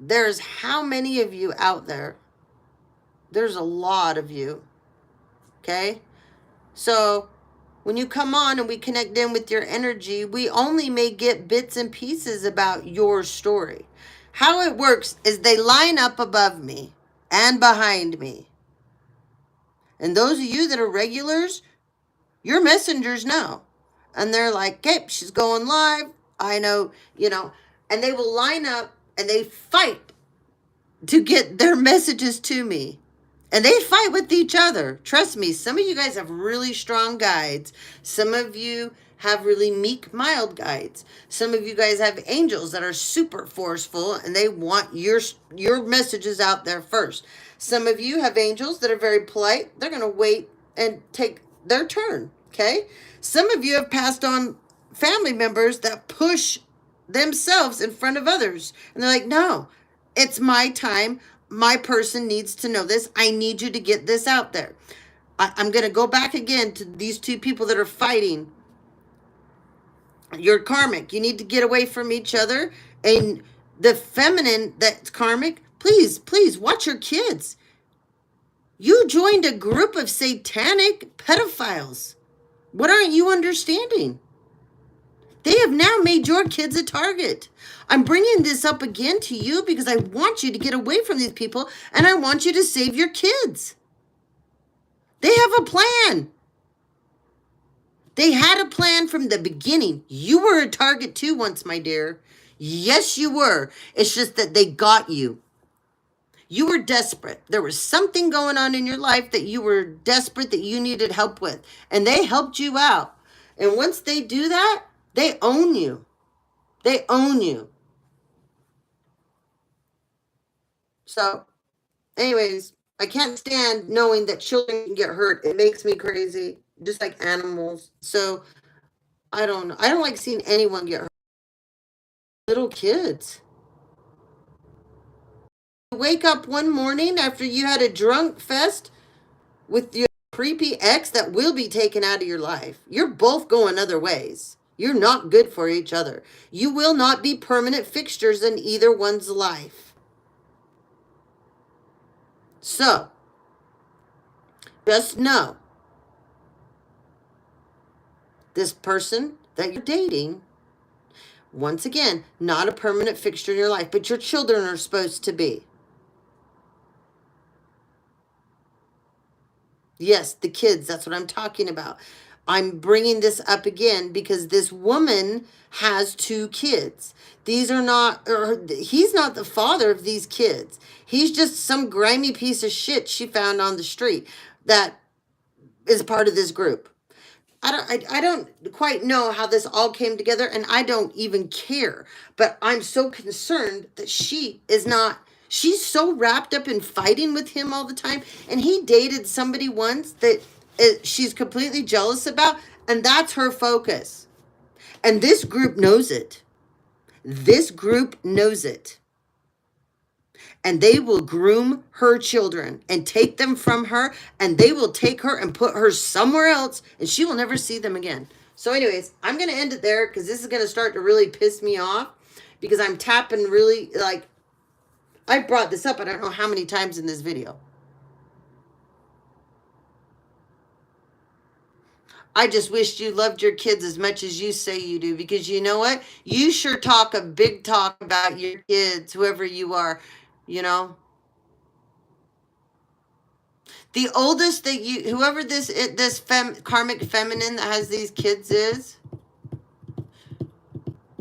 there's how many of you out there? There's a lot of you. Okay? So when you come on and we connect in with your energy, we only may get bits and pieces about your story. How it works is they line up above me and behind me. And those of you that are regulars, your messengers know. And they're like, okay, she's going live. I know, you know. And they will line up and they fight to get their messages to me. And they fight with each other. Trust me, some of you guys have really strong guides. Some of you have really meek, mild guides. Some of you guys have angels that are super forceful and they want your messages out there first. Some of you have angels that are very polite. They're going to wait and take their turn, okay? Some of you have passed on family members that push themselves in front of others. And they're like, no, it's my time. My person needs to know this. I need you to get this out there. I'm going to go back again to these two people that are fighting. You're karmic. You need to get away from each other. And the feminine that's karmic, please watch your kids. You joined a group of satanic pedophiles. What aren't you understanding? They have now made your kids a target. I'm bringing this up again to you because I want you to get away from these people and I want you to save your kids. They have a plan. They had a plan from the beginning. You were a target too once, my dear. Yes, you were. It's just that they got you. You were desperate. There was something going on in your life that you were desperate that you needed help with. And they helped you out. And once they do that, they own you. They own you. So, anyways, I can't stand knowing that children can get hurt. It makes me crazy, just like animals. So, I don't know. I don't like seeing anyone get hurt. Little kids. Wake up one morning after you had a drunk fest with your creepy ex that will be taken out of your life. You're both going other ways. You're not good for each other. You will not be permanent fixtures in either one's life. So, just know this person that you're dating, once again, not a permanent fixture in your life, but your children are supposed to be. Yes, the kids, that's what I'm talking about. I'm bringing this up again because this woman has 2 kids. These are not, or he's not the father of these kids. He's just some grimy piece of shit she found on the street that is part of this group. I don't quite know how this all came together, and I don't even care. But I'm so concerned that she is not. She's so wrapped up in fighting with him all the time, and he dated somebody once that she's completely jealous about, and that's her focus. And this group knows it. This group knows it. And they will groom her children and take them from her, and they will take her and put her somewhere else, and she will never see them again. So anyways, I'm going to end it there because this is going to start to really piss me off because I'm tapping really, like, I brought this up I don't know how many times in this video. I just wished you loved your kids as much as you say you do, because you know what? You sure talk a big talk about your kids, whoever you are. You know, the oldest that you, whoever this karmic feminine that has these kids is,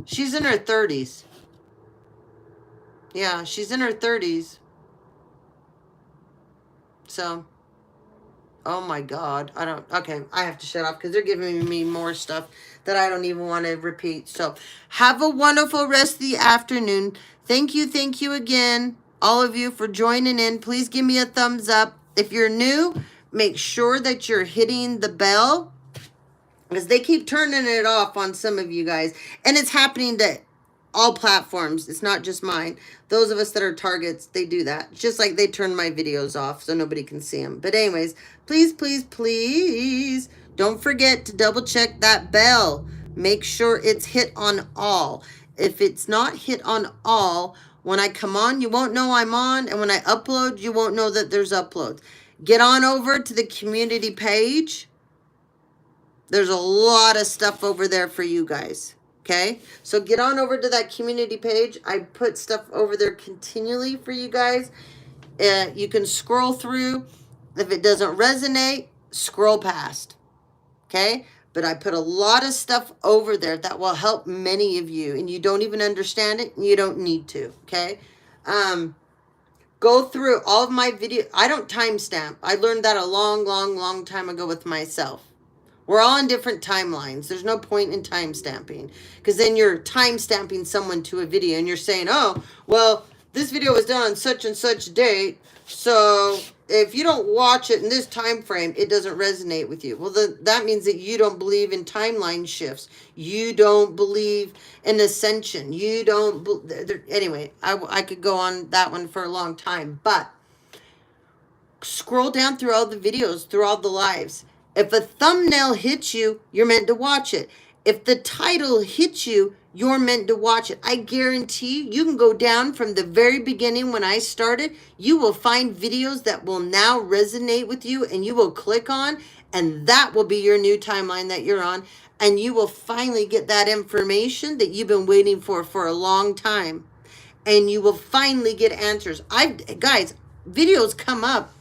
she's in her 30s. Yeah, she's in her 30s. So, oh my God, okay, I have to shut off because they're giving me more stuff that I don't even want to repeat. So, have a wonderful rest of the afternoon. Thank you again, all of you, for joining in. Please give me a thumbs up. If you're new, make sure that you're hitting the bell because they keep turning it off on some of you guys. And it's happening to all platforms. It's not just mine. Those of us that are targets, they do that. Just like they turn my videos off so nobody can see them. But anyways, please, don't forget to double check that bell. Make sure it's hit on all. If it's not hit on all, when I come on, you won't know I'm on. And when I upload, you won't know that there's uploads. Get on over to the community page. There's a lot of stuff over there for you guys. Okay, so get on over to that community page. I put stuff over there continually for you guys. You can scroll through. If it doesn't resonate, scroll past. Okay, but I put a lot of stuff over there that will help many of you, and you don't even understand it, and you don't need to. Okay, go through all of my videos. I don't timestamp. I learned that a long time ago with myself. We're all on different timelines. There's no point in time stamping because then you're time stamping someone to a video and you're saying, oh, well, this video was done on such and such date. So if you don't watch it in this time frame, it doesn't resonate with you. Well, then that means that you don't believe in timeline shifts. You don't believe in ascension. You don't. Anyway, I could go on that one for a long time, but scroll down through all the videos, through all the lives. If a thumbnail hits you, you're meant to watch it. If the title hits you, you're meant to watch it. I guarantee you can go down from the very beginning when I started. You will find videos that will now resonate with you and you will click on And that will be your new timeline that you're on. And you will finally get that information that you've been waiting for a long time. And you will finally get answers. Guys, videos come up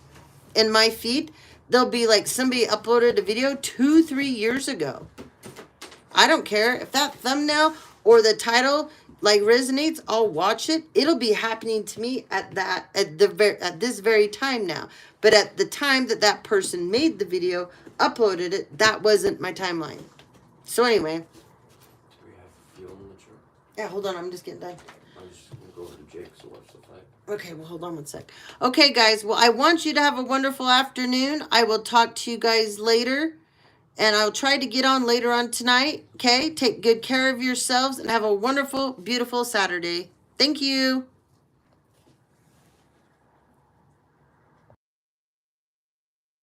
in my feed. They'll be like somebody uploaded a video 2-3 years ago. I don't care if that thumbnail or the title like resonates. I'll watch it. It'll be happening to me at this very time now. But at the time that that person made the video, uploaded it, that wasn't my timeline. So anyway. Do we have fuel in the truck? Yeah, hold on. I'm just getting done. I'm just gonna go over to Jake's to watch the fight. Okay, well, hold on one sec. Okay, guys. Well, I want you to have a wonderful afternoon. I will talk to you guys later. And I'll try to get on later on tonight. Okay? Take good care of yourselves and have a wonderful, beautiful Saturday. Thank you.